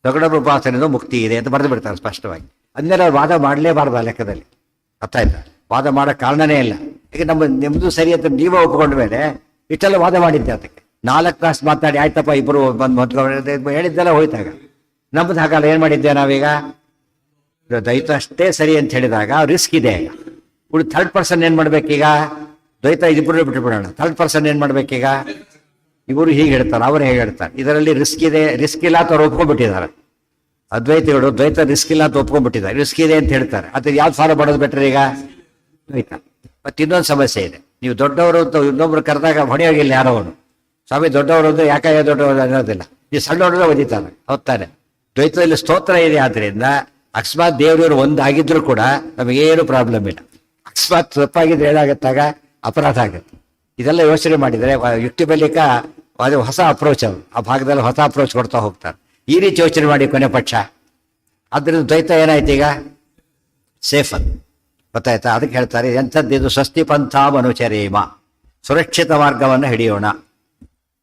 ಸಗುಣ ಉಪಾಸನೆಯಿಂದ ಮುಕ್ತಿ ಇದೆ ಅಂತ ಬರೆದು ಬಿಡ್ತಾರೆ ಸ್ಪಷ್ಟವಾಗಿ. ಅಂದಮೇಲೆ ಅವ್ರು ವಾದ ಮಾಡಲೇಬಾರ್ದು ಆ ಲೆಕ್ಕದಲ್ಲಿ. ಅರ್ಥ ಆಯ್ತಾ? ವಾದ ಮಾಡೋ ಕಾರಣನೇ ಇಲ್ಲ. ಈಗ ನಿಮ್ಮದು ಸರಿ ಅಂತ ನೀವೇ ಒಪ್ಕೊಂಡ ಮೇಲೆ ಇಷ್ಟೆಲ್ಲ ವಾದ ಮಾಡಿದ್ದೆ. ಅದಕ್ಕೆ 4 ತಾಸು ಮಾತಾಡಿ ಆಯ್ತಪ್ಪ ಇಬ್ಬರು ಬಂದು ಹೇಳಿದ್ದೆಲ್ಲ ಹೋಯ್ತಾಗ. ನಮ್ಮದು ಹಾಗಲ್ಲ. ಏನು ಮಾಡಿದ್ದೆ ನಾವೀಗ? ದ್ವೈತ ಅಷ್ಟೇ ಸರಿ ಅಂತ ಹೇಳಿದಾಗ ರಿಸ್ಕ್ ಇದೆ. ಈಗ ಥರ್ಡ್ ಪರ್ಸನ್ ಏನು ಮಾಡ್ಬೇಕೀಗ? ದ್ವೈತ ಇಬ್ಬರು ಬಿಟ್ಟುಬಿಡೋಣ. ಥರ್ಡ್ ಪರ್ಸನ್ ಏನು ಮಾಡ್ಬೇಕೀಗ? ಇವರು ಹೀಗೆ ಹೇಳ್ತಾರೆ, ಅವರು ಹೇಗೆ ಹೇಳ್ತಾರೆ. ಇದರಲ್ಲಿ ರಿಸ್ಕ್ ಇದೆ, ರಿಸ್ಕ್ ಇಲ್ಲ ಅಂತ ಅವ್ರು ಒಪ್ಕೊಂಡ್ಬಿಟ್ಟಿದ್ದಾರೆ. ಅದ್ವೈತಿಗಳು ದ್ವೈತ ರಿಸ್ಕ್ ಇಲ್ಲ ಅಂತ ಒಪ್ಕೊಂಡ್ಬಿಟ್ಟಿದ್ದಾರೆ. ರಿಸ್ಕ್ ಇದೆ ಅಂತ ಹೇಳ್ತಾರೆ. ಅದು ಯಾವ್ದು ಫಾಲೋ ಮಾಡೋದು ಬೆಟರ್ ಈಗ? ದ್ವೈತ. ಮತ್ತೆ ಇನ್ನೊಂದು ಸಮಸ್ಯೆ ಇದೆ. ನೀವು ದೊಡ್ಡವರು ಅಂತ ಇನ್ನೊಬ್ರು ಕರೆದಾಗ ಹೊಡೆಯೋಗಿಲ್ಲ ಯಾರೋ ಅವನು. ಸ್ವಾಮಿ ದೊಡ್ಡವರು ಅಂದ್ರೆ ಯಾಕಾಗ ದೊಡ್ಡವರು ಅನ್ನೋದಿಲ್ಲ. ನೀವು ಸಣ್ಣವ್ರನ್ನ ಒದಿತಾರೆ. ಹೊತ್ತಾನೆ ದ್ವೈತದಲ್ಲಿ ಸ್ತೋತ್ರ ಇದೆ. ಆದ್ರಿಂದ ಅಕಸ್ಮಾತ್ ದೇವರವರು ಒಂದಾಗಿದ್ರು ಕೂಡ ನಮಗೇನು ಪ್ರಾಬ್ಲಮ್ ಇಲ್ಲ. ಅಕಸ್ಮಾತ್ ತಪ್ಪಾಗಿದ್ರೆ ಏನಾಗತ್ತಾಗ ಅಪರಾಧ ಆಗುತ್ತೆ. ಇದೆಲ್ಲ ಯೋಚನೆ ಮಾಡಿದರೆ ಯುಕ್ತಿ ಬಲಿಕ ಅದು ಹೊಸ ಅಪ್ರೋಚ್. ಅವರು ಆ ಭಾಗದಲ್ಲಿ ಹೊಸ ಅಪ್ರೋಚ್ ಕೊಡ್ತಾ ಹೋಗ್ತಾರೆ. ಈ ರೀತಿ ಯೋಚನೆ ಮಾಡಿ ಕೊನೆ ಪಕ್ಷ. ಆದ್ರಿಂದ ದ್ವೈತ ಏನಾಯ್ತು ಈಗ? ಸೇಫ್ ಅಂತ ಗೊತ್ತಾಯ್ತಾ? ಅದಕ್ಕೆ ಹೇಳ್ತಾರೆ ಎಂಥದ್ದು ಸ್ವಸ್ತಿ ಪಂಥ ಮನುಚರೇಮ, ಸುರಕ್ಷಿತ ಮಾರ್ಗವನ್ನು ಹಿಡಿಯೋಣ.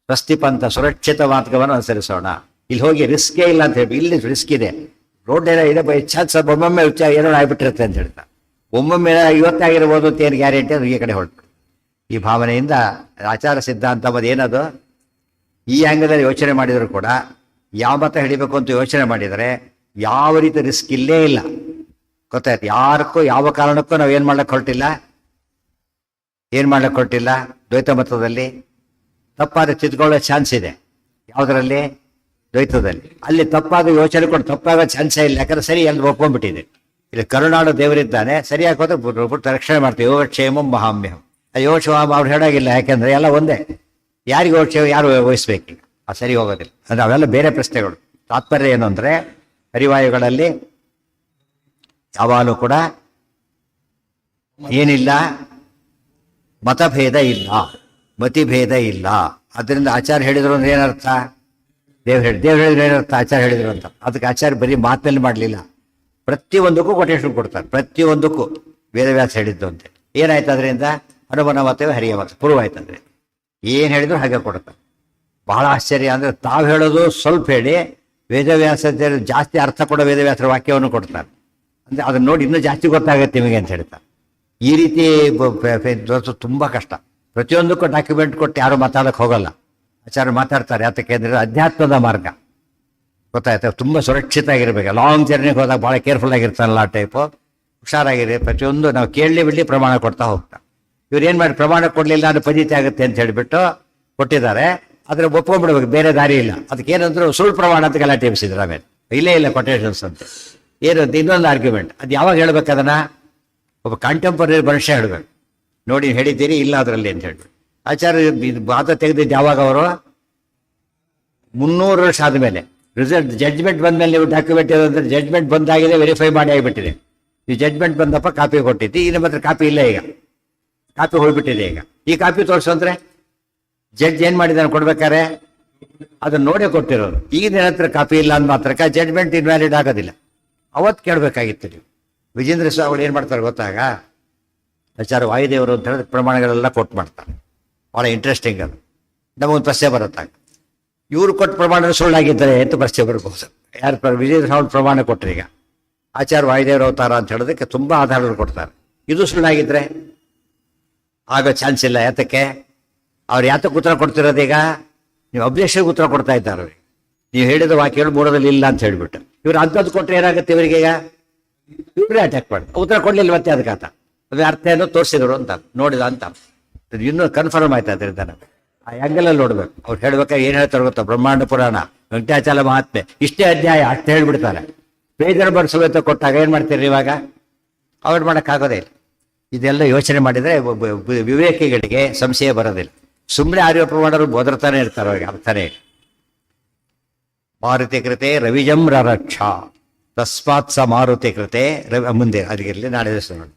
ಸ್ವಸ್ತಿ ಪಂಥ, ಸುರಕ್ಷಿತ ಮಾರ್ಗವನ್ನು ಅನುಸರಿಸೋಣ. ಇಲ್ಲಿ ಹೋಗಿ ರಿಸ್ಕೇ ಇಲ್ಲ ಅಂತ ಹೇಳಿ. ಇಲ್ಲಿ ರಿಸ್ಕ್ ಇದೆ, ರೋಡ್ ಏನೋ ಇದೆ, ಬೈ ಚಾನ್ಸ್ ಒಮ್ಮೊಮ್ಮೆ ಏನೋ ಆಗ್ಬಿಟ್ಟಿರುತ್ತೆ ಅಂತ ಹೇಳ್ತಾರೆ. ಒಮ್ಮೊಮ್ಮೆ ಇವತ್ತಾಗಿರ್ಬೋದು ಅಂತ ಏನು ಗ್ಯಾರಂಟಿ? ಅದು ಈ ಕಡೆ ಹೊರಟು. ಈ ಭಾವನೆಯಿಂದ ಆಚಾರ ಸಿದ್ಧಾಂತ ಅದು ಏನದು? ಈ ಆಂಗಲಲ್ಲಿ ಯೋಚನೆ ಮಾಡಿದರೂ ಕೂಡ ಯಾವ ಮತ ಹಿಡಿಬೇಕು ಅಂತ ಯೋಚನೆ ಮಾಡಿದರೆ ಯಾವ ರೀತಿ ರಿಸ್ಕ್ ಇಲ್ಲೇ ಇಲ್ಲ. ಗೊತ್ತಾಯ್ತು? ಯಾರಕ್ಕೂ ಯಾವ ಕಾರಣಕ್ಕೂ ನಾವು ಏನು ಮಾಡ್ಲಿಕ್ಕೆ ಹೊರಟಿಲ್ಲ. ದ್ವೈತ ಮತದಲ್ಲಿ ತಪ್ಪಾದ ತಿದ್ಕೊಳ್ಳೋ ಚಾನ್ಸ್ ಇದೆ. ಯಾವುದರಲ್ಲಿ? ದ್ವೈತದಲ್ಲಿ. ಅಲ್ಲಿ ತಪ್ಪಾದ ಯೋಚನೆ ಕೊಟ್ಟು ತಪ್ಪಾಗೋ ಚಾನ್ಸೇ ಇಲ್ಲ. ಯಾಕಂದ್ರೆ ಸರಿ ಅಲ್ಲಿ ಒಪ್ಕೊಂಡ್ಬಿಟ್ಟಿದೆ. ಇಲ್ಲಿ ಕರುಣಾಡು ದೇವರಿದ್ದಾನೆ, ಸರಿಯಾಗಿ ಹೋದ್ರೆ ರಕ್ಷಣೆ ಮಾಡ್ತೀವಿ. ಯೋಗಕ್ಷೇಮಂ ಮಹಾಮ್ಯಹಂ. ಯೋಗಕ್ಷೇಮ ಅವ್ರು ಹೇಳೋಗಿಲ್ಲ. ಯಾಕೆಂದ್ರೆ ಎಲ್ಲ ಒಂದೇ. ಯಾರಿಗೆ ಯೋಗಕ್ಷೇಮ ಯಾರು ವಹಿಸ್ಬೇಕೀಗ? ಅದು ಸರಿ ಹೋಗೋದಿಲ್ಲ. ಅಂದ್ರೆ ಅವೆಲ್ಲ ಬೇರೆ ಪ್ರಶ್ನೆಗಳು. ತಾತ್ಪರ್ಯ ಏನು ಅಂದರೆ ಹರಿವಾಯುಗಳಲ್ಲಿ ಯಾವಾಗಲೂ ಕೂಡ ಏನಿಲ್ಲ, ಮತಭೇದ ಇಲ್ಲ, ಮತಿಭೇದ ಇಲ್ಲ. ಅದರಿಂದ ಆಚಾರ್ಯ ಹೇಳಿದ್ರು ಅಂದ್ರೆ ಏನರ್ಥ? ದೇವ್ರು ಹೇಳಿದ್ರು ಏನರ್ಥ? ಆಚಾರ್ಯ ಹೇಳಿದ್ರು ಅಂತ. ಅದಕ್ಕೆ ಆಚಾರ್ಯ ಬರೀ ಮಾತಿನಲ್ಲಿ ಮಾಡಲಿಲ್ಲ, ಪ್ರತಿಯೊಂದಕ್ಕೂ ಕೊಟೇಶನ್ ಕೊಡ್ತಾರೆ. ಪ್ರತಿಯೊಂದಕ್ಕೂ ವೇದವ್ಯಾಸ ಹೇಳಿದ್ದು ಅಂತ. ಏನಾಯ್ತು ಅದರಿಂದ? ಹನುಮನ ಮತವೇ ಹರಿಯ ಮತ ಪ್ರೂವ್ ಆಯ್ತು. ಅಂದರೆ ಏನು ಹೇಳಿದ್ರು ಹಾಗೆ ಕೊಡ್ತಾರೆ. ಬಹಳ ಆಶ್ಚರ್ಯ ಅಂದರೆ ತಾವು ಹೇಳೋದು ಸ್ವಲ್ಪ ಹೇಳಿ ವೇದವ್ಯಾಸ ಜಾಸ್ತಿ ಅರ್ಥ ಕೊಡೋ ವೇದವ್ಯಾಸರ ವಾಕ್ಯವನ್ನು ಕೊಡ್ತಾರೆ. ಅಂದರೆ ಅದನ್ನ ನೋಡಿ ಇನ್ನೂ ಜಾಸ್ತಿ ಗೊತ್ತಾಗುತ್ತೆ ನಿಮಗೆ ಅಂತ ಹೇಳ್ತಾರೆ. ಈ ರೀತಿ ತುಂಬ ಕಷ್ಟ. ಪ್ರತಿಯೊಂದಕ್ಕೂ ಡಾಕ್ಯುಮೆಂಟ್ ಕೊಟ್ಟು ಯಾರು ಮಾತಾಡೋಕ್ಕೆ ಹೋಗಲ್ಲ. ಆಚಾರ್ಯ ಮಾತಾಡ್ತಾರೆ. ಯಾತಕ್ಕೆ ಅಂದರೆ ಅಧ್ಯಾತ್ಮದ ಮಾರ್ಗ. ಗೊತ್ತಾಯ್ತು? ತುಂಬ ಸುರಕ್ಷಿತ ಆಗಿರ್ಬೇಕು. ಲಾಂಗ್ ಜರ್ನಿಗೆ ಹೋದಾಗ ಭಾಳ ಕೇರ್ಫುಲ್ ಆಗಿರ್ತಾನಲ್ಲ ಆ ಟೈಪು. ಹುಷಾರಾಗಿರಿ. ಪ್ರತಿಯೊಂದು ನಾವು ಕೇಳಲಿ ಬಿಡಲಿ ಪ್ರಮಾಣ ಕೊಡ್ತಾ ಹೋಗ್ತಾ. ಇವ್ರು ಏನು ಮಾಡಿ ಪ್ರಮಾಣ ಕೊಡಲಿಲ್ಲ ಅದು ಫಜಿತಿ ಆಗುತ್ತೆ ಅಂತ ಹೇಳಿಬಿಟ್ಟು ಕೊಟ್ಟಿದ್ದಾರೆ. ಆದರೆ ಒಪ್ಕೊಂಡ್ಬಿಡ್ಬೇಕು, ಬೇರೆ ದಾರಿ ಇಲ್ಲ. ಅದಕ್ಕೇನಂದ್ರು ಸುಳ್ಳು ಪ್ರಮಾಣ ಅಂತ ಗಲಾಟೆ ಎಬ್ಸಿದ್ರು. ಆಮೇಲೆ ಇಲ್ಲೇ ಇಲ್ಲ ಕೊಟೇಶನ್ಸ್ ಅಂತ ಏನು ಅಂತ ಇನ್ನೊಂದು ಆರ್ಗ್ಯುಮೆಂಟ್. ಅದು ಯಾವಾಗ ಹೇಳ್ಬೇಕು? ಅದನ್ನು ಒಬ್ಬ ಕಾಂಟೆಂಪರರಿ ಮನುಷ್ಯ ಹೇಳ್ಬೇಕು. ನೋಡಿ ಹೇಳಿದ್ದೀರಿ ಇಲ್ಲ ಅದರಲ್ಲಿ ಅಂತ ಹೇಳ್ಬಿಟ್ಟು. ಆಚಾರ್ಯ ವಾದ ತೆಗೆದಿದ್ದು ಯಾವಾಗ? ಅವರು 300 ವರ್ಷ ಆದಮೇಲೆ. ರಿಸಲ್ಟ್ ಜಡ್ಜ್ಮೆಂಟ್ ಬಂದಮೇಲೆ ನೀವು ಡಾಕ್ಯುಮೆಂಟ್ ಇರೋದಂದ್ರೆ ಜಡ್ಜ್ಮೆಂಟ್ ಬಂದಾಗಿದೆ, ವೆರಿಫೈ ಮಾಡಿ ಆಗಿಬಿಟ್ಟಿದೆ. ಈ ಜಡ್ಜ್ಮೆಂಟ್ ಬಂದಪ್ಪ ಕಾಪಿ ಕೊಟ್ಟಿದ್ದು. ಈಗ ಮಾತ್ರ ಕಾಪಿ ಇಲ್ಲ. ಈಗ ಕಾಪಿ ಹೋಗ್ಬಿಟ್ಟಿದೆ. ಈಗ ಈ ಕಾಪಿ ತೋರಿಸು ಅಂದರೆ ಜಡ್ಜ್ ಏನು ಮಾಡಿದಾನೆ ಕೊಡ್ಬೇಕಾರೆ ಅದನ್ನ ನೋಡೇ ಕೊಟ್ಟಿರೋದು. ಈಗ ನನ್ನ ಹತ್ರ ಕಾಪಿ ಇಲ್ಲ ಅಂದ ಮಾತ್ರಕ್ಕೆ ಜಡ್ಜ್ಮೆಂಟ್ ಇನ್ವ್ಯಾಲಿಡ್ ಆಗೋದಿಲ್ಲ. ಅವತ್ತು ಕೇಳಬೇಕಾಗಿತ್ತು ನೀವು. ವಿಜೇಂದ್ರ ಸ್ವಾಮಿಗಳು ಏನು ಮಾಡ್ತಾರೆ ಗೊತ್ತಾಗ? ಆಚಾರ್ಯ ವಾಯುದೇವರು ಅಂತ ಹೇಳಿದ್ರೆ ಪ್ರಮಾಣಗಳೆಲ್ಲ ಕೊಟ್ಟು ಮಾಡ್ತಾರೆ. ಭಾಳ ಇಂಟ್ರೆಸ್ಟಿಂಗ್. ಅದು ನಮಗೊಂದು ಪ್ರಶ್ನೆ ಬರುತ್ತಾಗ ಇವರು ಕೊಟ್ಟ ಪ್ರಮಾಣ ಸುಳ್ಳಾಗಿದ್ದಾರೆ ಅಂತ ಪ್ರಶ್ನೆ ಬರ್ಬೋದು. ಯಾರು ವಿಜೇಂದ್ರ ಸ್ವಾಮಿ ಪ್ರಮಾಣ ಕೊಟ್ಟರೆ ಈಗ ಆಚಾರ್ಯ ವಾಯುದೇವರ ಅವತಾರ ಅಂತ ಹೇಳೋದಕ್ಕೆ ತುಂಬ ಆಧಾರಗಳು ಕೊಡ್ತಾರೆ. ಇದು ಸುಳ್ಳಾಗಿದ್ರೆ ಆಗೋ ಚಾನ್ಸ್ ಇಲ್ಲ. ಯಾತಕ್ಕೆ? ಅವ್ರು ಯಾತಕ್ಕೆ ಉತ್ತರ ಕೊಡ್ತಿರೋದೀಗ? ನೀವು ಅಬ್ಜೆಕ್ಷನ್ಗೆ ಉತ್ತರ ಕೊಡ್ತಾ ಇದ್ದಾರೆ ಅವ್ರಿಗೆ. ನೀವು ಹೇಳಿದ ವಾಕ್ಯಗಳು ಮೂರದಲ್ಲಿ ಇಲ್ಲ ಅಂತ ಹೇಳಿಬಿಟ್ಟು ಇವ್ರು ಅಂಥದ್ದು ಕೊಟ್ಟರೆ ಏನಾಗುತ್ತೆ ಇವರಿಗೆ? ಈಗ ಇವರೇ ಅಟ್ಯಾಕ್ ಮಾಡಿ ಉತ್ತರ ಕೊಡ್ಲಿಲ್ಲ ಮತ್ತೆ ಅದಕ್ಕಾತ ಅದೇ ಅರ್ಥ ಏನೋ ತೋರಿಸಿದ್ರು ಅಂತ ನೋಡಿದ ಅಂತ ಇನ್ನೂ ಕನ್ಫರ್ಮ್ ಆಯ್ತು. ಅದರಿಂದ ನಾವು ಆ ಆ್ಯಂಗಲಲ್ಲಿ ನೋಡ್ಬೇಕು. ಅವ್ರು ಹೇಳ್ಬೇಕಾದ್ರೆ ಏನು ಹೇಳ್ತಾರೆ ಗೊತ್ತಾ? ಬ್ರಹ್ಮಾಂಡ ಪುರಾಣ, ವೆಂಕಟಾಚಲ ಮಹಾತ್ಮೆ, ಇಷ್ಟೇ ಅಧ್ಯಾಯ ಅಷ್ಟು ಹೇಳ್ಬಿಡ್ತಾರೆ. ಪೇಜ್ ನಂಬರ್ ಸಮೇತ ಕೊಟ್ಟಾಗ ಏನು ಮಾಡ್ತೀರಿ ಇವಾಗ? ಅವಾಯ್ಡ್ ಮಾಡೋಕ್ಕಾಗೋದೇ ಇಲ್ಲ. ಇದೆಲ್ಲ ಯೋಚನೆ ಮಾಡಿದರೆ ವಿವೇಕಿಗಳಿಗೆ ಸಂಶಯ ಬರೋದಿಲ್ಲ. ಸುಮ್ಮನೆ ಆರ್ಯ ಪ್ರಮಾಣರು ಬೋದರ್ತಾನೆ ಇರ್ತಾರೆ. ಅವ್ರಿಗೆ ಅರ್ಥನೇ ಇಲ್ಲ. ಮಾರುತಿ ಕೃತೆ ರವಿಜಂ ರರಕ್ಷ ತಸ್ಮಾತ್ ಸ ಮಾರುತಿ ಕೃತೆ ರವಿ ಮುಂದೆ ಅದಕ್ಕಿರಲಿ. ನಾಳೆ ದಿವಸ ನೋಡಿ.